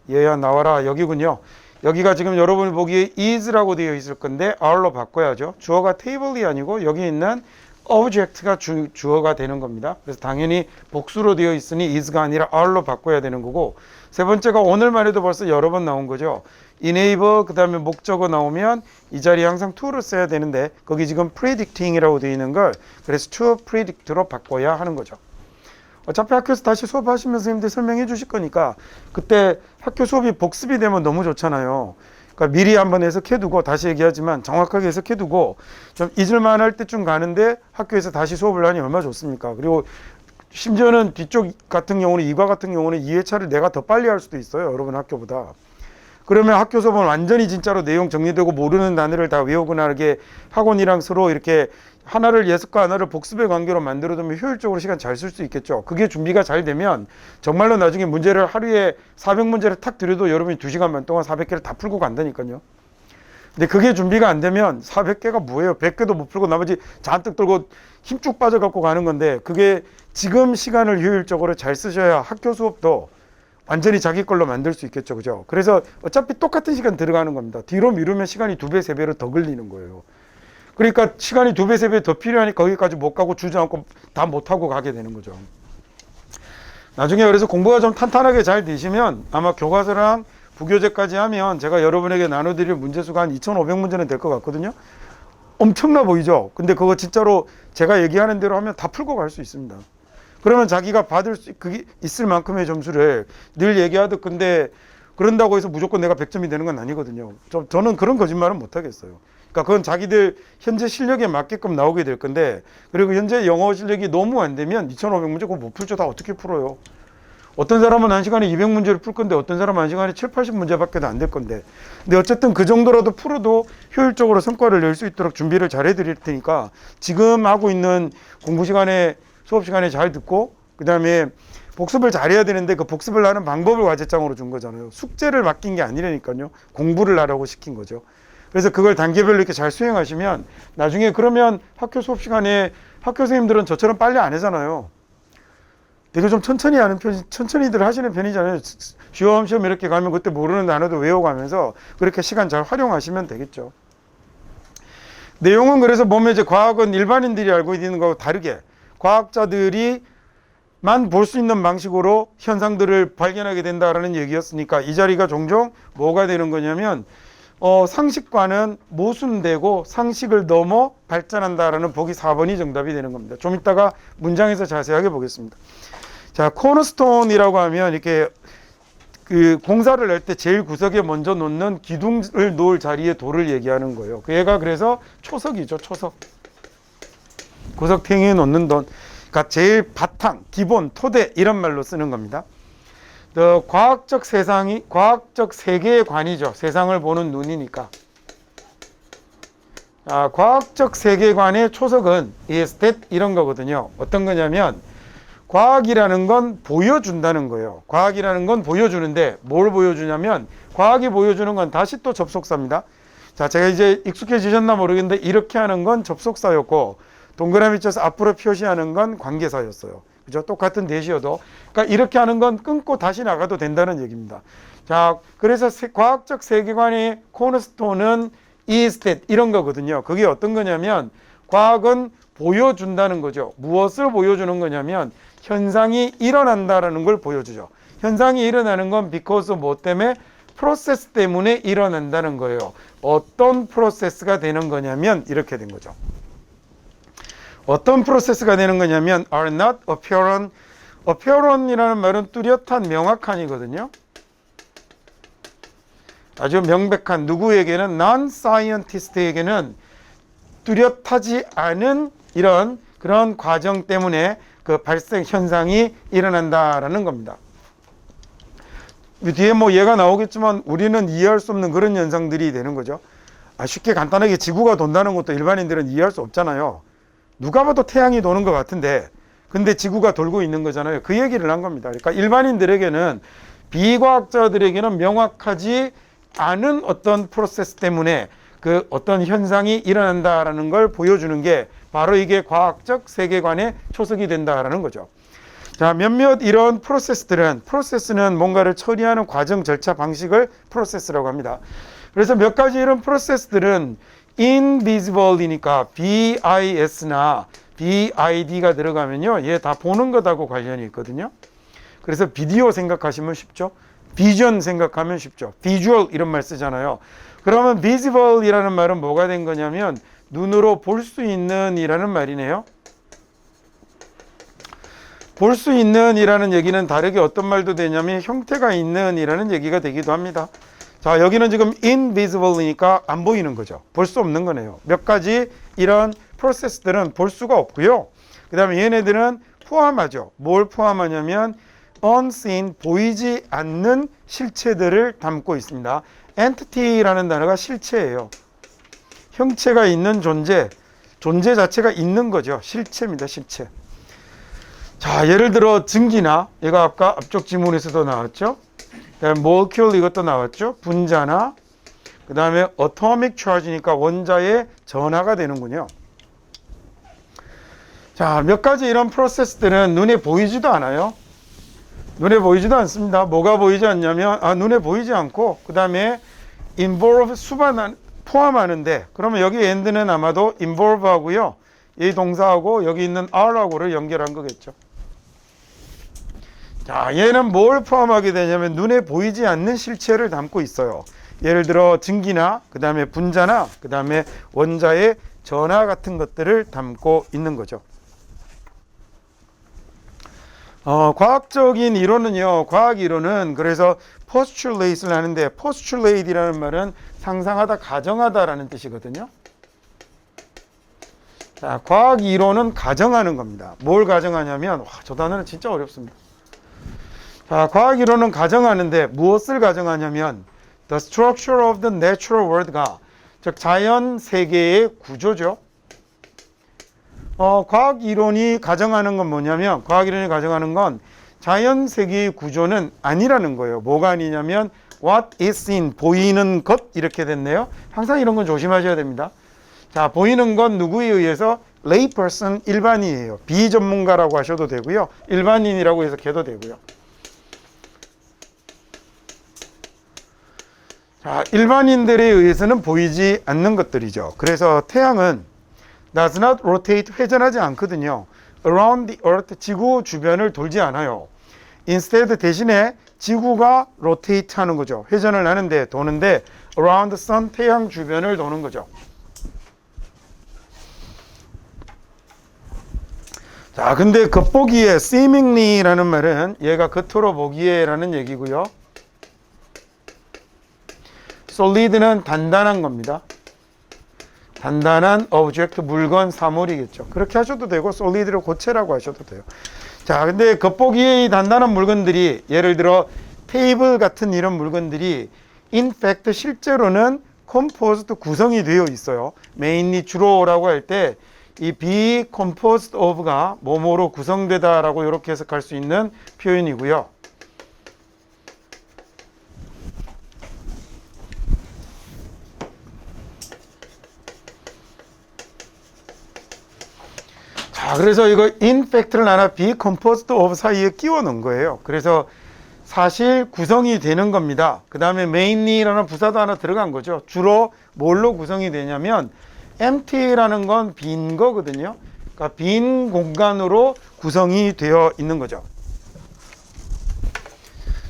얘야 나와라, 여기군요. 여기가 지금 여러분이 보기에 is라고 되어 있을 건데 are로 바꿔야죠. 주어가 table이 아니고 여기 있는 object가 주어가 되는 겁니다. 그래서 당연히 복수로 되어 있으니 is가 아니라 are로 바꿔야 되는 거고, 세 번째가 오늘만 해도 벌써 여러 번 나온 거죠. enable 그 다음에 목적어 나오면 이 자리에 항상 to를 써야 되는데 거기 지금 predicting이라고 되어 있는 걸 그래서 to predict로 바꿔야 하는 거죠. 어차피 학교에서 다시 수업하시면 선생님들 설명해 주실 거니까 그때 학교 수업이 복습이 되면 너무 좋잖아요. 그러니까 미리 한번 해석해 두고, 다시 얘기하지만 정확하게 해석해 두고 좀 잊을만 할 때쯤 가는데 학교에서 다시 수업을 하니 얼마나 좋습니까? 그리고 심지어는 뒤쪽 같은 경우는, 이과 같은 경우는 2회차를 내가 더 빨리 할 수도 있어요. 여러분 학교보다. 그러면 학교 수업은 완전히 진짜로 내용 정리되고 모르는 단어를 다 외우거나 이렇게 학원이랑 서로 이렇게 하나를 예습과 하나를 복습의 관계로 만들어두면 효율적으로 시간 잘 쓸 수 있겠죠. 그게 준비가 잘 되면 정말로 나중에 문제를 하루에 400문제를 탁 드려도 여러분이 2시간만 동안 400개를 다 풀고 간다니까요. 근데 그게 준비가 안 되면 400개가 뭐예요? 100개도 못 풀고 나머지 잔뜩 들고 힘쭉 빠져갖고 가는 건데, 그게 지금 시간을 효율적으로 잘 쓰셔야 학교 수업도 완전히 자기 걸로 만들 수 있겠죠. 그죠? 그래서 어차피 똑같은 시간 들어가는 겁니다. 뒤로 미루면 시간이 2배, 3배로 더 걸리는 거예요. 그러니까 시간이 2배, 3배 더 필요하니 거기까지 못 가고 주저앉고 다 못하고 가게 되는 거죠. 나중에 그래서 공부가 좀 탄탄하게 잘 되시면 아마 교과서랑 부교재까지 하면 제가 여러분에게 나눠드릴 문제수가 한 2,500문제는 될 것 같거든요. 엄청나 보이죠? 근데 그거 진짜로 제가 얘기하는 대로 하면 다 풀고 갈 수 있습니다. 그러면 자기가 받을 수 그게 있을 만큼의 점수를 늘 얘기하듯, 근데 그런다고 해서 무조건 내가 100점이 되는 건 아니거든요. 저는 그런 거짓말은 못 하겠어요. 그러니까 그건 자기들 현재 실력에 맞게끔 나오게 될 건데, 그리고 현재 영어 실력이 너무 안 되면 2,500문제 그거 못 풀죠. 다 어떻게 풀어요? 어떤 사람은 1시간에 200문제를 풀 건데 어떤 사람은 1시간에 7, 80문제밖에 안 될 건데, 근데 어쨌든 그 정도라도 풀어도 효율적으로 성과를 낼 수 있도록 준비를 잘 해드릴 테니까 지금 하고 있는 공부 시간에, 수업 시간에 잘 듣고, 그 다음에 복습을 잘해야 되는데 그 복습을 하는 방법을 과제장으로 준 거잖아요. 숙제를 맡긴 게 아니라니까요. 공부를 하라고 시킨 거죠. 그래서 그걸 단계별로 이렇게 잘 수행하시면 나중에, 그러면 학교 수업 시간에 학교 선생님들은 저처럼 빨리 안 하잖아요. 되게 좀 천천히 하는 편, 천천히들 하시는 편이잖아요. 시험시험 이렇게 가면 그때 모르는 단어도 외워가면서 그렇게 시간 잘 활용하시면 되겠죠. 내용은 그래서 보면 이제 과학은 일반인들이 알고 있는 거하고 다르게 과학자들이 만 볼 수 있는 방식으로 현상들을 발견하게 된다라는 얘기였으니까 이 자리가 종종 뭐가 되는 거냐면 상식과는 모순되고 상식을 넘어 발전한다라는 보기 4번이 정답이 되는 겁니다. 좀 이따가 문장에서 자세하게 보겠습니다. 자, 코너스톤이라고 하면 이렇게 그 공사를 할 때 제일 구석에 먼저 놓는 기둥을 놓을 자리에 돌을 얘기하는 거예요. 그 얘가 그래서 초석이죠. 초석. 구석탱이에 놓는 돈. 그러니까 제일 바탕, 기본, 토대 이런 말로 쓰는 겁니다. 과학적 세계관이죠. 세상을 보는 눈이니까. 과학적 세계관의 초석은 에스텟 이런 거거든요. 어떤 거냐면 과학이라는 건 보여준다는 거예요. 과학이라는 건 보여주는데 뭘 보여주냐면 과학이 보여주는 건 다시 또 접속사입니다. 자, 제가 이제 익숙해지셨나 모르겠는데 이렇게 하는 건 접속사였고 동그라미 쳐서 앞으로 표시하는 건 관계사였어요. 그죠? 똑같은 대시여도. 그러니까 이렇게 하는 건 끊고 다시 나가도 된다는 얘기입니다. 자, 그래서 과학적 세계관의 코너스톤은 e스텟 이런 거거든요. 그게 어떤 거냐면 과학은 보여준다는 거죠. 무엇을 보여주는 거냐면 현상이 일어난다라는 걸 보여주죠. 현상이 일어나는 건 because 뭐 때문에? 프로세스 때문에 일어난다는 거예요. 어떤 프로세스가 되는 거냐면 이렇게 된 거죠. 어떤 프로세스가 되는 거냐면 are not apparent. apparent이라는 말은 뚜렷한, 명확한이거든요. 아주 명백한, 누구에게는 non-scientist에게는 뚜렷하지 않은 이런 그런 과정 때문에 그 발생 현상이 일어난다라는 겁니다. 뒤에 뭐 얘가 나오겠지만 우리는 이해할 수 없는 그런 현상들이 되는 거죠. 쉽게 간단하게 지구가 돈다는 것도 일반인들은 이해할 수 없잖아요. 누가 봐도 태양이 도는 것 같은데 근데 지구가 돌고 있는 거잖아요. 그 얘기를 한 겁니다. 그러니까 일반인들에게는, 비과학자들에게는 명확하지 않은 어떤 프로세스 때문에 그 어떤 현상이 일어난다라는 걸 보여주는 게 바로 이게 과학적 세계관의 초석이 된다라는 거죠. 자, 몇몇 이런 프로세스는 뭔가를 처리하는 과정, 절차, 방식을 프로세스라고 합니다. 그래서 몇 가지 이런 프로세스들은 invisible이니까 BIS나 BID가 들어가면요, 얘 다 보는 것하고 관련이 있거든요. 그래서 비디오 생각하시면 쉽죠. 비전 생각하면 쉽죠. 비주얼 이런 말 쓰잖아요. 그러면 visible이라는 말은 뭐가 된 거냐면 눈으로 볼 수 있는 이라는 말이네요. 볼 수 있는 이라는 얘기는 다르게 어떤 말도 되냐면 형태가 있는 이라는 얘기가 되기도 합니다. 자, 여기는 지금 invisible이니까 안 보이는 거죠. 볼 수 없는 거네요. 몇 가지 이런 프로세스들은 볼 수가 없고요. 그 다음에 얘네들은 포함하죠. 뭘 포함하냐면 unseen, 보이지 않는 실체들을 담고 있습니다. entity라는 단어가 실체예요. 형체가 있는 존재 자체가 있는 거죠. 실체입니다. 실체. 자, 예를 들어 증기나, 얘가 아까 앞쪽 지문에서도 나왔죠. 그다음에 molecule 이것도 나왔죠. 분자나, 그 다음에 atomic charge니까 원자의 전하가 되는군요. 자, 몇 가지 이런 프로세스들은 눈에 보이지도 않아요. 눈에 보이지도 않습니다. 뭐가 보이지 않냐면 눈에 보이지 않고 그 다음에 involve 포함하는데, 그러면 여기 end는 아마도 involve 하고요, 이 동사하고 여기 있는 are하고를 연결한 거겠죠. 자, 얘는 뭘 포함하게 되냐면 눈에 보이지 않는 실체를 담고 있어요. 예를 들어 증기나 그 다음에 분자나 그 다음에 원자의 전하 같은 것들을 담고 있는 거죠. 과학적인 이론은요, 과학 이론은 그래서 postulate를 하는데, postulate이라는 말은 상상하다, 가정하다라는 뜻이거든요. 자, 과학 이론은 가정하는 겁니다. 뭘 가정하냐면, 저 단어는 진짜 어렵습니다. 자, 과학 이론은 가정하는데 무엇을 가정하냐면 the structure of the natural world가, 즉 자연 세계의 구조죠. 과학 이론이 가정하는 건 뭐냐면, 과학 이론이 가정하는 건 자연 세계의 구조는 아니라는 거예요. 뭐가 아니냐면 what is seen, 보이는 것, 이렇게 됐네요. 항상 이런 건 조심하셔야 됩니다. 자, 보이는 건 누구에 의해서? lay person, 일반인이에요. 비전문가라고 하셔도 되고요, 일반인이라고 해석해도 되고요. 자, 일반인들에 의해서는 보이지 않는 것들이죠. 그래서 태양은 does not rotate, 회전하지 않거든요. around the earth, 지구 주변을 돌지 않아요. instead, 대신에 지구가 rotate 하는 거죠. 회전을 하는데, 도는데 around the sun, 태양 주변을 도는 거죠. 자, 근데 겉보기에 seemingly라는 말은 얘가 겉으로 보기에라는 얘기고요. solid는 단단한 겁니다. 단단한 object, 물건, 사물이겠죠. 그렇게 하셔도 되고 solid를 고체라고 하셔도 돼요. 자, 근데 겉보기에 이 단단한 물건들이 예를 들어 테이블 같은 이런 물건들이 in fact 실제로는 composed 구성이 되어 있어요. mainly 주로라고 할 때 이 be composed of가 뭐뭐로 구성되다라고 이렇게 해석할 수 있는 표현이고요. 자, 그래서 이거 in fact를 하나 be composed of 사이에 끼워 넣은 거예요. 그래서 사실 구성이 되는 겁니다. 그 다음에 mainly라는 부사도 하나 들어간 거죠. 주로 뭘로 구성이 되냐면 empty라는 건 빈 거거든요. 그러니까 빈 공간으로 구성이 되어 있는 거죠.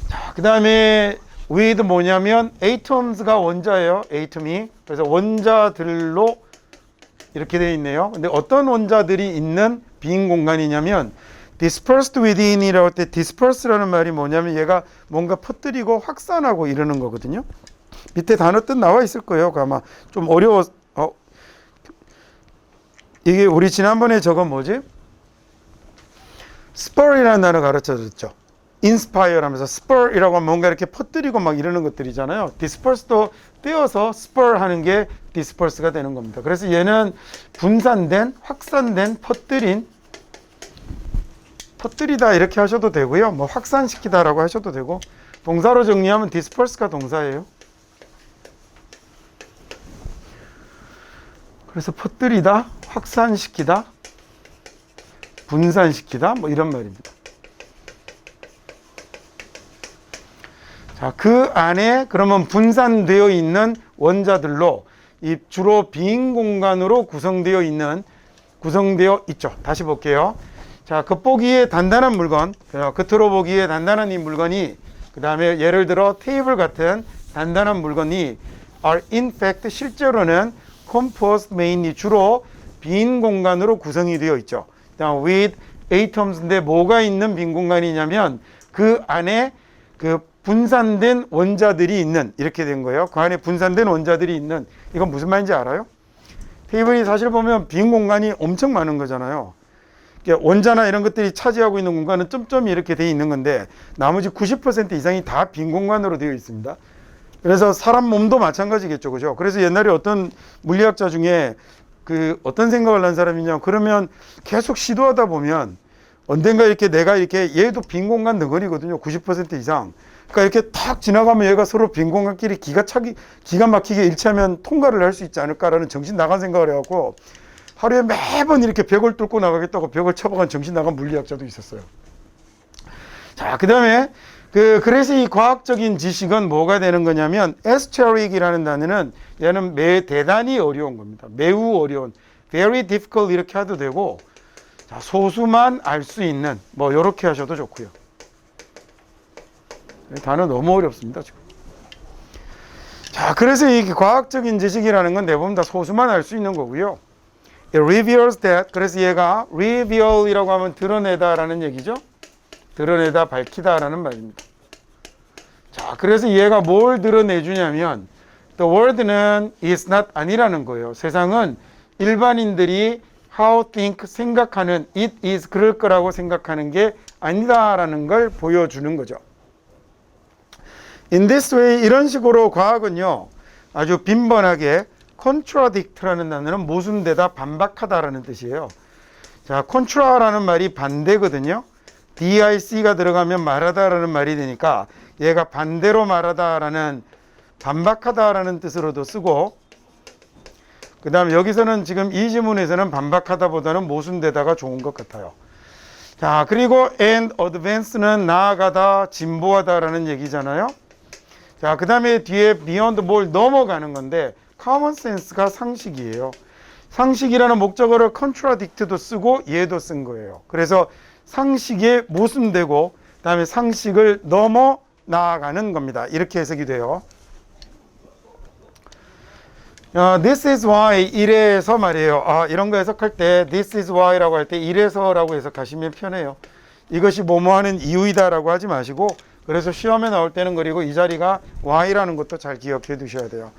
자, 그 다음에 with 뭐냐면 atoms가 원자예요. atom이. 그래서 원자들로 이렇게 되어 있네요. 근데 어떤 원자들이 있는 빈 공간이냐면 dispersed within이라고 할 때 disperse라는 말이 뭐냐면 얘가 뭔가 퍼뜨리고 확산하고 이러는 거거든요. 밑에 단어 뜻 나와 있을 거예요. 아마 좀 이게 우리 지난번에 저거 뭐지? spur이라는 단어 가르쳐줬죠. inspire 하면서 spur이라고 하면 뭔가 이렇게 퍼뜨리고 막 이러는 것들이잖아요. disperse도 떼어서 spur 하는 게 disperse가 되는 겁니다. 그래서 얘는 분산된, 확산된, 퍼뜨리다 이렇게 하셔도 되고요. 뭐 확산시키다라고 하셔도 되고, 동사로 정리하면 disperse가 동사예요. 그래서 퍼뜨리다, 확산시키다, 분산시키다 뭐 이런 말입니다. 자, 그 안에 그러면 분산되어 있는 원자들로 이 주로 빈 공간으로 구성되어 있죠. 다시 볼게요. 자, 겉보기에 단단한 물건, 겉으로 보기에 단단한 이 물건이, 그 다음에 예를 들어 테이블 같은 단단한 물건이 are in fact 실제로는 composed mainly 주로 빈 공간으로 구성이 되어 있죠. with atoms인데 뭐가 있는 빈 공간이냐면 그 안에 그 분산된 원자들이 있는, 이렇게 된 거예요. 그 안에 분산된 원자들이 있는, 이건 무슨 말인지 알아요? 테이블이 사실 보면 빈 공간이 엄청 많은 거잖아요. 원자나 이런 것들이 차지하고 있는 공간은 점점이 이렇게 되어 있는 건데 나머지 90% 이상이 다 빈 공간으로 되어 있습니다. 그래서 사람 몸도 마찬가지겠죠. 그죠? 그래서 옛날에 어떤 물리학자 중에 그 어떤 생각을 한 사람이냐, 그러면 계속 시도하다 보면 언젠가 이렇게 내가 이렇게, 얘도 빈 공간 덩어리거든요. 90% 이상. 그러니까 이렇게 탁 지나가면 얘가 서로 빈 공간끼리 기가 막히게 일치하면 통과를 할 수 있지 않을까라는 정신 나간 생각을 해갖고 하루에 매번 이렇게 벽을 뚫고 나가겠다고 벽을 쳐박은 정신 나간 물리학자도 있었어요. 자, 그 다음에 그래서 이 과학적인 지식은 뭐가 되는 거냐면 esoteric이라는 단어는 얘는 대단히 어려운 겁니다. 매우 어려운, very difficult 이렇게 해도 되고, 자, 소수만 알 수 있는, 뭐 이렇게 하셔도 좋고요. 단어 너무 어렵습니다 지금. 자, 그래서 이 과학적인 지식이라는 건 대부분 다 소수만 알 수 있는 거고요. It reveals that, 그래서 얘가 reveal이라고 하면 드러내다라는 얘기죠. 드러내다, 밝히다라는 말입니다. 자, 그래서 얘가 뭘 드러내주냐면 the world는 is not 아니라는 거예요. 세상은 일반인들이 how think 생각하는, it is 그럴 거라고 생각하는 게 아니다라는 걸 보여주는 거죠. In this way, 이런 식으로 과학은요 아주 빈번하게 contradict라는 단어는 모순되다, 반박하다라는 뜻이에요. 자, contra라는 말이 반대거든요. DIC가 들어가면 말하다라는 말이 되니까 얘가 반대로 말하다라는, 반박하다라는 뜻으로도 쓰고, 그 다음에 여기서는 지금 이 지문에서는 반박하다보다는 모순되다가 좋은 것 같아요. 자, 그리고 and advance는 나아가다, 진보하다라는 얘기잖아요. 자, 그 다음에 뒤에 beyond 뭘 넘어가는 건데 common sense가 상식이에요. 상식이라는 목적어를 contradict도 쓰고 얘도 쓴 거예요. 그래서 상식에 모순되고 그다음에 상식을 넘어 나아가는 겁니다. 이렇게 해석이 돼요. This is why, 이래서 말이에요. 이런 거 해석할 때 this is why라고 할 때 이래서라고 해석하시면 편해요. 이것이 뭐뭐하는 이유이다라고 하지 마시고 그래서 시험에 나올 때는 그리고 이 자리가 why라는 것도 잘 기억해 두셔야 돼요.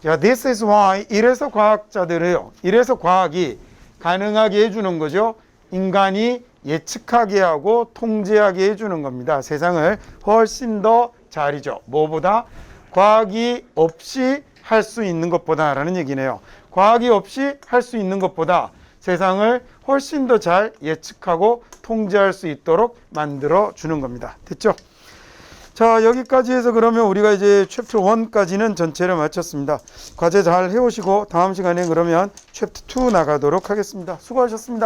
자, this is why. 이래서 과학자들은요, 이래서 과학이 가능하게 해주는 거죠. 인간이 예측하게 하고 통제하게 해주는 겁니다. 세상을 훨씬 더 잘이죠. 뭐보다? 과학이 없이 할 수 있는 것보다라는 얘기네요. 과학이 없이 할 수 있는 것보다 세상을 훨씬 더 잘 예측하고 통제할 수 있도록 만들어 주는 겁니다. 됐죠? 자, 여기까지 해서 그러면 우리가 이제 챕터 1까지는 전체를 마쳤습니다. 과제 잘 해오시고 다음 시간에 그러면 챕터 2 나가도록 하겠습니다. 수고하셨습니다.